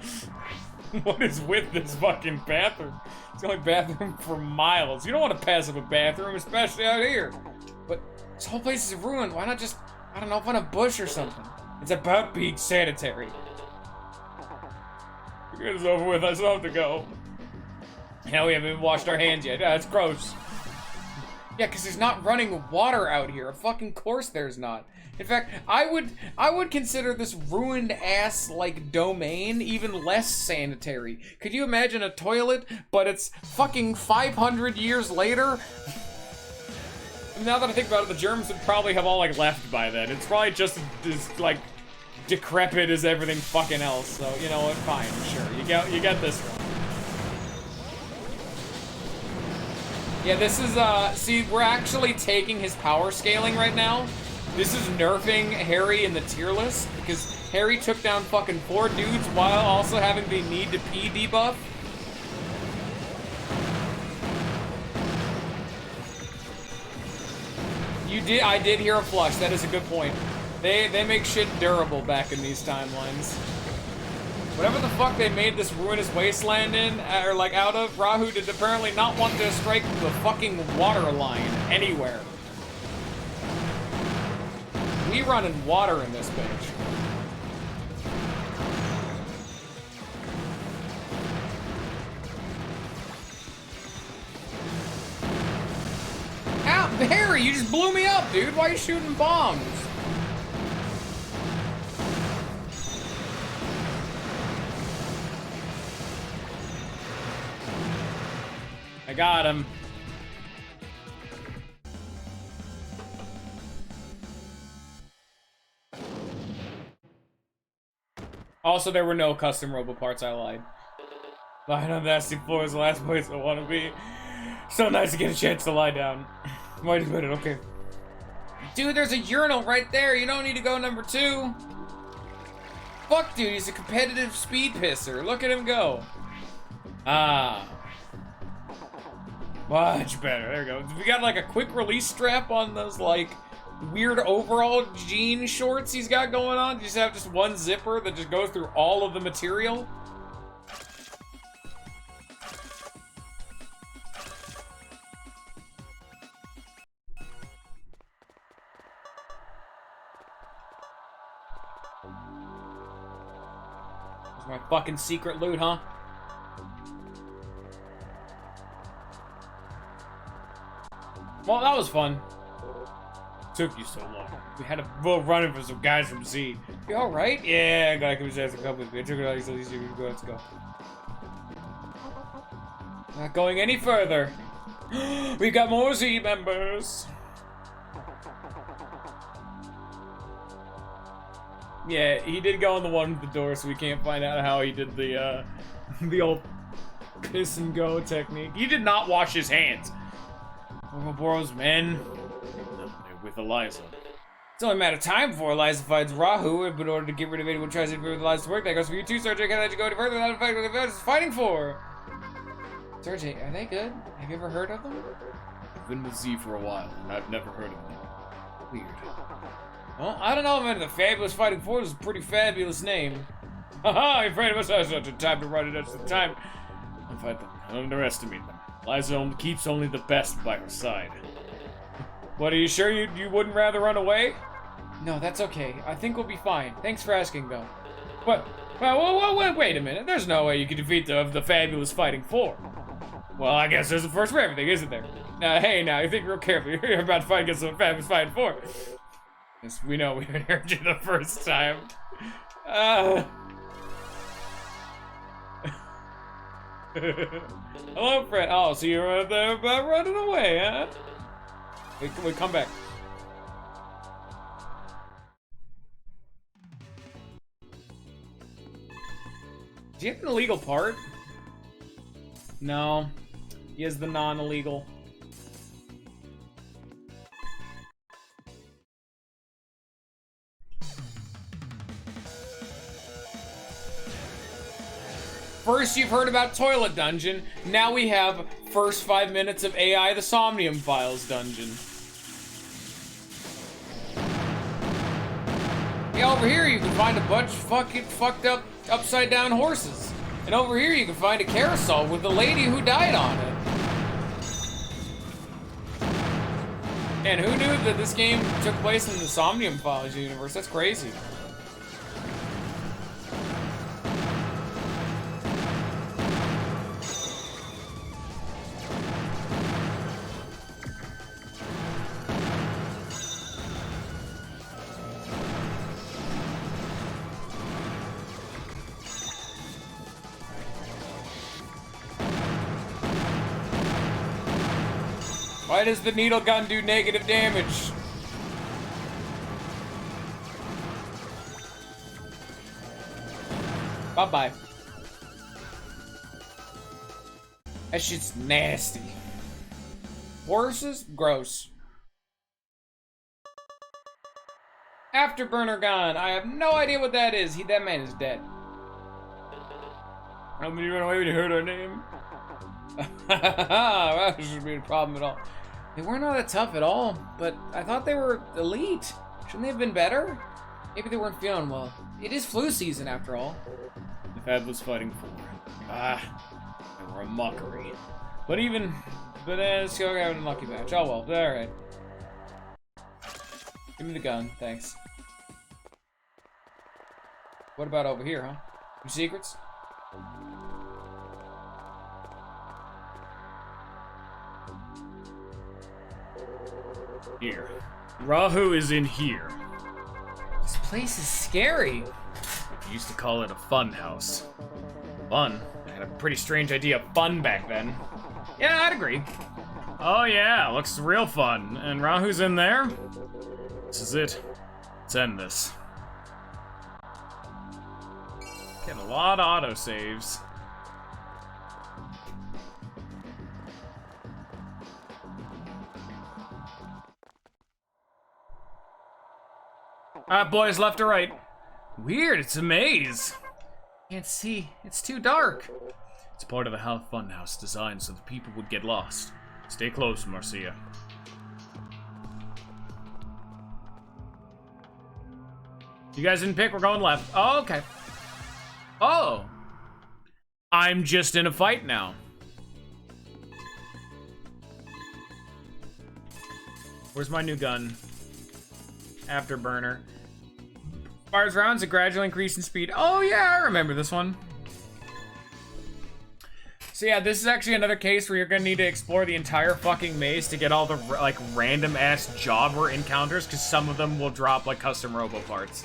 What is with this fucking bathroom? It's the only bathroom for miles. You don't want to pass up a bathroom, especially out here. But this whole place is ruined. Why not just, I don't know, find a bush or something? It's about being sanitary. It's over with. I still have to go. Hell, we haven't even washed our hands yet. That's gross. Yeah, because there's not running water out here. Of fucking course there's not. In fact, I would consider this ruined ass like domain even less sanitary. Could you imagine a toilet, but it's fucking 500 years later? Now that I think about it, the germs would probably have all like left by then. It's probably just as like decrepit as everything fucking else. So you know what? Fine, sure. You get this one. Yeah, this is, see, we're actually taking his power scaling right now. This is nerfing Harry in the tier list, because Harry took down fucking 4 dudes while also having the need to pee debuff. I did hear a flush, that is a good point. They make shit durable back in these timelines. Whatever the fuck they made this ruinous wasteland in, or like out of, Rahu did apparently not want to strike the fucking water line anywhere. We running water in this bitch. Ow, Harry, you just blew me up, dude. Why are you shooting bombs? I got him. Also, there were no custom Robo parts, I lied. Lying on the nasty floor is the last place I want to be. So nice to get a chance to lie down. Wait a minute, okay. Dude, there's a urinal right there. You don't need to go number 2. Fuck, dude, he's a competitive speed pisser. Look at him go. Ah. Much better. There we go. We got like a quick release strap on those like weird overall jean shorts he's got going on. You just have just one zipper that just goes through all of the material. That's my fucking secret loot, huh? Well, that was fun. Took you so long. We had to go running for some guys from Z. You alright? Yeah, I gotta come and come with me. I took it all these easy. Let's go. Not going any further. We've got more Z members. Yeah, he did go on the one with the door, so we can't find out how he did the old piss and go technique. He did not wash his hands. Ouroboros men. They're with Eliza. It's only a matter of time before Eliza finds Rahu, but in order to get rid of anyone who tries to interfere with Eliza's work, that goes for you too, Sergey. Can't let you go any further without a fight what the is fighting for. Sergey, are they good? Have you ever heard of them? I've been with Z for a while, and I've never heard of them. Weird. Well, I don't know, man. The Fabulous Fighting Force is a pretty fabulous name. Haha, I'm afraid of us have such a time to run it at the time. Don't fight them. Don't underestimate them. Eliza keeps only the best by her side. What, are you sure you wouldn't rather run away? No, that's okay. I think we'll be fine. Thanks for asking, though. But, well, wait a minute. There's no way you can defeat the fabulous Fighting Four. Well, I guess there's a first for everything, isn't there? Now, hey, now, you think real carefully. You're about to fight against the fabulous Fighting Four. Yes, we know we heard you the first time. Hello, friend. Oh, so you're about running away, huh? Wait, come back. Do you have an illegal part? No. He has the non-illegal. First, you've heard about Toilet Dungeon. Now we have first 5 minutes of AI the Somnium Files Dungeon. Yeah, over here you can find a bunch of fucking fucked up upside down horses. And over here you can find a carousel with the lady who died on it. And who knew that this game took place in the Somnium Files universe? That's crazy. Why does the needle gun do negative damage? Bye-bye. That shit's nasty. Horses? Gross. Afterburner gun. I have no idea what that is. That man is dead. How many run away when you heard our name? That shouldn't be a problem at all. They weren't all that tough at all, but I thought they were elite. Shouldn't they have been better? Maybe they weren't feeling well. It is flu season after all. The fabulous Fighting Four. They were a mockery. But let's go have an unlucky match. Oh well, alright. Give me the gun, thanks. What about over here, huh? Some secrets? Here. Rahu is in here. This place is scary. We used to call it a fun house. Fun? I had a pretty strange idea of fun back then. Yeah, I'd agree. Oh yeah, looks real fun. And Rahu's in there? This is it. Let's end this. Getting a lot of autosaves. Alright, boys, left or right? Weird, it's a maze. Can't see. It's too dark. It's part of the funhouse designed so the people would get lost. Stay close, Marcia. You guys didn't pick, we're going left. Oh, okay. Oh. I'm just in a fight now. Where's my new gun? Afterburner. Fires rounds a gradual increase in speed. Oh yeah, I remember this one. So yeah, this is actually another case where you're gonna need to explore the entire fucking maze to get all the like random ass jobber encounters, because some of them will drop like custom Robo parts.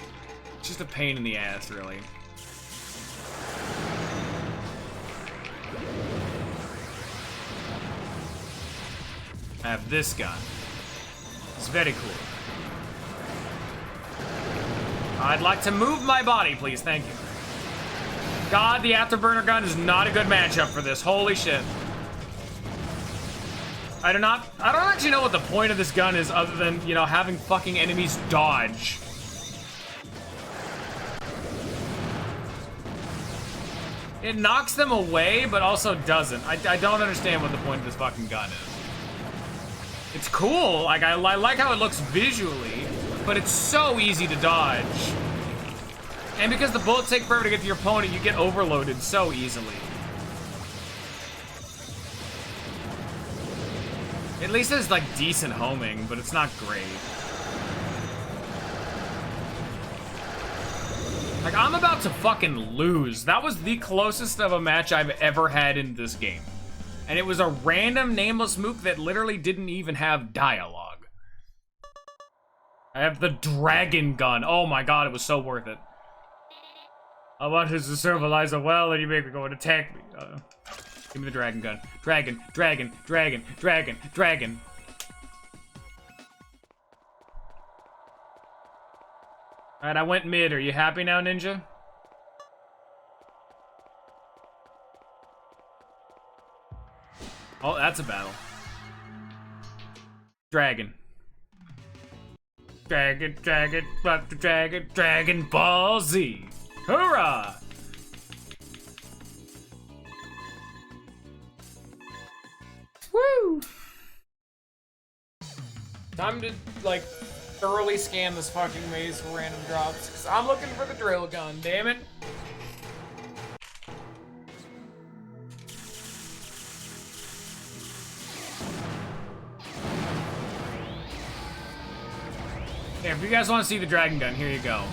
It's just a pain in the ass, really. I have this gun. It's very cool. I'd like to move my body, please. Thank you. God, the Afterburner gun is not a good matchup for this. Holy shit. I don't actually know what the point of this gun is other than, you know, having fucking enemies dodge. It knocks them away, but also doesn't. I don't understand what the point of this fucking gun is. It's cool. Like, I like how it looks visually, but it's so easy to dodge. And because the bullets take forever to get to your opponent, you get overloaded so easily. At least it's like decent homing, but it's not great. Like, I'm about to fucking lose. That was the closest of a match I've ever had in this game. And it was a random nameless mook that literally didn't even have dialogue. I have the dragon gun. Oh my god, it was so worth it. I wanted to serve Eliza well, and you make me go and attack me. Give me the dragon gun. Dragon, dragon, dragon, dragon, dragon. Alright, I went mid. Are you happy now, Ninja? Oh, that's a battle. Dragon. Dragon, dragon, dragon, Dragon Ball Z. Hoorah! Woo! Time to, like, thoroughly scan this fucking maze for random drops, because I'm looking for the drill gun, damn it. Here, if you guys want to see the dragon gun, here you go.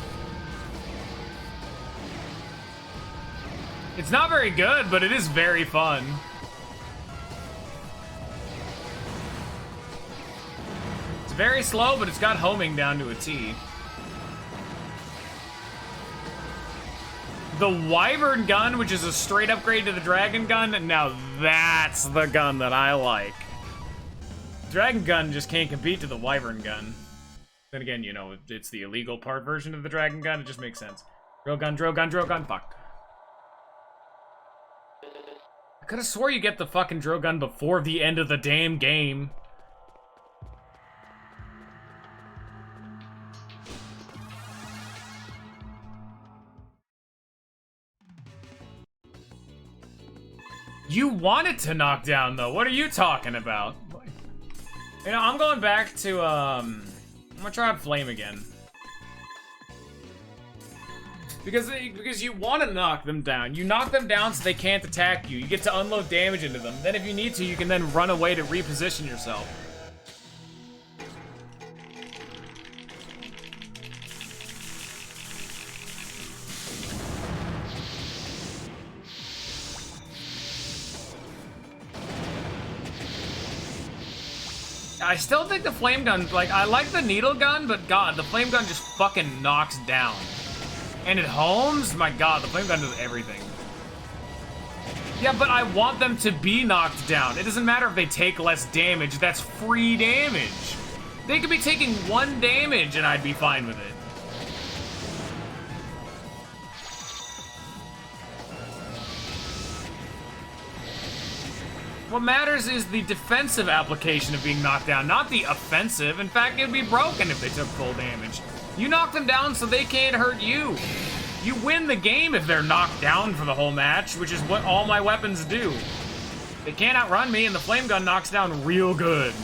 It's not very good, but it is very fun. It's very slow, but it's got homing down to a T. The Wyvern gun, which is a straight upgrade to the dragon gun, now that's the gun that I like. Dragon gun just can't compete to the Wyvern gun. Then again, you know, it's the illegal part version of the dragon gun, it just makes sense. Drill gun, drill gun, drill gun, fuck. I could've swore you get the fucking drill gun before the end of the damn game. You wanted to knock down, though. What are you talking about? You know, I'm going back to, I'm gonna try out Flame again. Because you want to knock them down. You knock them down so they can't attack you. You get to unload damage into them. Then if you need to, you can then run away to reposition yourself. I still think the flame gun, like, I like the needle gun, but god, the flame gun just fucking knocks down. And it homes? My god, the flame gun does everything. Yeah, but I want them to be knocked down. It doesn't matter if they take less damage, that's free damage. They could be taking 1 damage and I'd be fine with it. What matters is the defensive application of being knocked down, not the offensive. In fact, it'd be broken if they took full damage. You knock them down so they can't hurt you. You win the game if they're knocked down for the whole match, which is what all my weapons do. They can't outrun me, and the flame gun knocks down real good.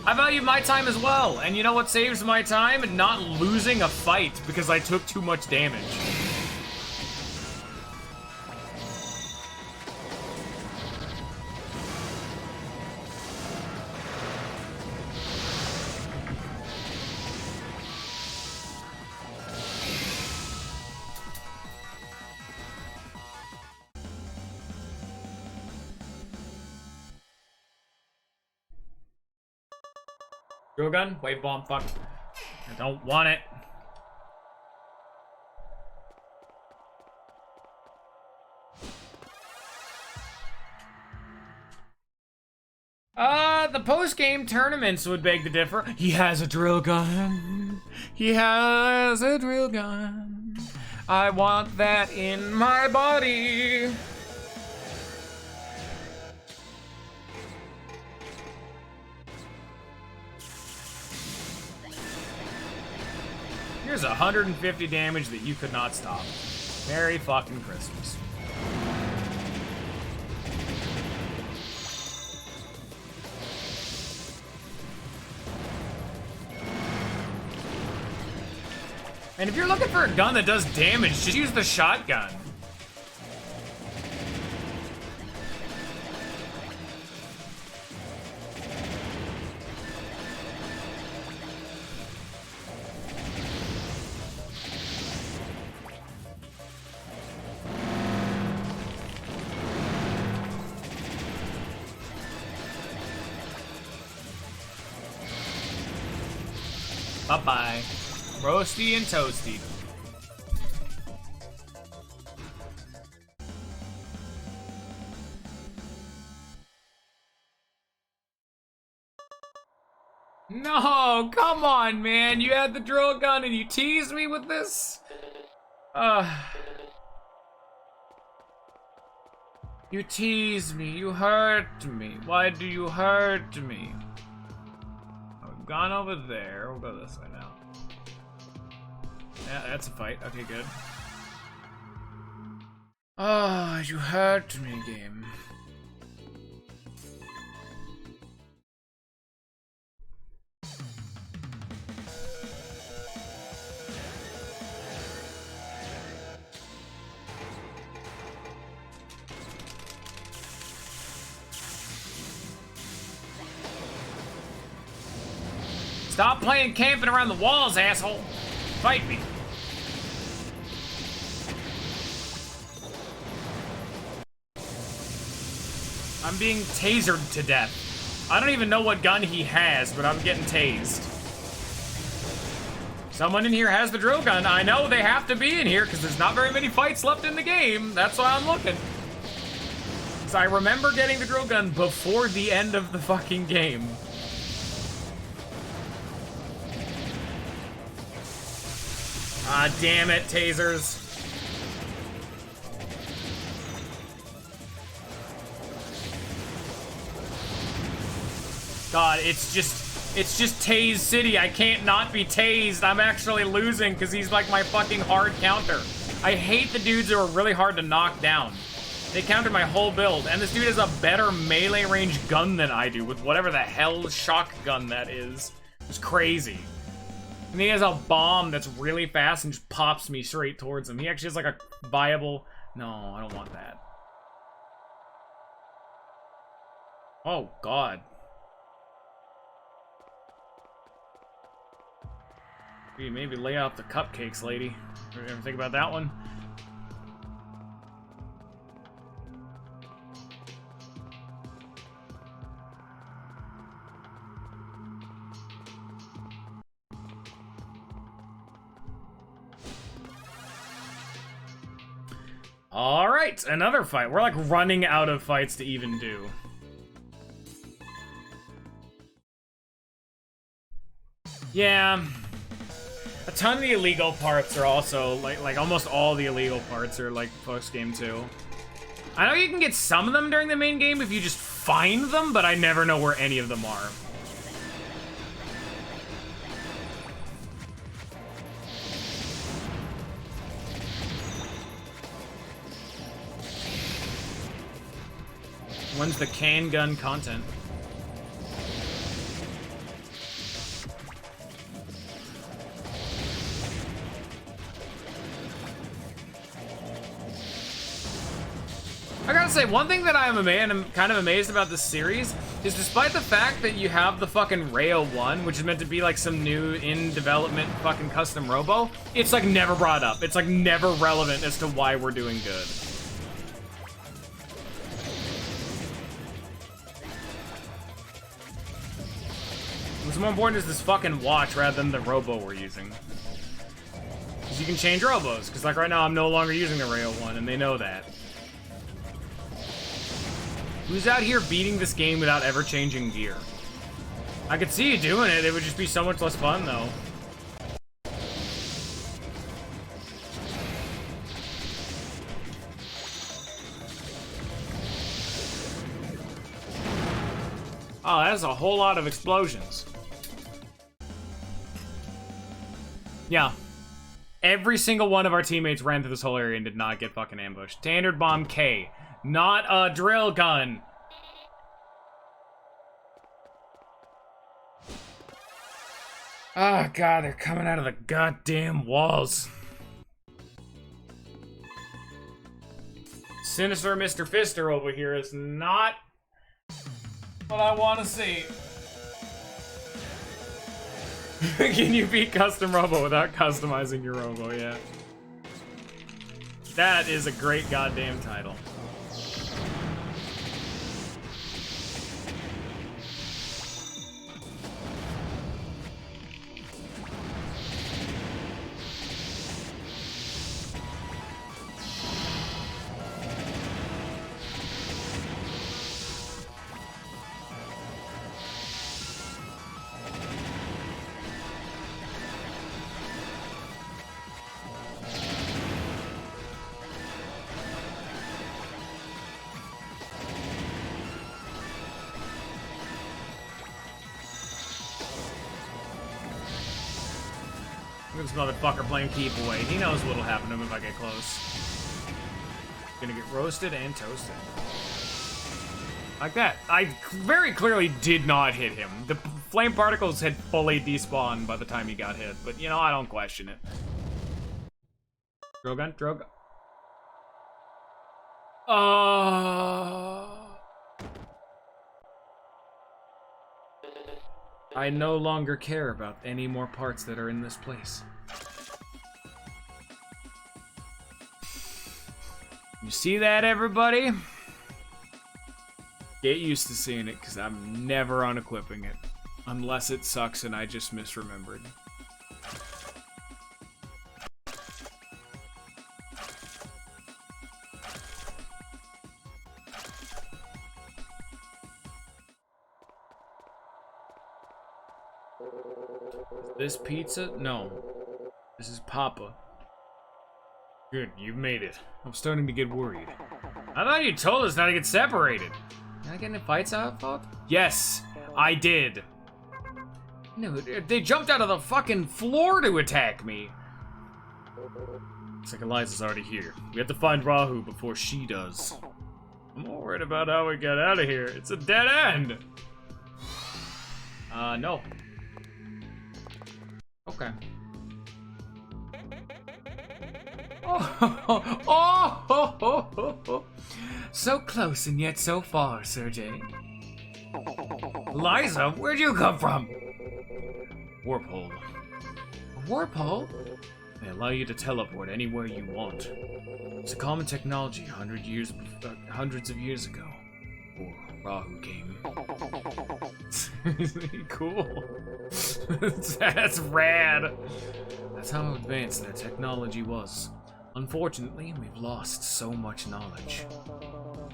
I value my time as well, and you know what saves my time? Not losing a fight because I took too much damage. Drill gun? Wave bomb, fuck. I don't want it. The post-game tournaments would beg to differ. He has a drill gun. He has a drill gun. I want that in my body. Here's 150 damage that you could not stop. Merry fucking Christmas. And if you're looking for a gun that does damage, just use the shotgun. Bye-bye. Roasty and toasty. No, come on, man. You had the drill gun and you teased me with this? You teased me. You hurt me. Why do you hurt me? I've gone over there. We'll go this way now. Yeah, that's a fight. Okay, good. Oh, you hurt me, game. Stop playing camping around the walls, asshole. Fight me. I'm being tasered to death. I don't even know what gun he has, but I'm getting tased. Someone in here has the drill gun. I know they have to be in here because there's not very many fights left in the game. That's why I'm looking. So I remember getting the drill gun before the end of the fucking game. Ah, damn it, tasers. God, it's just Tase City. I can't not be tased. I'm actually losing because he's like my fucking hard counter. I hate the dudes who are really hard to knock down. They countered my whole build, and this dude has a better melee range gun than I do with whatever the hell shotgun that is. It's crazy. And he has a bomb that's really fast and just pops me straight towards him. He actually has like a viable... No, I don't want that. Oh, God. Maybe lay out the cupcakes, lady. Ever think about that one? All right, another fight. We're like running out of fights to even do. Yeah. A ton of the illegal parts are also, like almost all the illegal parts are like post-game too. I know you can get some of them during the main game if you just find them, but I never know where any of them are. When's the can gun content? I gotta say, one thing that I'm kind of amazed about this series is despite the fact that you have the fucking Rayo 1, which is meant to be like some new in-development fucking custom Robo, it's like never brought up. It's like never relevant as to why we're doing good. What's more important is this fucking watch rather than the Robo we're using. Because you can change Robos, because like right now I'm no longer using the Rayo 1, and they know that. Who's out here beating this game without ever changing gear? I could see you doing it, it would just be so much less fun though. Oh, that's a whole lot of explosions. Yeah. Every single one of our teammates ran through this whole area and did not get fucking ambushed. Standard bomb K. Not a drill gun. Oh god, they're coming out of the goddamn walls. Sinister Mr. Fister over here is not what I want to see. Can you beat custom Robo without customizing your Robo? Yeah. That is a great goddamn title. Look at this motherfucker playing keep away. He knows what'll happen to him if I get close. Gonna get roasted and toasted. Like that. I very clearly did not hit him. The flame particles had fully despawned by the time he got hit, but you know, I don't question it. Drogon? Drogon? I no longer care about any more parts that are in this place. You see that, everybody? Get used to seeing it, because I'm never unequipping it. Unless it sucks and I just misremembered. Is this pizza? No. This is Papa. Good, you've made it. I'm starting to get worried. I thought you told us not to get separated. Did I get in fights out, fault? Yes, I did. No, they jumped out of the fucking floor to attack me. Looks like Eliza's already here. We have to find Rahu before she does. I'm more worried about how we get out of here. It's a dead end. No. Okay. Oh, so close and yet so far, Sergey. Liza, where'd you come from? Warp hole. A warp hole? They allow you to teleport anywhere you want. It's a common technology hundreds of years ago. Before Rahu came. Cool. That's rad. That's how advanced their technology was. Unfortunately, we've lost so much knowledge.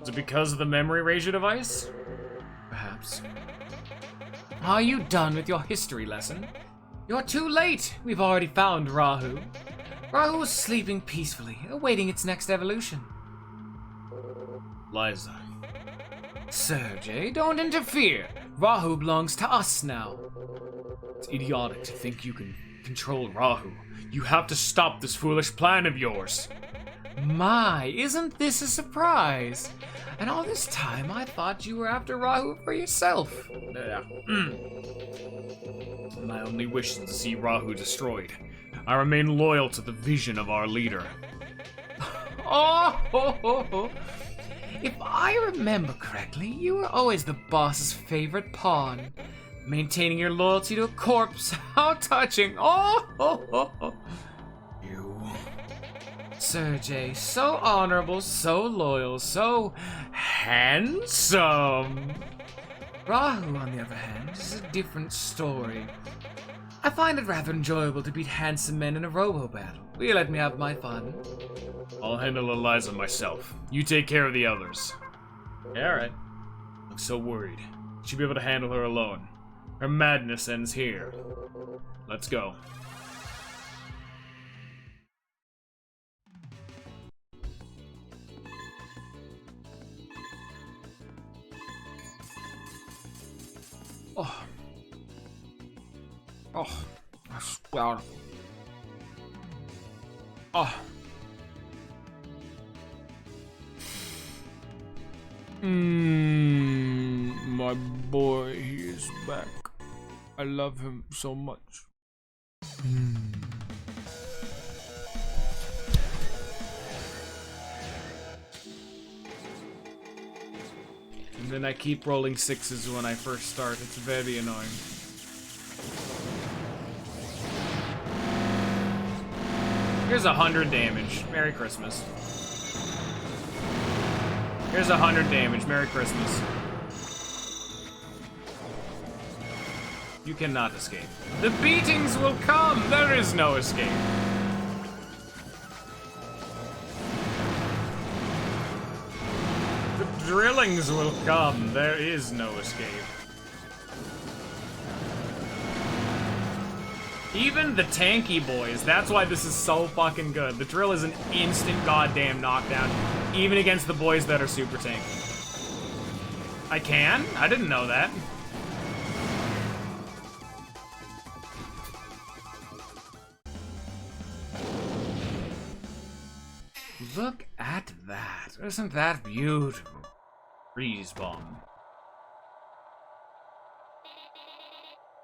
Is it because of the memory erasure device? Perhaps. Are you done with your history lesson? You're too late! We've already found Rahu. Rahu is sleeping peacefully, awaiting its next evolution. Liza. Sergey, don't interfere! Rahu belongs to us now. It's idiotic to think you can control Rahu. You have to stop this foolish plan of yours. My, isn't this a surprise? And all this time I thought you were after Rahu for yourself. My only wish is to see Rahu destroyed. I remain loyal to the vision of our leader. If I remember correctly, you were always the boss's favorite pawn. Maintaining your loyalty to a corpse. How touching. You. Sergey, so honorable, so loyal, so handsome. Rahu, on the other hand, is a different story. I find it rather enjoyable to beat handsome men in a Robo battle. Will you let me have my fun? I'll handle Eliza myself. You take care of the others. Yeah, alright. I'm so worried. She'll be able to handle her alone. Her madness ends here. Let's go. Oh, that's beautiful. My boy, he is back. I love him so much. And then I keep rolling sixes when I first start. It's very annoying. Here's 100 damage. Merry Christmas. Here's 100 damage. Merry Christmas. You cannot escape. The beatings will come! There is no escape. The drillings will come. There is no escape. Even the tanky boys, that's why this is so fucking good. The drill is an instant goddamn knockdown, even against the boys that are super tanky. I can? I didn't know that. look at that. Isn't that beautiful? Freeze bomb.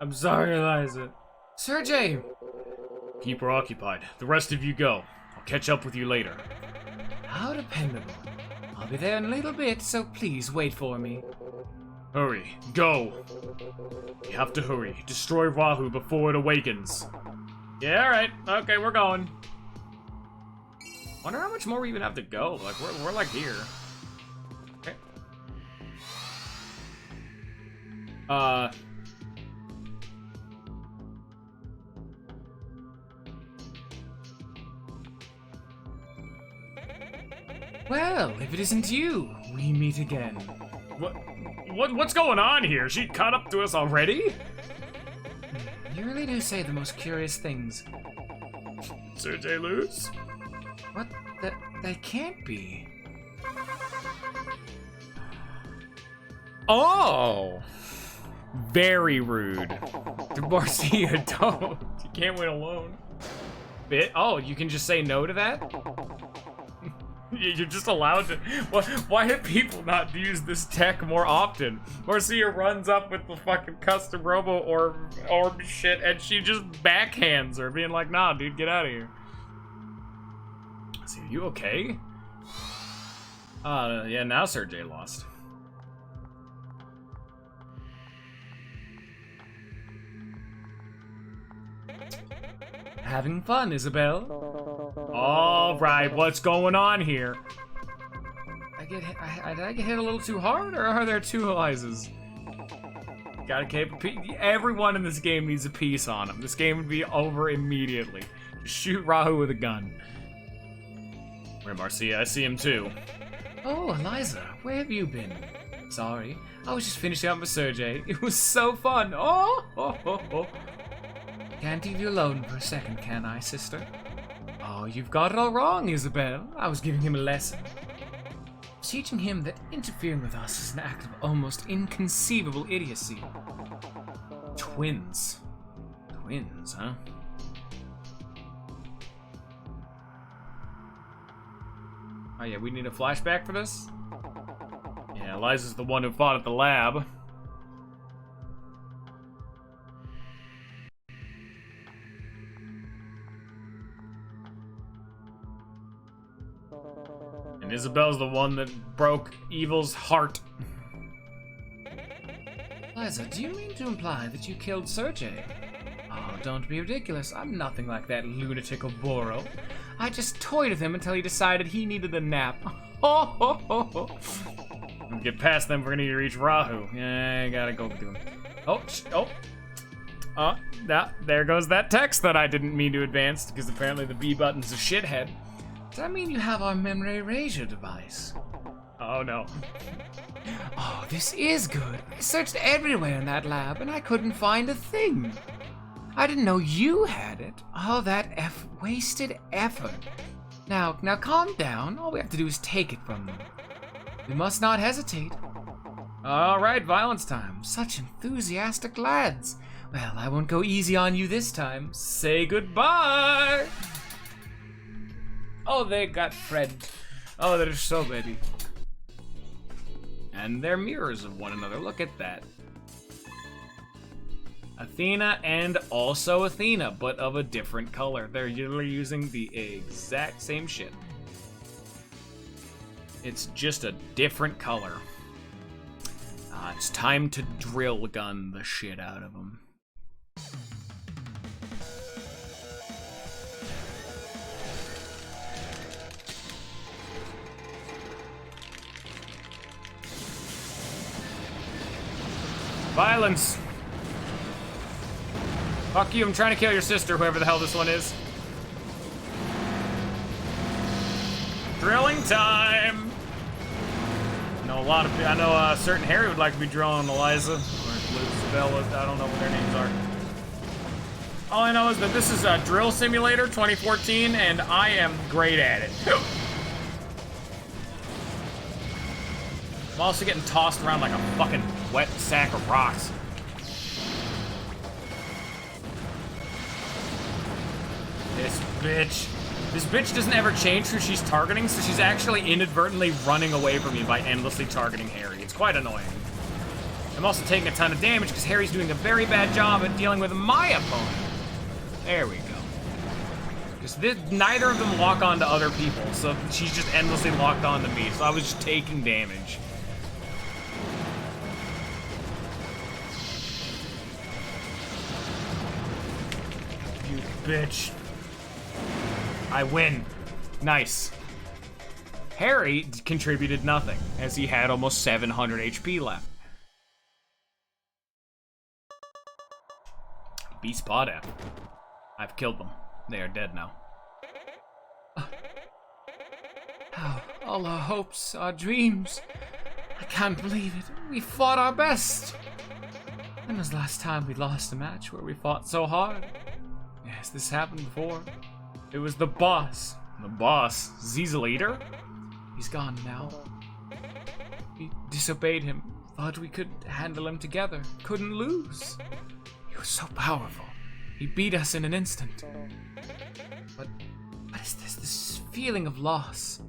I'm sorry, Eliza. Sergey! Keep her occupied. The rest of you go. I'll catch up with you later. How dependable. I'll be there in a little bit, so please wait for me. Hurry. Go. You have to hurry. Destroy Rahu before it awakens. Yeah, alright. Okay, we're going. Wonder how much more we even have to go. Like, we're like here. Okay. Well, if it isn't you, we meet again. What's going on here? She caught up to us already? You really do say the most curious things. Sergey lose? What? That can't be. Oh! Very rude. Marcia, don't. You can't win alone. Oh, you can just say no to that? You're just allowed to. Why have people not used this tech more often? Marcia runs up with the fucking custom Robo orb shit, and she just backhands her, being like, "Nah, dude, get out of here." See, are you okay? Yeah. Now Sergey lost. Having fun, Isabel? All right, what's going on here? Did I get hit a little too hard, or are there two Elizas? Gotta keep a piece. Everyone in this game needs a piece on him. This game would be over immediately. Just shoot Rahu with a gun. Where Marcia? I see him too. Oh, Eliza, where have you been? Sorry, I was just finishing up with Sergey. It was so fun. Oh. Can't leave you alone for a second, can I, sister? Oh, you've got it all wrong, Isabel. I was giving him a lesson. I was teaching him that interfering with us is an act of almost inconceivable idiocy. Twins. Twins, huh? Oh yeah, we need a flashback for this? Yeah, Eliza's the one who fought at the lab. And Isabel's the one that broke Evil's heart. Eliza, do you mean to imply that you killed Sergey? Oh, don't be ridiculous. I'm nothing like that lunatic Oboro. I just toyed with him until he decided he needed a nap. When we get past them, we're gonna need to reach Rahu. Yeah, I gotta go do him. There goes that text that I didn't mean to advance, because apparently the B button's a shithead. Does that mean you have our memory erasure device? Oh no. Oh, this is good. I searched everywhere in that lab, and I couldn't find a thing. I didn't know you had it. All that wasted effort. Now calm down. All we have to do is take it from them. We must not hesitate. All right, violence time. Such enthusiastic lads. Well, I won't go easy on you this time. Say goodbye. Oh, they got Fred. Oh, they're so baby. And they're mirrors of one another. Look at that. Athena and also Athena, but of a different color. They're usually using the exact same shit. It's just a different color. It's time to drill gun the shit out of them. Violence! Fuck you, I'm trying to kill your sister, whoever the hell this one is. Drilling time! I know a certain Harry would like to be drilling Eliza. Or Isabella, I don't know what their names are. All I know is that this is a Drill Simulator 2014, and I am great at it. I'm also getting tossed around like a fucking wet sack of rocks. This bitch. This bitch doesn't ever change who she's targeting, so she's actually inadvertently running away from me by endlessly targeting Harry. It's quite annoying. I'm also taking a ton of damage because Harry's doing a very bad job at dealing with my opponent. There we go. Because neither of them lock on to other people, so she's just endlessly locked on to me, so I was just taking damage. You bitch. I win. Nice. Harry contributed nothing, as he had almost 700 HP left. Beast Pod app. I've killed them. They are dead now. All our hopes, our dreams. I can't believe it. We fought our best. When was the last time we lost a match where we fought so hard? Yes, this happened before. It was the boss. The boss? Ziesel Eater? He's gone now. We disobeyed him. Thought we could handle him together. Couldn't lose. He was so powerful. He beat us in an instant. But what is this? This feeling of loss.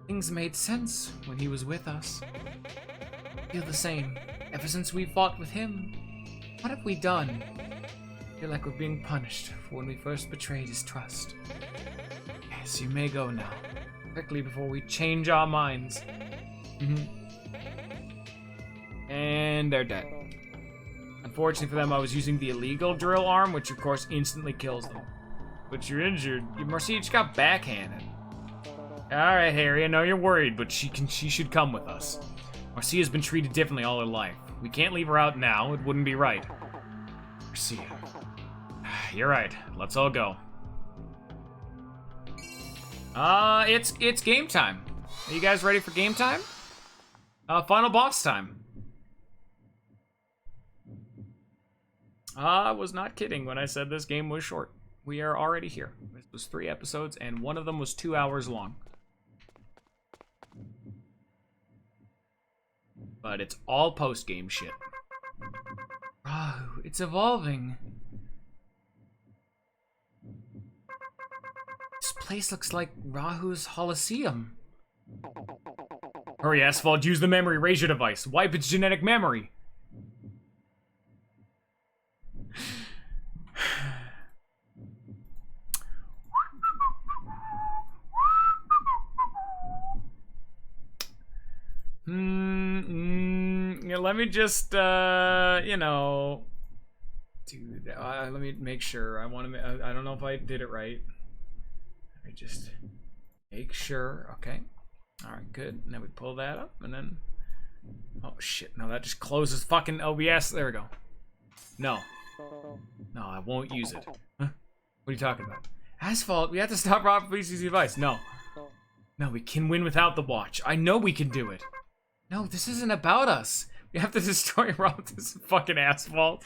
Things made sense when he was with us. I feel the same ever since we fought with him. What have we done? I feel like we're being punished for when we first betrayed his trust. Yes, you may go now. Quickly before we change our minds. And they're dead. Unfortunately for them, I was using the illegal drill arm, which of course instantly kills them. But you're injured. Marcia just got backhanded. Alright, Harry, I know you're worried, but she should come with us. Marcia's been treated differently all her life. We can't leave her out now, it wouldn't be right. Marcia. You're right, let's all go. It's game time. Are you guys ready for game time? Final boss time. I was not kidding when I said this game was short. We are already here. This was 3 episodes, and one of them was 2 hours long. But it's all post-game shit. Oh, it's evolving. This place looks like Rahu's Holosseum. Hurry, Asphalt, use the memory erasure device. Wipe its genetic memory. Yeah, let me just, you know, dude, let me make sure. I want to, I don't know if I did it right. Let me just make sure. Okay. All right, good. And then we pull that up, and then, oh shit, no, that just closes fucking OBS. There we go. No. No, I won't use it. Huh? What are you talking about? Asphalt, we have to stop Rob from using the device. No. No, we can win without the watch. I know we can do it. No, this isn't about us. We have to destroy Rob. This fucking Asphalt.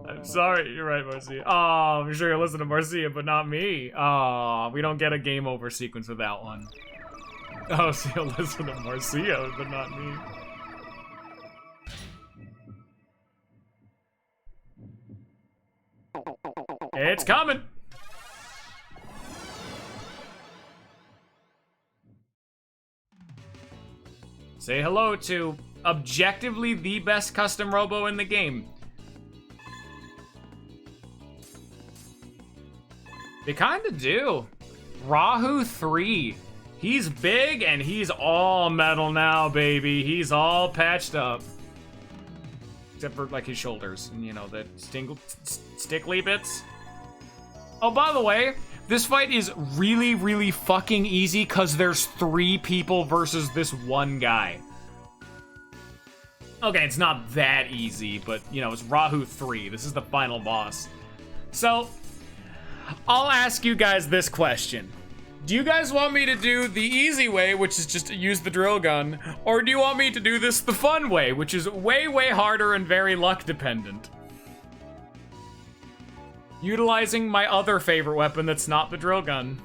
I'm sorry. You're right, Marcia. Oh, I'm sure you'll listen to Marcia, but not me. Oh, we don't get a game over sequence with that one. Oh, so you'll listen to Marcia, but not me. It's coming. Say hello to objectively the best custom Robo in the game. They kinda do. Rahu 3. He's big and he's all metal now, baby. He's all patched up. Except for like his shoulders and, you know, the stickly bits. Oh, by the way, this fight is really, really fucking easy because there's 3 people versus this one guy. Okay, it's not that easy, but, you know, it's Rahu 3. This is the final boss. So, I'll ask you guys this question. Do you guys want me to do the easy way, which is just to use the drill gun, or do you want me to do this the fun way, which is way, way harder and very luck dependent? Utilizing my other favorite weapon that's not the drill gun.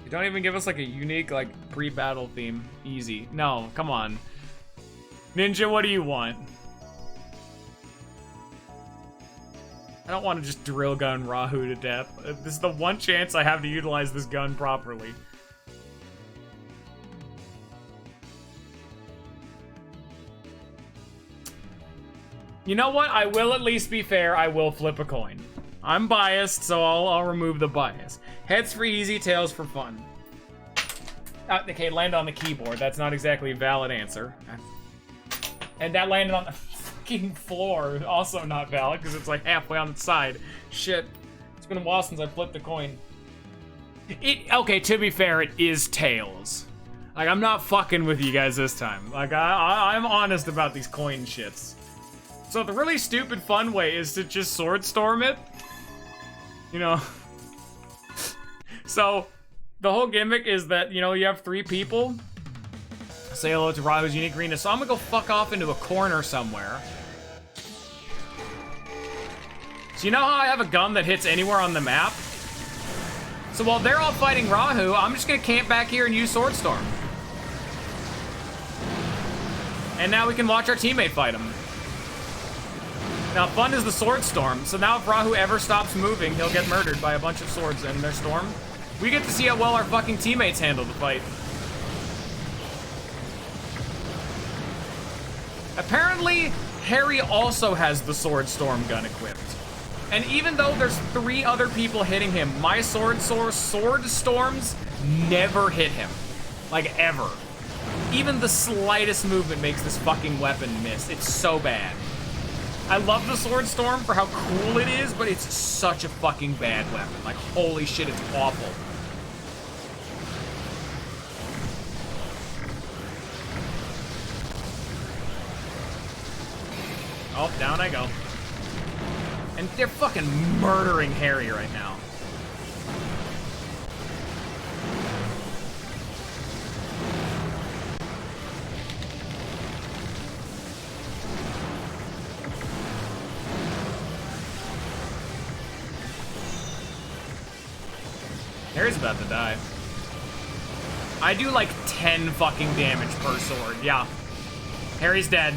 You don't even give us like a unique, like, pre-battle theme. Easy. No, come on. Ninja, what do you want? I don't want to just drill gun Rahu to death. This is the one chance I have to utilize this gun properly. You know what? I will at least be fair. I will flip a coin. I'm biased, so I'll remove the bias. Heads for easy, tails for fun. Okay, land on the keyboard. That's not exactly a valid answer. And that landed on the fucking floor. Also not valid, because it's like halfway on the side. Shit. It's been a while since I flipped a coin. Okay, to be fair, it is tails. Like, I'm not fucking with you guys this time. Like, I'm honest about these coin shits. So the really stupid fun way is to just sword storm it. You know. So, the whole gimmick is that, you know, you have 3 people. Say hello to Rahu's unique arena. So I'm gonna go fuck off into a corner somewhere. So you know how I have a gun that hits anywhere on the map? So while they're all fighting Rahu, I'm just gonna camp back here and use Sword Storm. And now we can watch our teammate fight him. Now, fun is the Sword Storm. So now if Rahu ever stops moving, he'll get murdered by a bunch of swords in their storm. We get to see how well our fucking teammates handle the fight. Apparently, Harry also has the Sword Storm gun equipped. And even though there's 3 other people hitting him, my sword storms never hit him. Like, ever. Even the slightest movement makes this fucking weapon miss. It's so bad. I love the Sword Storm for how cool it is, but it's such a fucking bad weapon. Like, holy shit, it's awful. Oh, down I go. And they're fucking murdering Harry right now. Harry's about to die. I do like 10 fucking damage per sword. Yeah. Harry's dead.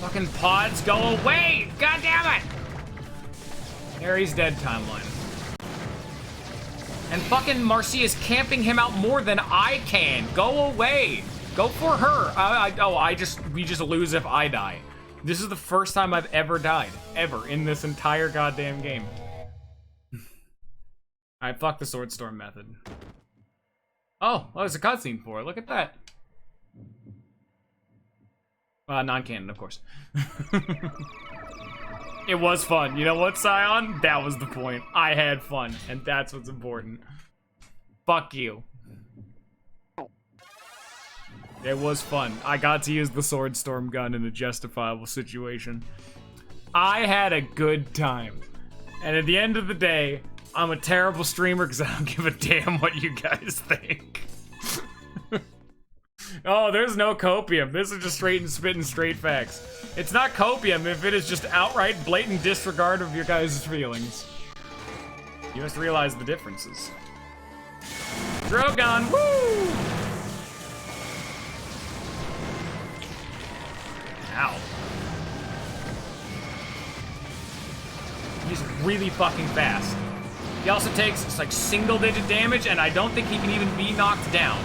Fucking pods, go away! God damn it! Harry's dead timeline. And fucking Marcy is camping him out more than I can. Go away. Go for her. We just lose if I die. This is the first time I've ever died. Ever. In this entire goddamn game. Alright, fuck the Sword Storm method. Oh, there's a cutscene for it. Look at that. Non-canon, of course. It was fun. You know what, Scion? That was the point. I had fun, and that's what's important. Fuck you. It was fun. I got to use the Sword Storm gun in a justifiable situation. I had a good time. And at the end of the day, I'm a terrible streamer because I don't give a damn what you guys think. Oh, there's no copium. This is just straight and spitting straight facts. It's not copium if it is just outright blatant disregard of your guys' feelings. You must realize the differences. Drill gun, woo! Ow. He's really fucking fast. He also takes like single-digit damage, and I don't think he can even be knocked down.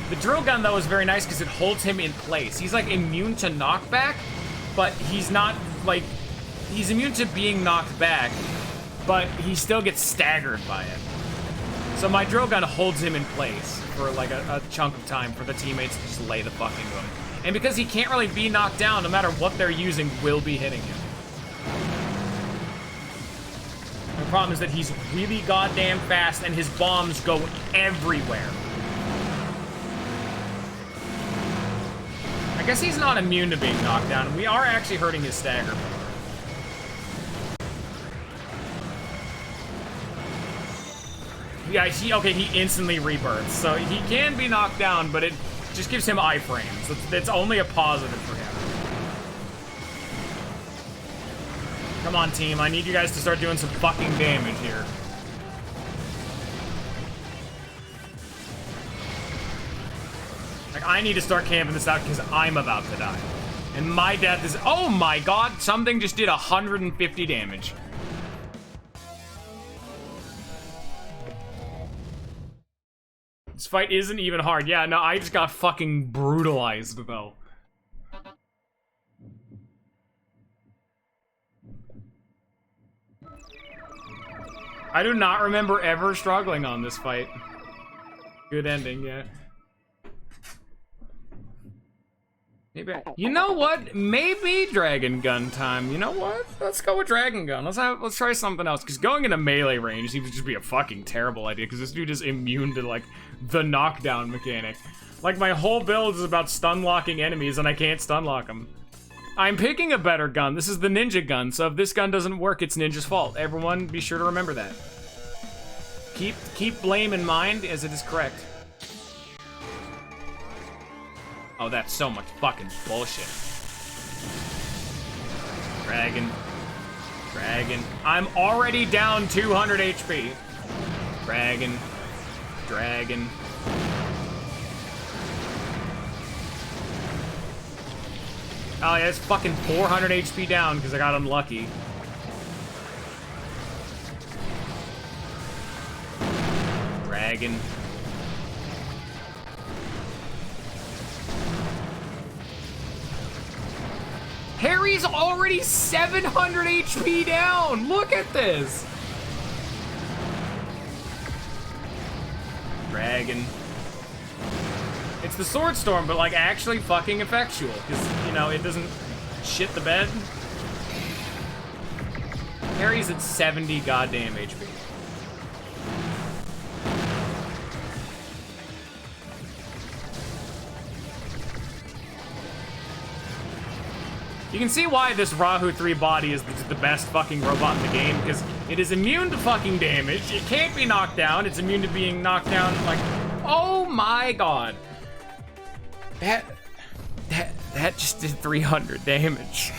The drill gun, though, is very nice because it holds him in place. He's, like, immune to knockback, but he's not, like... He's immune to being knocked back, but he still gets staggered by it. So my drill gun holds him in place for, like, a chunk of time for the teammates to just lay the fucking wood. And because he can't really be knocked down, no matter what they're using will be hitting him. The problem is that he's really goddamn fast, and his bombs go everywhere. I guess he's not immune to being knocked down, and we are actually hurting his stagger. Yeah, he instantly rebirths, so he can be knocked down, but it just gives him iframes. That's only a positive for him. Come on, team. I need you guys to start doing some fucking damage here. Like, I need to start camping this out because I'm about to die. And my death is... Oh my god, something just did 150 damage. This fight isn't even hard. Yeah, no, I just got fucking brutalized, though. I do not remember ever struggling on this fight. Good ending, yeah. Maybe you know what? Maybe Dragon Gun time. You know what? Let's go with Dragon Gun. Let's try something else. Because going into melee range seems to just be a fucking terrible idea. Because this dude is immune to like the knockdown mechanic. Like my whole build is about stun locking enemies, and I can't stun lock them. I'm picking a better gun. This is the ninja gun. So if this gun doesn't work, it's Ninja's fault. Everyone, be sure to remember that. Keep blame in mind as it is correct. Oh, that's so much fucking bullshit. Dragon. Dragon. I'm already down 200 HP. Dragon. Dragon. Oh yeah, it's fucking 400 HP down because I got unlucky. Dragon. Harry's already 700 HP down! Look at this! Dragon. It's the Sword Storm, but like actually fucking effectual. Because, you know, it doesn't shit the bed. Harry's at 70 goddamn HP. You can see why this Rahu 3 body is the best fucking robot in the game, because it is immune to fucking damage, it can't be knocked down, it's immune to being knocked down, like, oh my god. That just did 300 damage.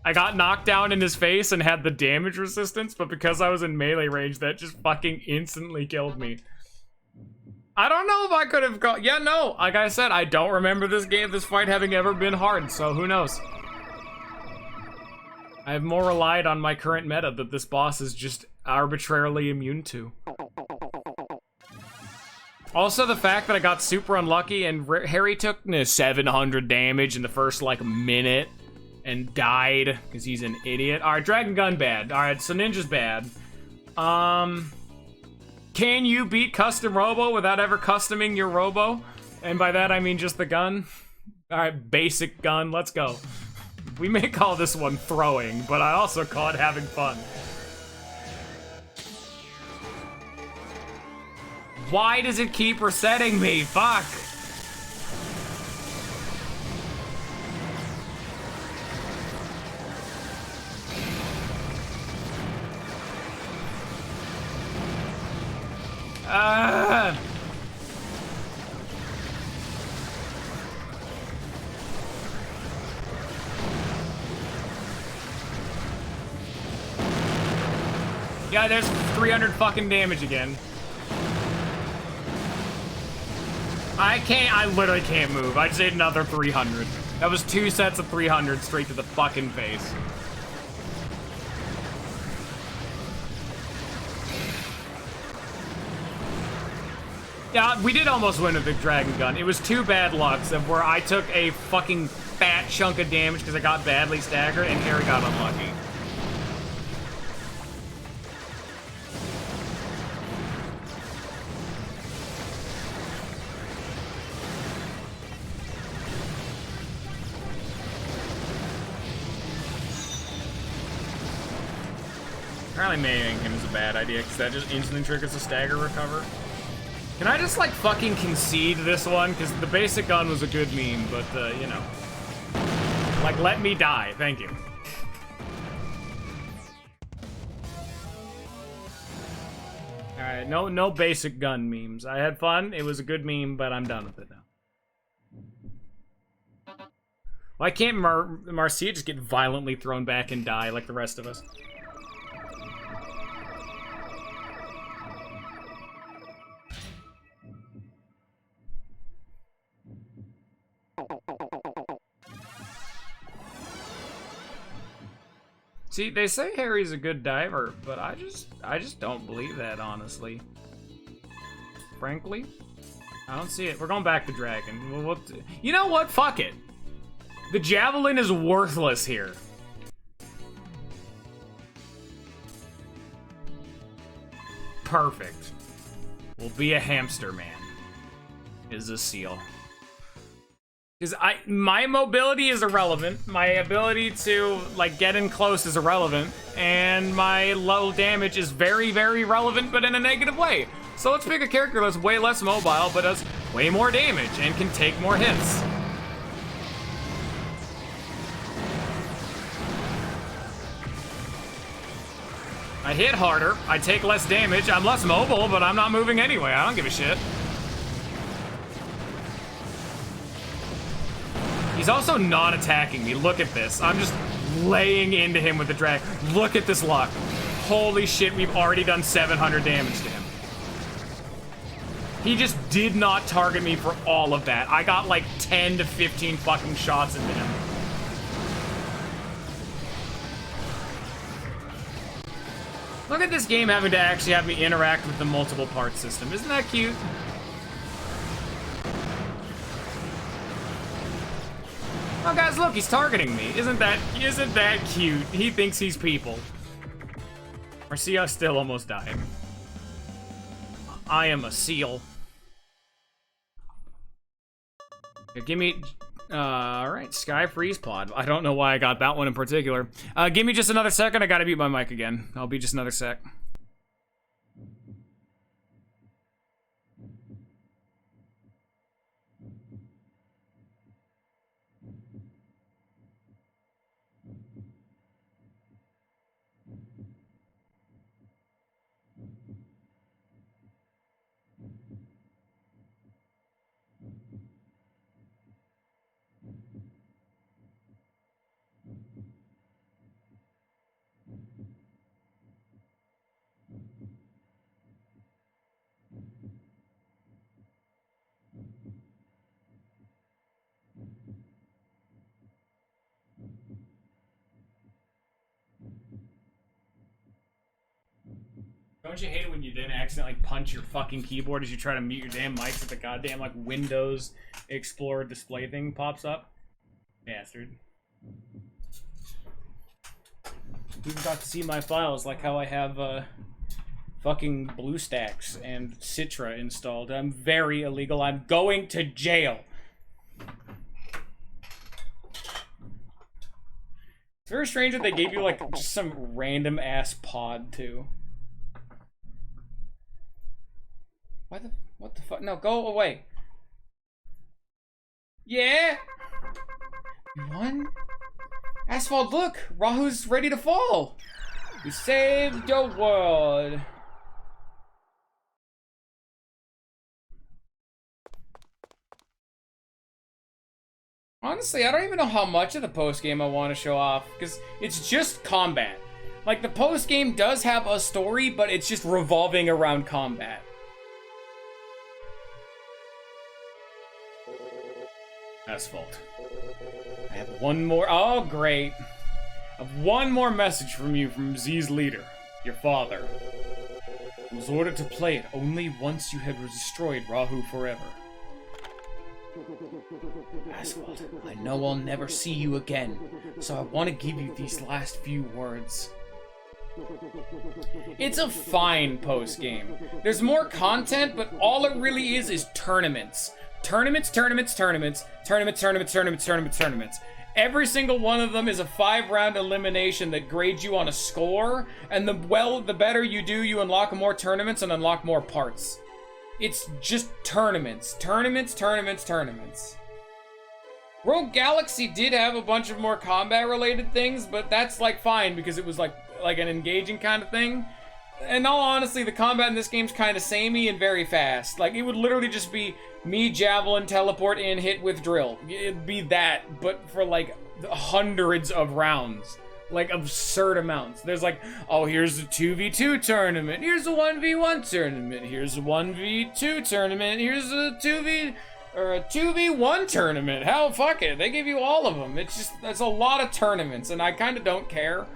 I got knocked down in his face and had the damage resistance, but because I was in melee range, that just fucking instantly killed me. I don't know if I could have gone, yeah, no, like I said, I don't remember this fight having ever been hard, so who knows. I have more relied on my current meta that this boss is just arbitrarily immune to. Also, the fact that I got super unlucky and Harry took 700 damage in the first, like, minute and died because he's an idiot. Alright, Dragon Gun bad. Alright, so Ninja's bad. Can you beat custom Robo without ever customing your Robo? And by that, I mean just the gun. Alright, basic gun, let's go. We may call this one throwing, but I also call it having fun. Why does it keep resetting me? Fuck. Yeah, there's 300 fucking damage again. I literally can't move. I just ate another 300. That was 2 sets of 300 straight to the fucking face. Yeah, we did almost win with the Dragon Gun. It was 2 bad lucks of where I took a fucking fat chunk of damage because I got badly staggered and Harry got unlucky. Apparently maying him is a bad idea, because that just instantly triggers a stagger recover. Can I just, like, fucking concede this one? Because the basic gun was a good meme, but, you know. Like, let me die. Thank you. Alright, no basic gun memes. I had fun, it was a good meme, but I'm done with it now. Why can't Marcia just get violently thrown back and die like the rest of us? See, they say Harry's a good diver, but I just don't believe that, honestly. Frankly, I don't see it. We're going back to Dragon. You know what? Fuck it. The javelin is worthless here. Perfect. We'll be a hamster man. Is a seal. Because my mobility is irrelevant, my ability to, like, get in close is irrelevant, and my low damage is very, very relevant, but in a negative way. So let's pick a character that's way less mobile, but does way more damage, and can take more hits. I hit harder, I take less damage, I'm less mobile, but I'm not moving anyway, I don't give a shit. He's also not attacking me. Look at this. I'm just laying into him with the drag. Look at this luck. Holy shit, we've already done 700 damage to him. He just did not target me for all of that. I got like 10 to 15 fucking shots into him. Look at this game having to actually have me interact with the multiple part system. Isn't that cute? Oh, guys, look, he's targeting me. Isn't that cute? He thinks he's people. Marcia still almost died. I am a seal. Here, give me... alright, Sky Freeze Pod. I don't know why I got that one in particular. Give me just another second. I gotta mute my mic again. I'll be just another sec. Don't you hate it when you then accidentally punch your fucking keyboard as you try to mute your damn mics at the goddamn, like, Windows Explorer display thing pops up? Bastard. You even got to see my files, like how I have, fucking BlueStacks and Citra installed. I'm very illegal. I'm going to jail. It's very strange that they gave you, like, just some random-ass pod, too. What the fuck? No, go away. Yeah? You won? Asphalt, look! Rahu's ready to fall! You saved your world. Honestly, I don't even know how much of the post-game I want to show off, because it's just combat. Like, the post-game does have a story, but it's just revolving around combat. Asphalt. I have one more. Oh, great. I have one more message from you from Z's leader, your father. It was ordered to play it only once you had destroyed Rahu forever. Asphalt, I know I'll never see you again, so I want to give you these last few words. It's a fine post-game. There's more content, but all it really is tournaments. Tournaments. Every single one of them is a 5-round elimination that grades you on a score, and the better you do, you unlock more tournaments and unlock more parts. It's just tournaments. Rogue Galaxy did have a bunch of more combat-related things, but that's, like, fine, because it was, like an engaging kind of thing. in all honesty, the combat in this game's kind of samey and very fast. Like, it would literally just be me, javelin, teleport in, hit with drill. It'd be that, but for like hundreds of rounds. Like, absurd amounts. There's like, oh, here's a 2v2 tournament, here's a 1v1 tournament, here's a 1v2 tournament, here's a 2v1 tournament. Hell, fuck it. They give you all of them. It's just, that's a lot of tournaments, and I kind of don't care.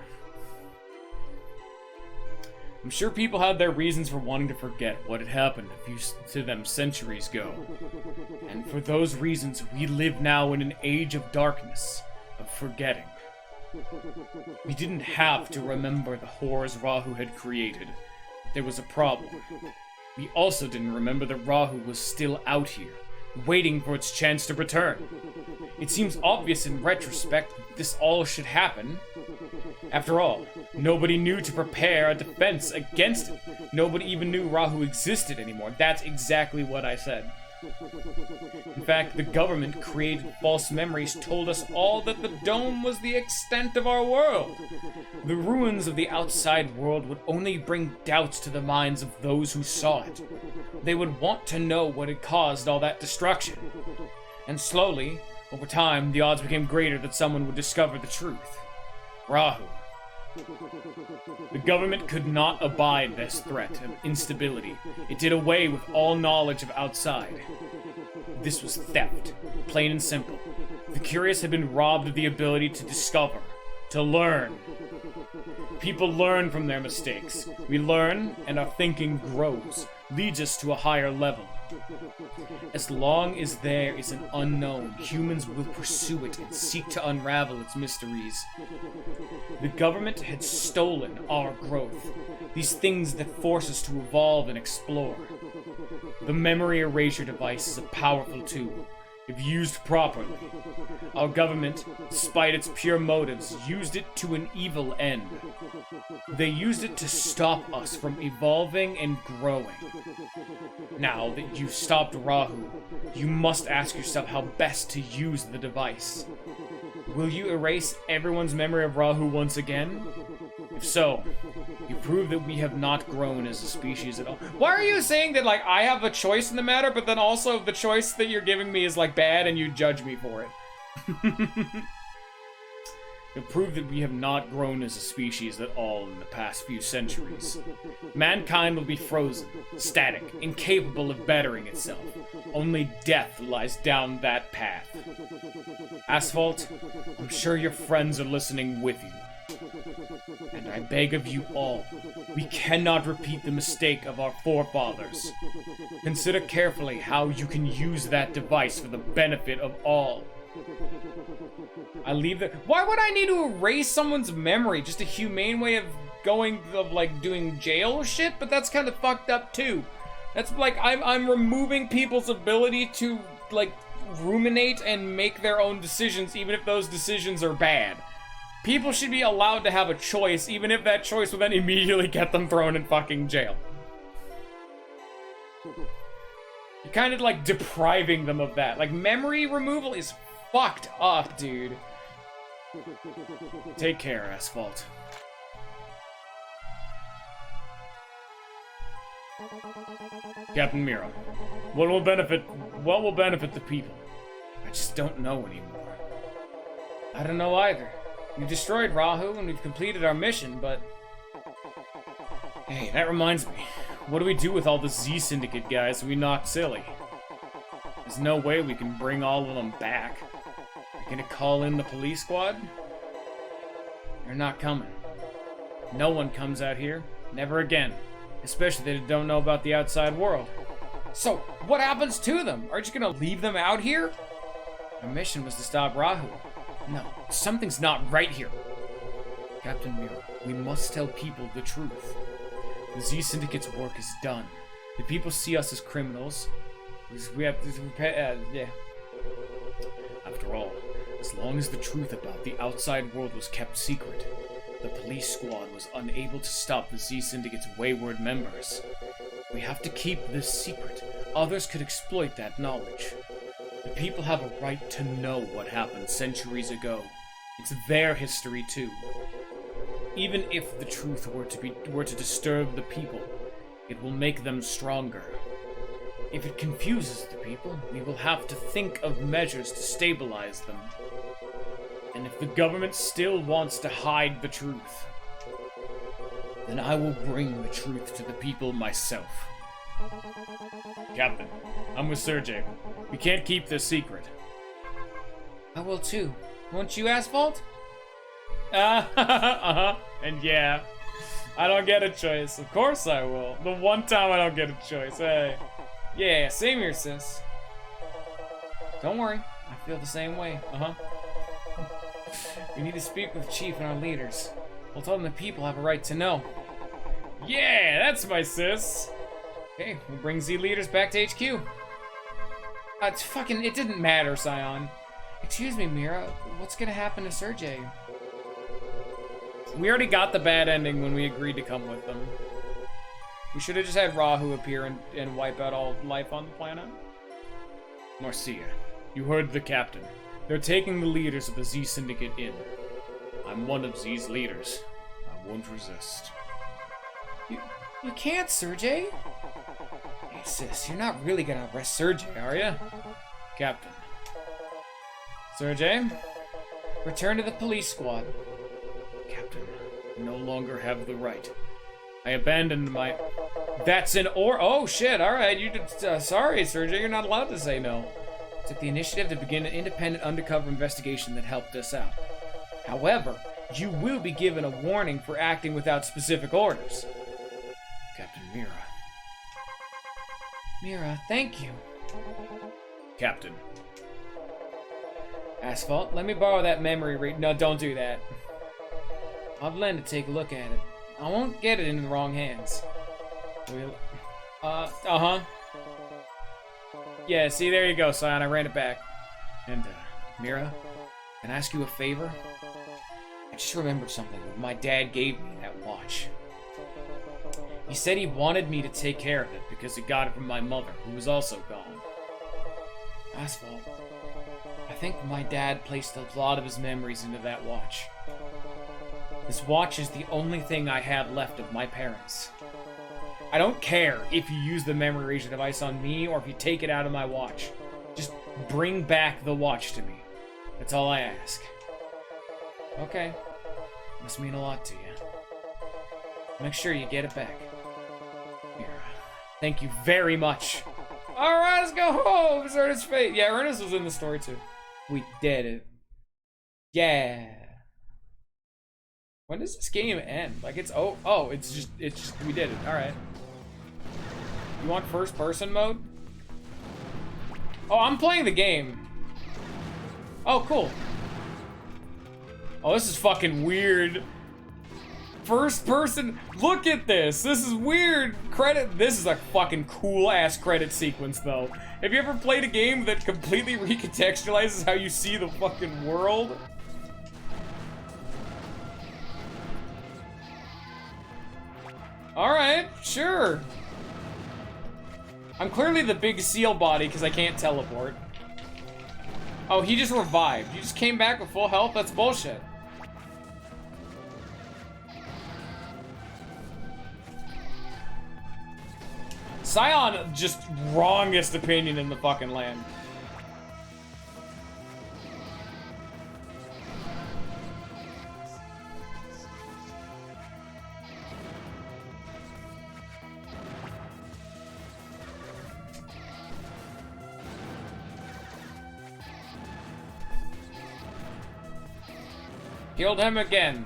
I'm sure people had their reasons for wanting to forget what had happened to them centuries ago. And for those reasons, we live now in an age of darkness, of forgetting. We didn't have to remember the horrors Rahu had created. There was a problem. We also didn't remember that Rahu was still out here, waiting for its chance to return. It seems obvious in retrospect that this all should happen. After all, nobody knew to prepare a defense against it. Nobody even knew Rahu existed anymore. That's exactly what I said. In fact, the government created false memories, told us all that the dome was the extent of our world. The ruins of the outside world would only bring doubts to the minds of those who saw it. They would want to know what had caused all that destruction. And slowly, over time, the odds became greater that someone would discover the truth. Rahu. The government could not abide this threat of instability. It did away with all knowledge of outside. This was theft, plain and simple. The curious had been robbed of the ability to discover, to learn. People learn from their mistakes. We learn, and our thinking grows, leads us to a higher level. As long as there is an unknown, humans will pursue it and seek to unravel its mysteries. The government had stolen our growth, these things that force us to evolve and explore. The memory erasure device is a powerful tool, if used properly. Our government, despite its pure motives, used it to an evil end. They used it to stop us from evolving and growing. Now that you've stopped Rahu, you must ask yourself how best to use the device. Will you erase everyone's memory of Rahu once again? If so, you prove that we have not grown as a species at all. Why are you saying that, like, I have a choice in the matter, but then also the choice that you're giving me is, like, bad and you judge me for it? You prove that we have not grown as a species at all in the past few centuries. Mankind will be frozen, static, incapable of bettering itself. Only death lies down that path. Asphalt, I'm sure your friends are listening with you. And I beg of you all, we cannot repeat the mistake of our forefathers. Consider carefully how you can use that device for the benefit of all. I leave the— Why would I need to erase someone's memory? Just a humane way of doing jail shit? But that's kind of fucked up too. That's like, I'm removing people's ability to, like, ruminate and make their own decisions, even if those decisions are bad. People should be allowed to have a choice, even if that choice will then immediately get them thrown in fucking jail. You're kind of like depriving them of that. Like, memory removal is fucked up, dude. Take care, Asphalt. Captain Miro, what will benefit the people? I just don't know anymore. I don't know either. We've destroyed Rahu and we've completed our mission, but... Hey, that reminds me. What do we do with all the Z Syndicate guys we knocked silly? There's no way we can bring all of them back. You're gonna call in the police squad? They're not coming. No one comes out here. Never again. Especially they don't know about the outside world. So, what happens to them? Are you just gonna leave them out here? Our mission was to stop Rahu. No, something's not right here. Captain Miro, we must tell people the truth. The Z Syndicate's work is done. The people see us as criminals. We have to, yeah. After all, as long as the truth about the outside world was kept secret, the police squad was unable to stop the Z Syndicate's wayward members. We have to keep this secret. Others could exploit that knowledge. The people have a right to know what happened centuries ago. It's their history, too. Even if the truth were to disturb the people, it will make them stronger. If it confuses the people, we will have to think of measures to stabilize them. And if the government still wants to hide the truth, then I will bring the truth to the people myself. Captain, I'm with Sergey. We can't keep this secret. I will too. Won't you, Asphalt? And yeah, I don't get a choice. Of course I will. The one time I don't get a choice, hey. Yeah, same here, sis. Don't worry, I feel the same way. We need to speak with Chief and our leaders. We'll tell them the people have a right to know. Yeah, that's my sis. Okay, we'll bring Z leaders back to HQ. It didn't matter, Scion. Excuse me, Mira, what's gonna happen to Sergey? We already got the bad ending when we agreed to come with them. We should have just had Rahu appear and wipe out all life on the planet. Marcia, you heard the captain. They're taking the leaders of the Z Syndicate in. I'm one of Z's leaders. I won't resist. You can't, Sergey. Hey, sis, you're not really gonna arrest Sergey, are you? Captain. Sergey, return to the police squad. Captain, I no longer have the right. I abandoned my... That's an or... Oh, shit, alright, you did... sorry, Sergey, you're not allowed to say no. Took the initiative to begin an independent undercover investigation that helped us out. However, you will be given a warning for acting without specific orders. Captain Mira. Mira, thank you. Captain. Asphalt, let me borrow that memory No, don't do that. I'll have Len to take a look at it. I won't get it in the wrong hands. Yeah, see, there you go, Scion. I ran it back. And, Mira, can I ask you a favor? I just remembered something. My dad gave me that watch. He said he wanted me to take care of it because he got it from my mother, who was also gone. Asphalt, I think my dad placed a lot of his memories into that watch. This watch is the only thing I have left of my parents. I don't care if you use the memory erasure device on me or if you take it out of my watch. Just bring back the watch to me. That's all I ask. Okay. Must mean a lot to you. Make sure you get it back. Here. Thank you very much. Alright, let's go home! It's Ernest's fate. Yeah, Ernest was in the story too. We did it. Yeah. When does this game end? Like it's it's just we did it. All right. You want first person mode? Oh, I'm playing the game. Oh, cool. Oh, this is fucking weird. First person. Look at this. This is weird. This is a fucking cool ass credit sequence though. Have you ever played a game that completely recontextualizes how you see the fucking world? Alright, sure. I'm clearly the big seal body because I can't teleport. Oh, he just revived. You just came back with full health? That's bullshit. Scion, just wrongest opinion in the fucking land. Killed him again.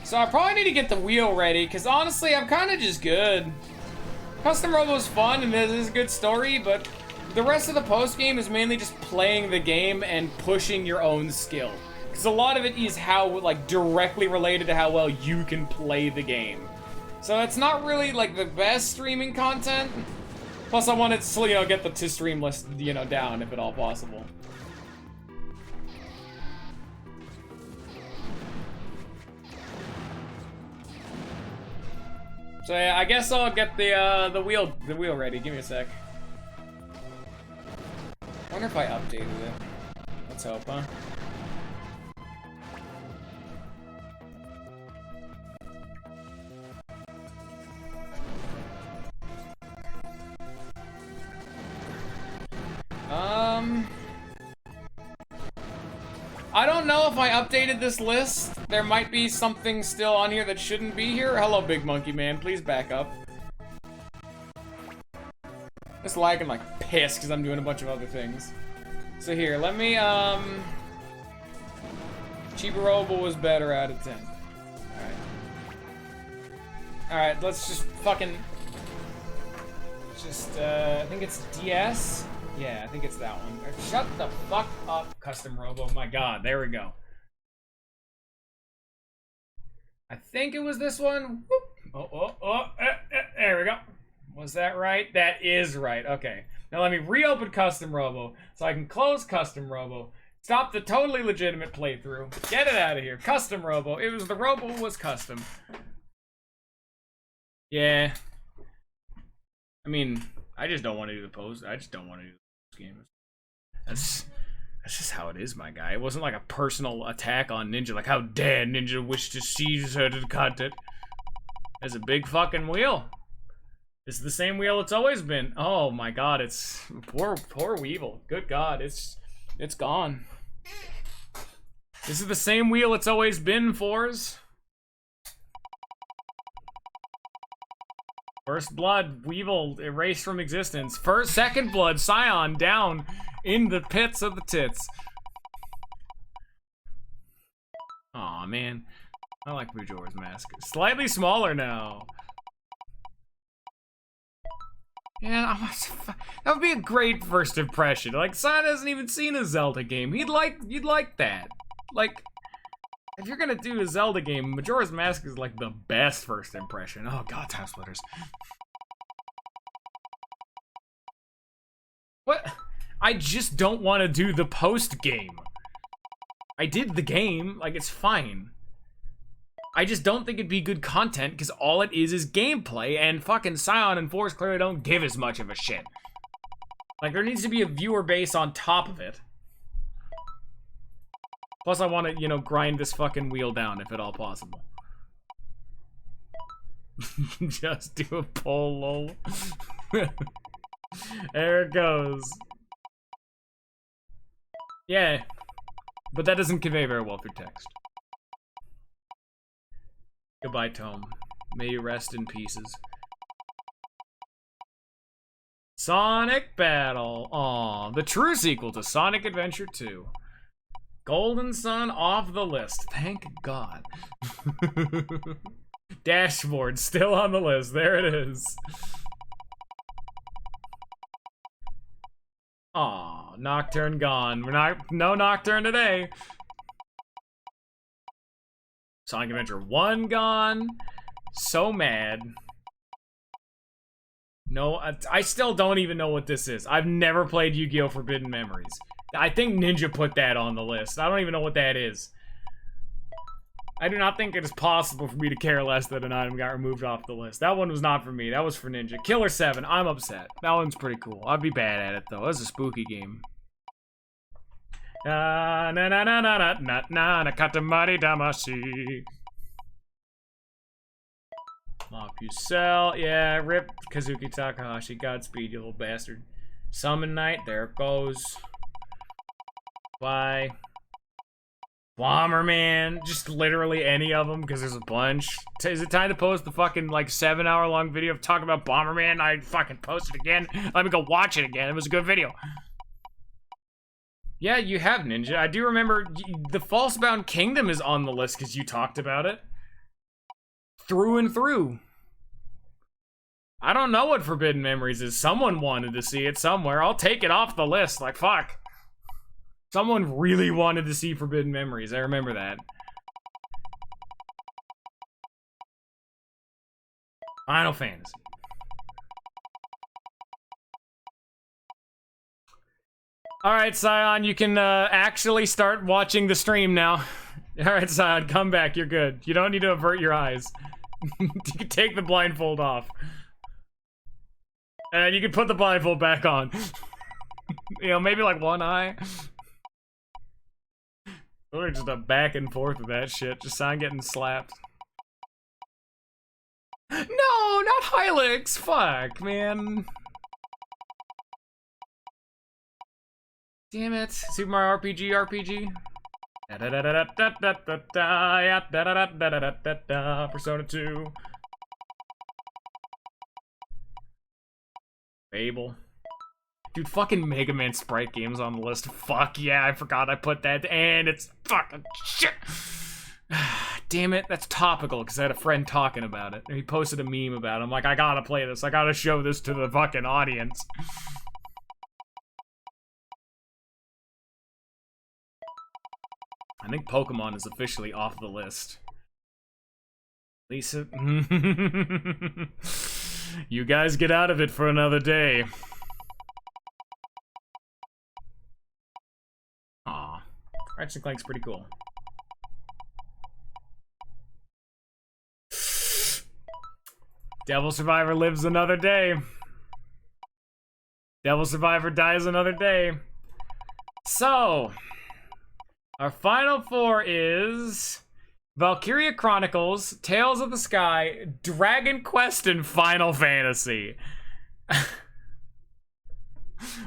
So I probably need to get the wheel ready, because honestly, I'm kind of just good. Custom Robo is fun, and this is a good story, but the rest of the post-game is mainly just playing the game and pushing your own skill. Because a lot of it is how, like, directly related to how well you can play the game. So it's not really, like, the best streaming content. Plus, I wanted to, you know, get the to-stream list, you know, down, if at all possible. So yeah, I guess I'll get the wheel ready. Give me a sec. I wonder if I updated it. Let's hope, huh? I don't know if I updated this list. There might be something still on here that shouldn't be here. Hello, Big Monkey Man. Please back up. It's lagging like piss because I'm doing a bunch of other things. So here, let me, Cheaper Robo was better out of 10. Alright. Alright, let's just fucking... Just, I think it's DS? Yeah, I think it's that one. Shut the fuck up, Custom Robo. My god, there we go. I think it was this one. Whoop. There we go. Was that right? That is right. Okay. Now let me reopen Custom Robo so I can close Custom Robo. Stop the totally legitimate playthrough. Get it out of here. Custom Robo. It was the Robo was custom. Yeah. I mean, I just don't want to do the post. I just don't want to do the game. That's just how it is, my guy. It wasn't like a personal attack on Ninja. Like, how dare Ninja wish to seize certain content. There's a big fucking wheel. It's the same wheel it's always been. Oh my god, it's poor Weevil. Good god, it's gone. This is the same wheel it's always been, Fours. First blood, Weevil erased from existence. Second blood, Scion down in the pits of the tits. Aw, man. I like Majora's Mask. Slightly smaller now. Yeah, that would be a great first impression. Like, Scion hasn't even seen a Zelda game. You'd like that. Like, if you're gonna do a Zelda game, Majora's Mask is like the best first impression. Oh god, Time Splitters. What? I just don't want to do the post game. I did the game, like it's fine. I just don't think it'd be good content because all it is gameplay, and fucking Scion and Force clearly don't give as much of a shit. Like, there needs to be a viewer base on top of it. Plus, I want to, you know, grind this fucking wheel down if at all possible. Just do a poll, lol. There it goes. Yeah. But that doesn't convey very well through text. Goodbye, Tome. May you rest in pieces. Sonic Battle. Aw, the true sequel to Sonic Adventure 2. Golden Sun off the list. Thank God. Dashboard still on the list. There it is. Aw, Nocturne gone. No Nocturne today. Sonic Adventure 1 gone. So mad. No, I still don't even know what this is. I've never played Yu-Gi-Oh! Forbidden Memories. I think Ninja put that on the list. I don't even know what that is. I do not think it is possible for me to care less that an item got removed off the list. That one was not for me. That was for Ninja. Killer 7, I'm upset. That one's pretty cool. I'd be bad at it, though. It was a spooky game. Na na na na na na na na katamari damashi. Mopusel, yeah, rip Kazuki Takahashi. Godspeed, you little bastard. Summon Knight, there it goes. Bye. Bomberman, just literally any of them because there's a bunch. Is it time to post the fucking like 7-hour-long video of talking about Bomberman? I fucking post it again. Let me go watch it again. It was a good video. Yeah, you have, Ninja. I do remember the Falsebound Kingdom is on the list because you talked about it. Through and through. I don't know what Forbidden Memories is. Someone wanted to see it somewhere. I'll take it off the list. Like, fuck. Someone really wanted to see Forbidden Memories. I remember that. Final Fantasy. Alright, Scion, you can actually start watching the stream now. Alright, Scion, come back. You're good. You don't need to avert your eyes. You can take the blindfold off. And you can put the blindfold back on. You know, maybe like one eye. We're just a back and forth with that shit. Just Scion getting slapped. No, not Hylix. Fuck, man. Damn it. Super Mario RPG, RPG. Da-da-da-da-da-da-da-da. Persona 2. Fable. Dude, fucking Mega Man Sprite games on the list. Fuck yeah, I forgot I put that. And it's fucking shit. Damn it, that's topical because I had a friend talking about it. He posted a meme about it. I'm like, I gotta play this. I gotta show this to the fucking audience. I think Pokemon is officially off the list. Lisa. You guys get out of it for another day. Aw. Ratchet & Clank's pretty cool. Devil Survivor lives another day. Devil Survivor dies another day. So, our final four is Valkyria Chronicles, Tales of the Sky, Dragon Quest, and Final Fantasy.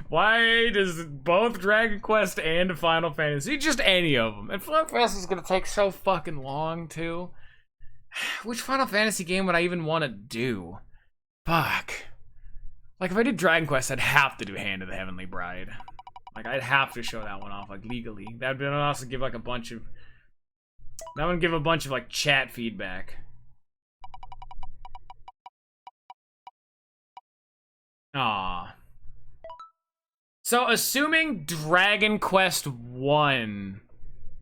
Why does both Dragon Quest and Final Fantasy? Just any of them. And Final Fantasy is gonna take so fucking long, too. Which Final Fantasy game would I even want to do? Fuck. Like, if I did Dragon Quest, I'd have to do Hand of the Heavenly Bride. Like, I'd have to show that one off, like, legally. That would also give, like, a bunch of... That would give a bunch of, like, chat feedback. Aww. So, assuming Dragon Quest 1...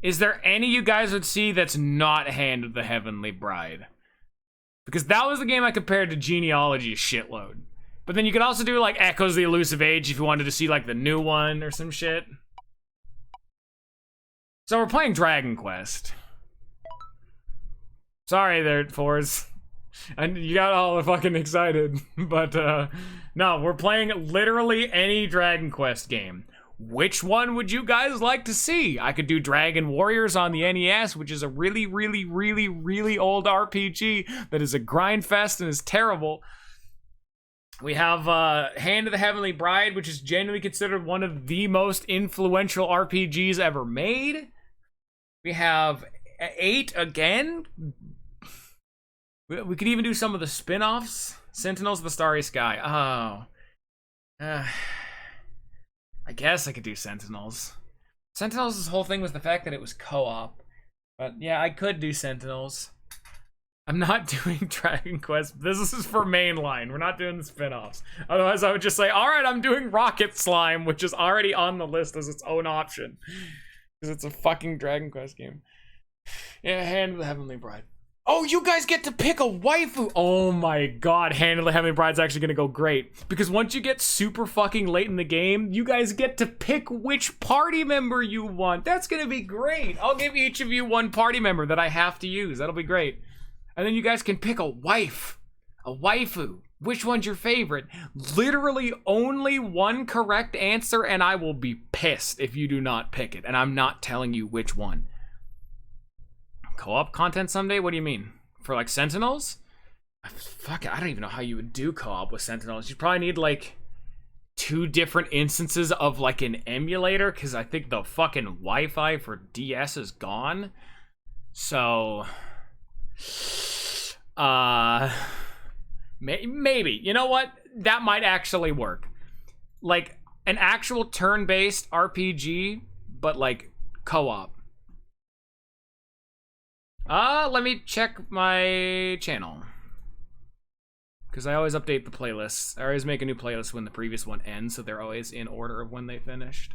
Is there any you guys would see that's not Hand of the Heavenly Bride? Because that was the game I compared to Genealogy a shitload. But then you could also do, like, Echoes of the Elusive Age if you wanted to see, like, the new one or some shit. So we're playing Dragon Quest. Sorry there, Fours. And you got all fucking excited. But, no, we're playing literally any Dragon Quest game. Which one would you guys like to see? I could do Dragon Warriors on the NES, which is a really, really, really, really old RPG that is a grind fest and is terrible. We have Hand of the Heavenly Bride, which is generally considered one of the most influential RPGs ever made. We have 8 again. We could even do some of the spin-offs. Sentinels of the Starry Sky. Oh. I guess I could do Sentinels. Sentinels' whole thing was the fact that it was co-op. But yeah, I could do Sentinels. I'm not doing Dragon Quest. This is for mainline. We're not doing the spin-offs. Otherwise, I would just say, alright, I'm doing Rocket Slime, which is already on the list as its own option. Because it's a fucking Dragon Quest game. Yeah, Hand of the Heavenly Bride. Oh, you guys get to pick a waifu! Oh my god, Hand of the Heavenly Bride's actually gonna go great. Because once you get super fucking late in the game, you guys get to pick which party member you want. That's gonna be great. I'll give each of you one party member that I have to use. That'll be great. And then you guys can pick a wife. A waifu. Which one's your favorite? Literally only one correct answer, and I will be pissed if you do not pick it. And I'm not telling you which one. Co-op content someday? What do you mean? For like Sentinels? Fuck it, I don't even know how you would do co-op with Sentinels. You probably need like 2 different instances of like an emulator, because I think the fucking Wi-Fi for DS is gone. So maybe. You know what? That might actually work. Like an actual turn-based RPG, but like co-op. Let me check my channel. Because I always update the playlists. I always make a new playlist when the previous one ends, so they're always in order of when they finished.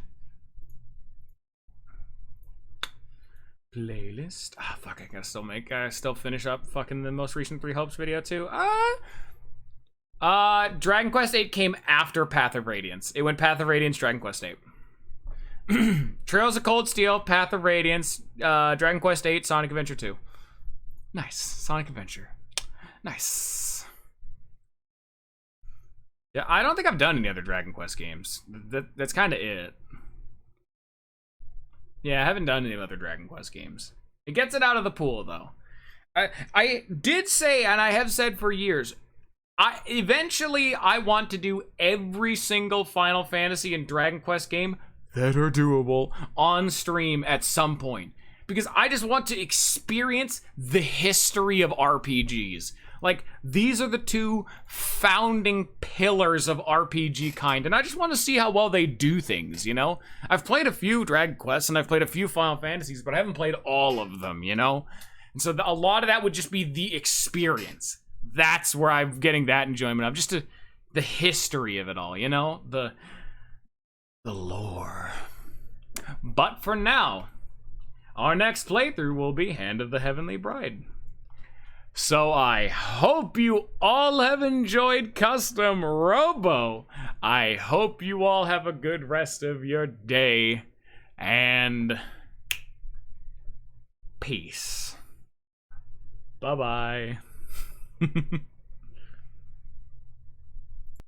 Playlist. Ah, fuck, I gotta still finish up fucking the most recent 3 Hopes video too. Dragon Quest 8 came after Path of Radiance. It went Path of Radiance, Dragon Quest 8. Trails of Cold Steel, Path of Radiance, Dragon Quest 8, Sonic Adventure 2. Nice. Sonic Adventure. Nice. Yeah, I don't think I've done any other Dragon Quest games. That's kind of it. Yeah, I haven't done any other Dragon Quest games. It gets it out of the pool, though. I did say, and I have said for years, eventually I want to do every single Final Fantasy and Dragon Quest game that are doable on stream at some point. Because I just want to experience the history of RPGs. Like, these are the two founding pillars of RPG kind, and I just want to see how well they do things, you know? I've played a few Dragon Quests, and I've played a few Final Fantasies, but I haven't played all of them, you know? And so a lot of that would just be the experience. That's where I'm getting that enjoyment of, just the history of it all, you know? The lore. But for now, our next playthrough will be Hand of the Heavenly Bride. So I hope you all have enjoyed Custom Robo. I hope you all have a good rest of your day. And peace. Bye-bye.